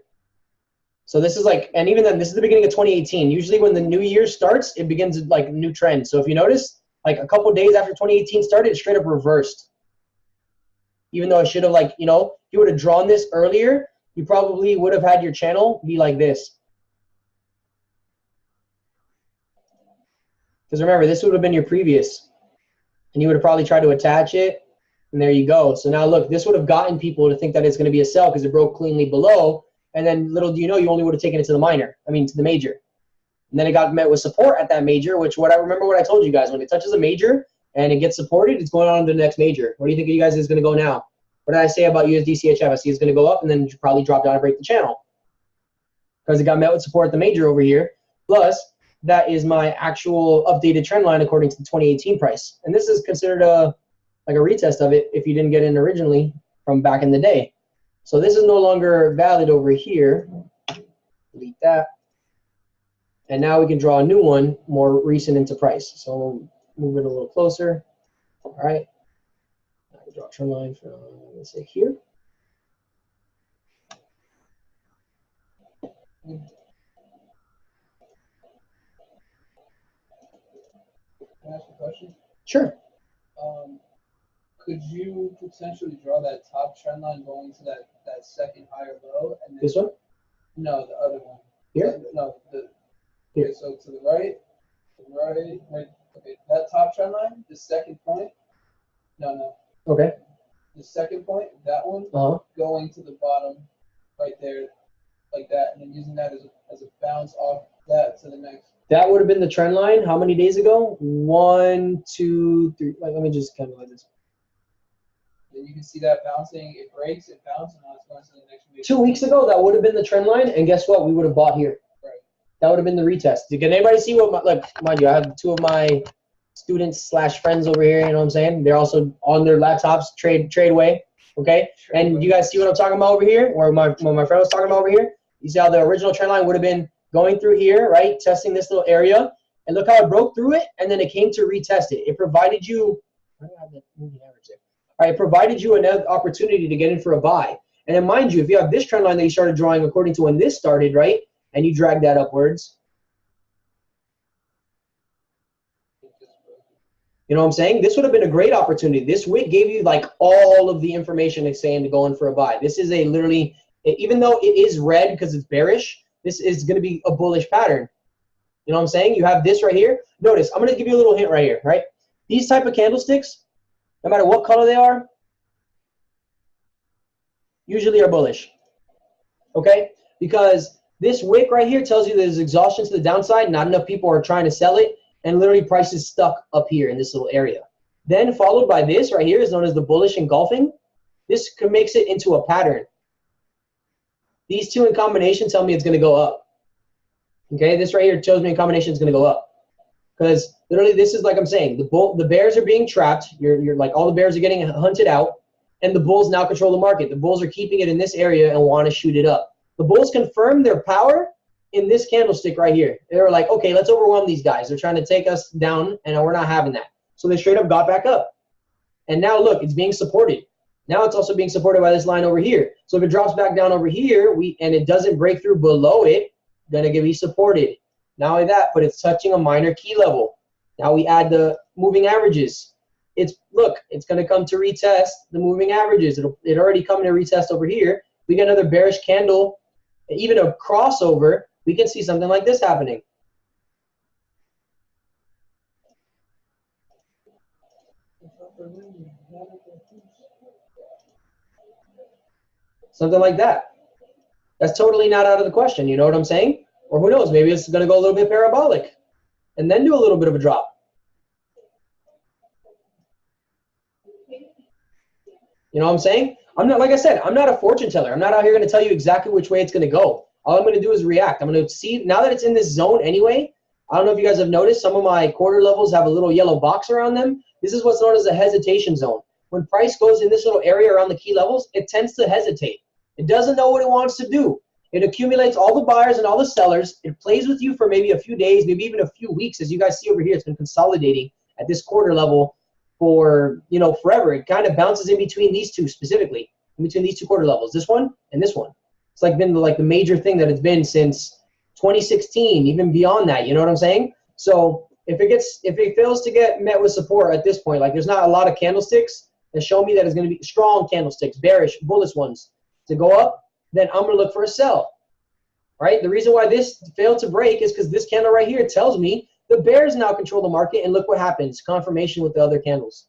So this is like, and even then, this is the beginning of 2018. Usually when the new year starts, it begins like a new trend. So if you notice, like a couple days after 2018 started, it straight up reversed. Even though it should have, like, you know, if you would have drawn this earlier, you probably would have had your channel be like this. Because remember, this would have been your previous, and you would have probably tried to attach it, and there you go. So now look, this would have gotten people to think that it's going to be a sell because it broke cleanly below, and then little do you know, you only would have taken it to the minor. I mean, to the major. And then it got met with support at that major, which what I told you guys, when it touches a major and it gets supported, it's going on to the next major. What do you think you guys is going to go now? What did I say about USDCHF? I see it's going to go up and then probably drop down and break the channel because it got met with support at the major over here. Plus, that is my actual updated trend line according to the 2018 price. And this is considered like a retest of it if you didn't get in originally from back in the day. So this is no longer valid over here. Delete that. And now we can draw a new one, more recent into price. So move it a little closer. All right. I can draw a trend line from, let's say, here. Can I ask a question? Sure. Could you potentially draw that top trend line going to that second higher low? And then, This one? No, the other one. Here? No, Here. okay, so to the right, right. Okay, that top trend line, the second point. No. Okay. The second point, that one, going to the bottom, right there, like that, and then using that as a bounce off that to the next. That would have been the trend line. How many days ago? 1, 2, 3. Like, let me just kind of like this. Then you can see that bouncing. It breaks, it bounces, and now it's going to the next week. 2 weeks ago, that would have been the trend line, and guess what? We would have bought here. Right. That would have been the retest. Can anybody see what? Look, mind you, I have 2 of my students / friends over here. You know what I'm saying? They're also on their laptops, Tradeway. Okay. And you guys see what I'm talking about over here? Or what my friend was talking about over here? You see how the original trend line would have been going through here, right? Testing this little area, and look how it broke through it, and then it came to retest it. It provided you. I don't have the moving average there. All right, it provided you another opportunity to get in for a buy. And then mind you, if you have this trend line that you started drawing according to when this started, right, and you drag that upwards, you know what I'm saying? This would have been a great opportunity. This wick gave you like all of the information it's saying to go in for a buy. This is a literally, even though it is red because it's bearish, this is going to be a bullish pattern. You know what I'm saying? You have this right here. Notice, I'm going to give you a little hint right here, right? These type of candlesticks, no matter what color they are, usually are bullish. Okay? Because this wick right here tells you there's exhaustion to the downside, not enough people are trying to sell it, and literally price is stuck up here in this little area. Then followed by this right here is known as the bullish engulfing. This makes it into a pattern. These two in combination tell me it's going to go up. Okay, this right here shows me in combination is going to go up. Because literally this is like I'm saying, the bears are being trapped. You're like all the bears are getting hunted out, and the bulls now control the market. The bulls are keeping it in this area and want to shoot it up. The bulls confirm their power in this candlestick right here. They were like, okay, let's overwhelm these guys. They're trying to take us down, and we're not having that. So they straight up got back up. And now look, it's being supported. Now it's also being supported by this line over here. So if it drops back down over here, and it doesn't break through below it, gonna be supported. Not only that, but it's touching a minor key level. Now we add the moving averages. It's gonna come to retest the moving averages. It already come to retest over here. We get another bearish candle, even a crossover. We can see something like this happening. Something like that. That's totally not out of the question. You know what I'm saying? Or who knows? Maybe it's going to go a little bit parabolic and then do a little bit of a drop. You know what I'm saying? I'm not, like I said, I'm not a fortune teller. I'm not out here going to tell you exactly which way it's going to go. All I'm going to do is react. I'm going to see, now that it's in this zone anyway, I don't know if you guys have noticed, some of my quarter levels have a little yellow box around them. This is what's known as a hesitation zone. When price goes in this little area around the key levels, it tends to hesitate. It doesn't know what it wants to do. It accumulates all the buyers and all the sellers. It plays with you for maybe a few days, maybe even a few weeks. As you guys see over here, it's been consolidating at this quarter level for, you know, forever. It kind of bounces in between these two specifically, in between these two quarter levels, this one and this one. It's like been like the major thing that it's been since 2016, even beyond that. You know what I'm saying? So if it fails to get met with support at this point, like there's not a lot of candlesticks that show me that it's going to be strong candlesticks, bearish, bullish ones to go up, then I'm going to look for a sell. Right? The reason why this failed to break is because this candle right here tells me The bears now control the market, and look what happens. Confirmation with the other candles.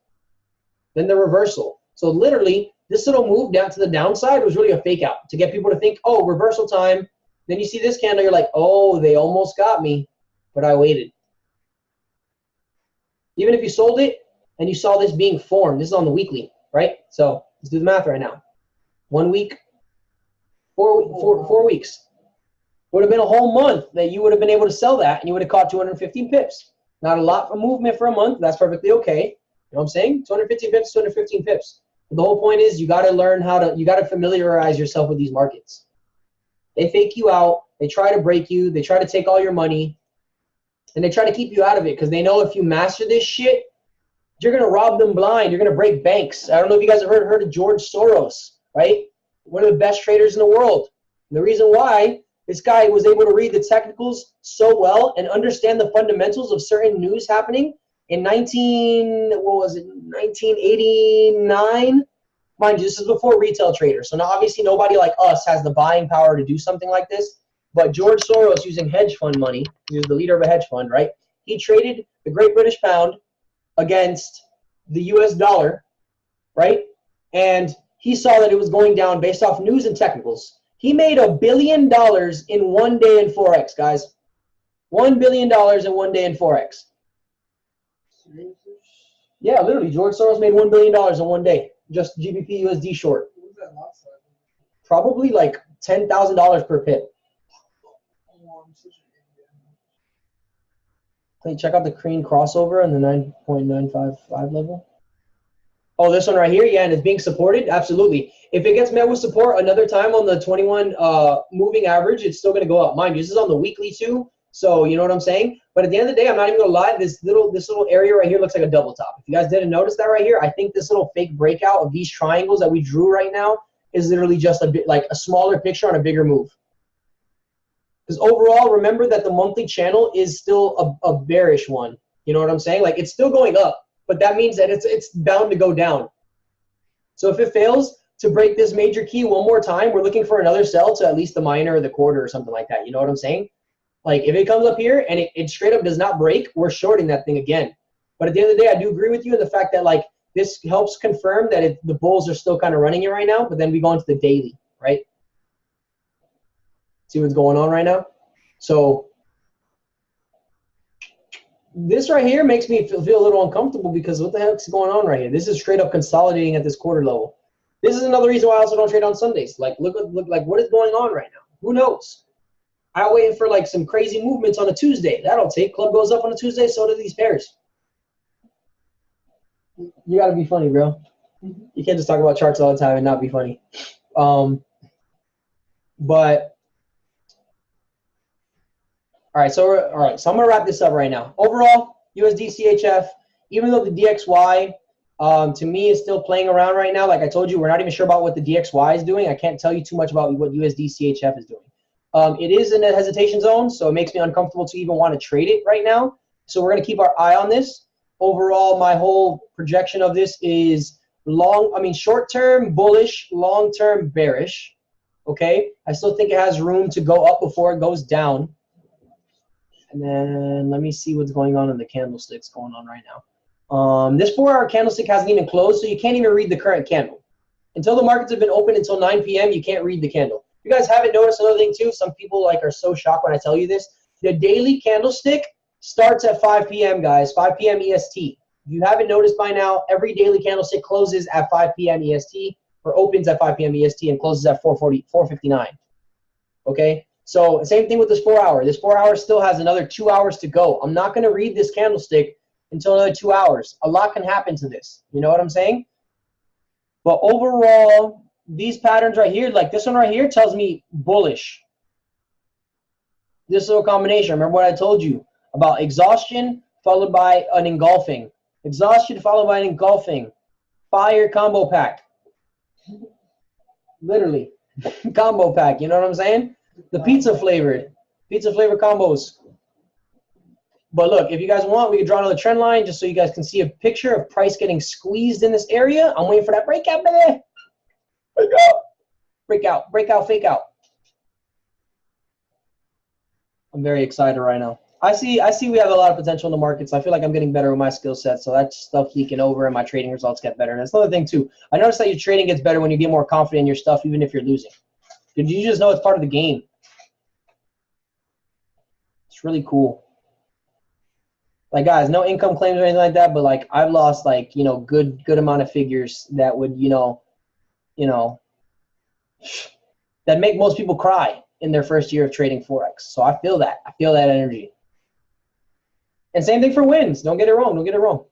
Then the reversal. So literally, this little move down to the downside was really a fake out to get people to think, oh, reversal time. Then you see this candle, you're like, oh, they almost got me, but I waited. Even if you sold it and you saw this being formed, this is on the weekly, right? So let's do the math right now. 1 week, 4 weeks. Would have been a whole month that you would have been able to sell that, and you would have caught 215 pips. Not a lot of movement for a month. That's perfectly okay. You know what I'm saying? 215 pips, 215 pips. But the whole point is you got to learn you got to familiarize yourself with these markets. They fake you out. They try to break you. They try to take all your money. And they try to keep you out of it because they know if you master this shit, you're going to rob them blind. You're going to break banks. I don't know if you guys have heard of George Soros, right? One of the best traders in the world. And the reason why, this guy was able to read the technicals so well and understand the fundamentals of certain news happening in 1989. Mind you, this is before retail traders. So now obviously nobody like us has the buying power to do something like this. But George Soros, using hedge fund money, he was the leader of a hedge fund, right? He traded the Great British Pound against the US dollar, right? And he saw that it was going down based off news and technicals. He made $1 billion in 1 day in Forex, guys. $1 billion in 1 day in Forex. Yeah, literally, George Soros made $1 billion in 1 day. Just GBP USD short. What was that last time? Probably like $10,000 per pip. Hey, check out the cream crossover on the 9.955 level. Oh, this one right here, yeah, and it's being supported? Absolutely. If it gets met with support another time on the 21 moving average, it's still going to go up. Mind you, this is on the weekly too, so you know what I'm saying? But at the end of the day, I'm not even going to lie, this little area right here looks like a double top. If you guys didn't notice that right here, I think this little fake breakout of these triangles that we drew right now is literally just a bit like a smaller picture on a bigger move. Because overall, remember that the monthly channel is still a bearish one. You know what I'm saying? Like, it's still going up, but that means that it's bound to go down. So if it fails to break this major key one more time, we're looking for another sell to at least the minor or the quarter or something like that. You know what I'm saying? Like, if it comes up here and it straight up does not break, we're shorting that thing again. But at the end of the day, I do agree with you in the fact that, like, this helps confirm that the bulls are still kind of running it right now, but then we go into the daily, right? See what's going on right now? So this right here makes me feel a little uncomfortable because what the heck's going on right here? This is straight up consolidating at this quarter level. This is another reason why I also don't trade on Sundays. Like, look like what is going on right now? Who knows? I'm waiting for like some crazy movements on a Tuesday. That'll take. Club goes up on a Tuesday, so do these pairs. You gotta be funny, bro. You can't just talk about charts all the time and not be funny. But all right, so I'm gonna wrap this up right now. Overall, USD CHF, even though the DXY to me is still playing around right now, like I told you, we're not even sure about what the DXY is doing. I can't tell you too much about what USD CHF is doing. It is in a hesitation zone, so it makes me uncomfortable to even want to trade it right now. So we're gonna keep our eye on this. Overall, my whole projection of this is short-term bullish, long-term bearish. Okay, I still think it has room to go up before it goes down. And then let me see what's going on in the candlesticks going on right now. This 4-hour candlestick hasn't even closed, so you can't even read the current candle. Until the markets have been open until 9 p.m., you can't read the candle. You guys haven't noticed another thing too? Some people are so shocked when I tell you this. The daily candlestick starts at 5 p.m., guys, 5 p.m. EST. If you haven't noticed by now, every daily candlestick closes at 5 p.m. EST or opens at 5 p.m. EST and closes at 4:59. Okay? So same thing with this 4-hour. This 4-hour still has another 2 hours to go. I'm not going to read this candlestick until another 2 hours. A lot can happen to this. You know what I'm saying? But overall, these patterns right here, like this one right here, tells me bullish. This little combination. Remember what I told you about exhaustion followed by an engulfing. Exhaustion followed by an engulfing. Fire combo pack. Literally. Combo pack. You know what I'm saying? The pizza flavored combos. But look, if you guys want, we can draw another trend line just so you guys can see a picture of price getting squeezed in this area. I'm waiting for that breakout, baby. Breakout, fake out. I'm very excited right now. I see we have a lot of potential in the markets. I feel like I'm getting better with my skill set, so that stuff leaking over and my trading results get better. And that's another thing too. I noticed that your trading gets better when you get more confident in your stuff, even if you're losing. Because you just know it's part of the game. It's really cool. Like guys, no income claims or anything like that, but like I've lost like, you know, good amount of figures that would, you know, that make most people cry in their first year of trading Forex. So I feel that. I feel that energy. And same thing for wins. Don't get it wrong. Don't get it wrong.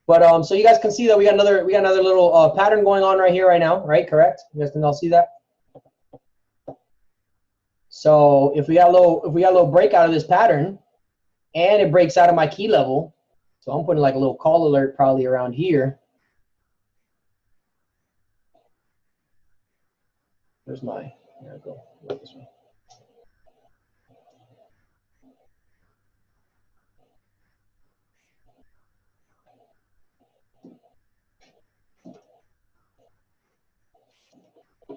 But so you guys can see that we got another little pattern going on right here right now, right? Correct? You guys can all see that. So if we got a little breakout of this pattern, and it breaks out of my key level, so I'm putting like a little call alert probably around here. Where's my? There I go. Right this way.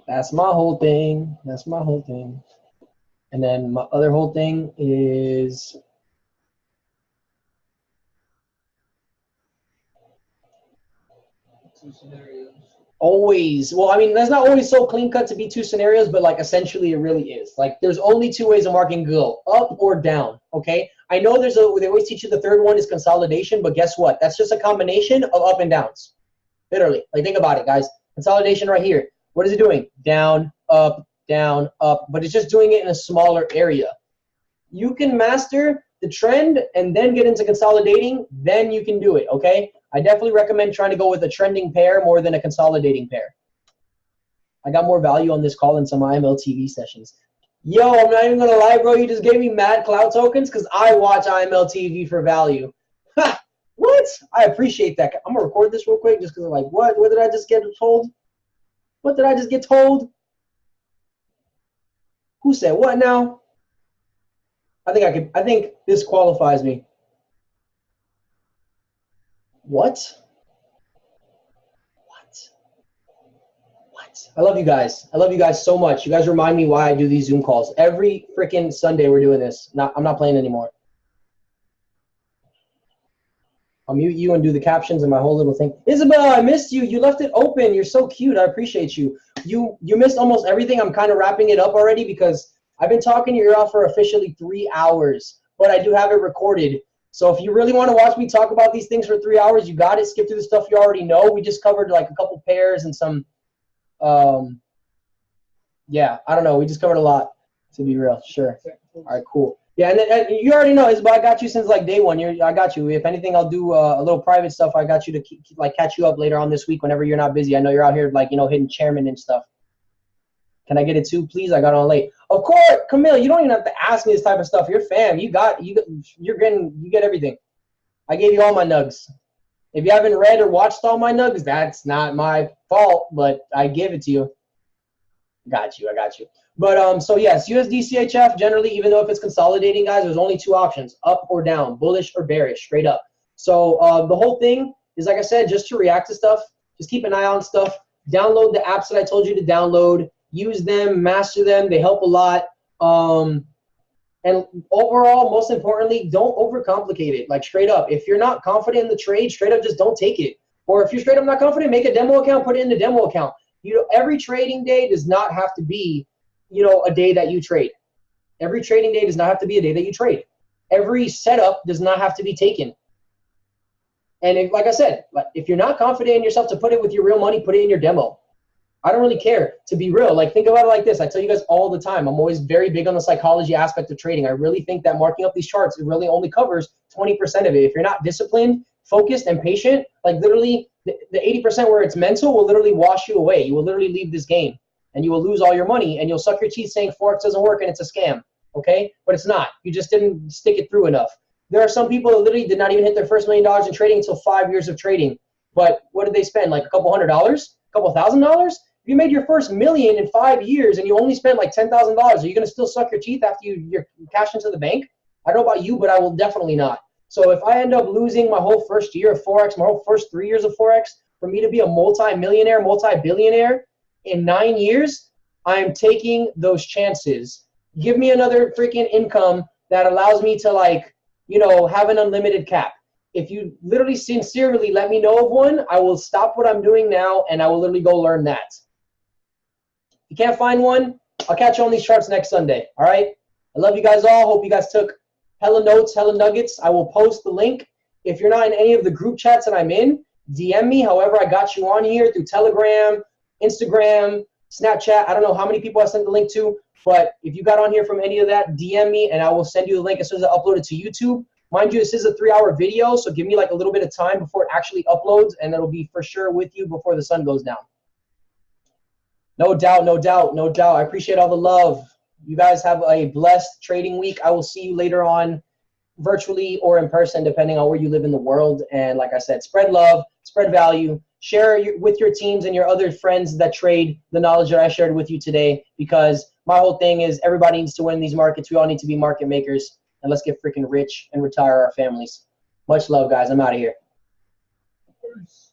That's my whole thing. That's my whole thing. And then my other whole thing is Two scenarios. always, well, I mean, that's not always so clean cut to be two scenarios, but like essentially it really is. Like there's only two ways of marking go, up or down, okay? I know they always teach you the third one is consolidation, but guess what? That's just a combination of up and downs. Literally, like think about it, guys. Consolidation right here. What is it doing? Down, up, but it's just doing it in a smaller area. You can master the trend and then get into consolidating, then you can do it, okay? I definitely recommend trying to go with a trending pair more than a consolidating pair. I got more value on this call than some IML TV sessions. Yo, I'm not even gonna lie, bro. You just gave me mad cloud tokens because I watch IML TV for value. Ha! What? I appreciate that. I'm gonna record this real quick just because I'm like, what? What did I just get told? What did I just get told? Who said what now? I think this qualifies me. What? I love you guys. I love you guys so much. You guys remind me why I do these Zoom calls. Every freaking Sunday we're doing this. I'm not playing anymore. I'll mute you and do the captions and my whole little thing. Isabel, I missed you. You left it open. You're so cute. I appreciate you. You missed almost everything. I'm kind of wrapping it up already because I've been talking your ear off for officially 3 hours, but I do have it recorded. So if you really want to watch me talk about these things for 3 hours, you got it. Skip through the stuff you already know. We just covered like a couple pairs and some, yeah, I don't know. We just covered a lot, to be real. Sure. All right, cool. Yeah, and then you already know, Isabel, I got you since like day one. I got you. If anything, I'll do a little private stuff. I got you to like catch you up later on this week whenever you're not busy. I know you're out here like, you know, hitting chairman and stuff. Can I get it too, please? I got on late. Of course, Camille, you don't even have to ask me this type of stuff. You're fam. You get everything. I gave you all my nugs. If you haven't read or watched all my nugs, that's not my fault, but I give it to you. Got you. I got you. But so yes, USD CHF generally, even though if it's consolidating, guys, there's only two options: up or down, bullish or bearish, straight up. So the whole thing is, like I said, just to react to stuff. Just keep an eye on stuff. Download the apps that I told you to download. Use them, master them. They help a lot. And overall, most importantly, don't overcomplicate it. Like straight up, if you're not confident in the trade, straight up just don't take it. Or if you're straight up not confident, make a demo account, put it in the demo account. You know, every trading day does not have to be, you know, a day that you trade. Every trading day does not have to be a day that you trade. Every setup does not have to be taken. And if, like I said, if you're not confident in yourself to put it with your real money, put it in your demo. I don't really care, to be real. Like, think about it like this. I tell you guys all the time, I'm always very big on the psychology aspect of trading. I really think that marking up these charts, it really only covers 20% of it. If you're not disciplined, focused, and patient, like literally the 80% where it's mental will literally wash you away. You will literally leave this game and you will lose all your money and you'll suck your teeth saying Forex doesn't work and it's a scam, okay? But it's not. You just didn't stick it through enough. There are some people that literally did not even hit their first $1 million in trading until 5 years of trading. But what did they spend? Like a couple $100? A couple $1,000? If you made your first $1 million in 5 years and you only spent like $10,000, are you going to still suck your teeth after you cash into the bank? I don't know about you, but I will definitely not. So if I end up losing my whole first year of Forex, my whole first 3 years of Forex, for me to be a multi-millionaire, multi-billionaire in 9 years, I'm taking those chances. Give me another freaking income that allows me to, like, you know, have an unlimited cap. If you literally sincerely let me know of one, I will stop what I'm doing now and I will literally go learn that. If you can't find one, I'll catch you on these charts next Sunday. All right? I love you guys all. Hope you guys took hella notes, hella nuggets. I will post the link. If you're not in any of the group chats that I'm in, DM me. However, I got you on here through Telegram, Instagram, Snapchat. I don't know how many people I sent the link to, but if you got on here from any of that, DM me and I will send you the link as soon as I upload it to YouTube. Mind you, this is a 3-hour video, so give me like a little bit of time before it actually uploads, and it'll be for sure with you before the sun goes down. No doubt, no doubt, no doubt. I appreciate all the love. You guys have a blessed trading week. I will see you later on virtually or in person, depending on where you live in the world. And like I said, spread love, spread value, share with your teams and your other friends that trade the knowledge that I shared with you today, because my whole thing is everybody needs to win these markets. We all need to be market makers. And let's get freaking rich and retire our families. Much love, guys. I'm out of here. Peace.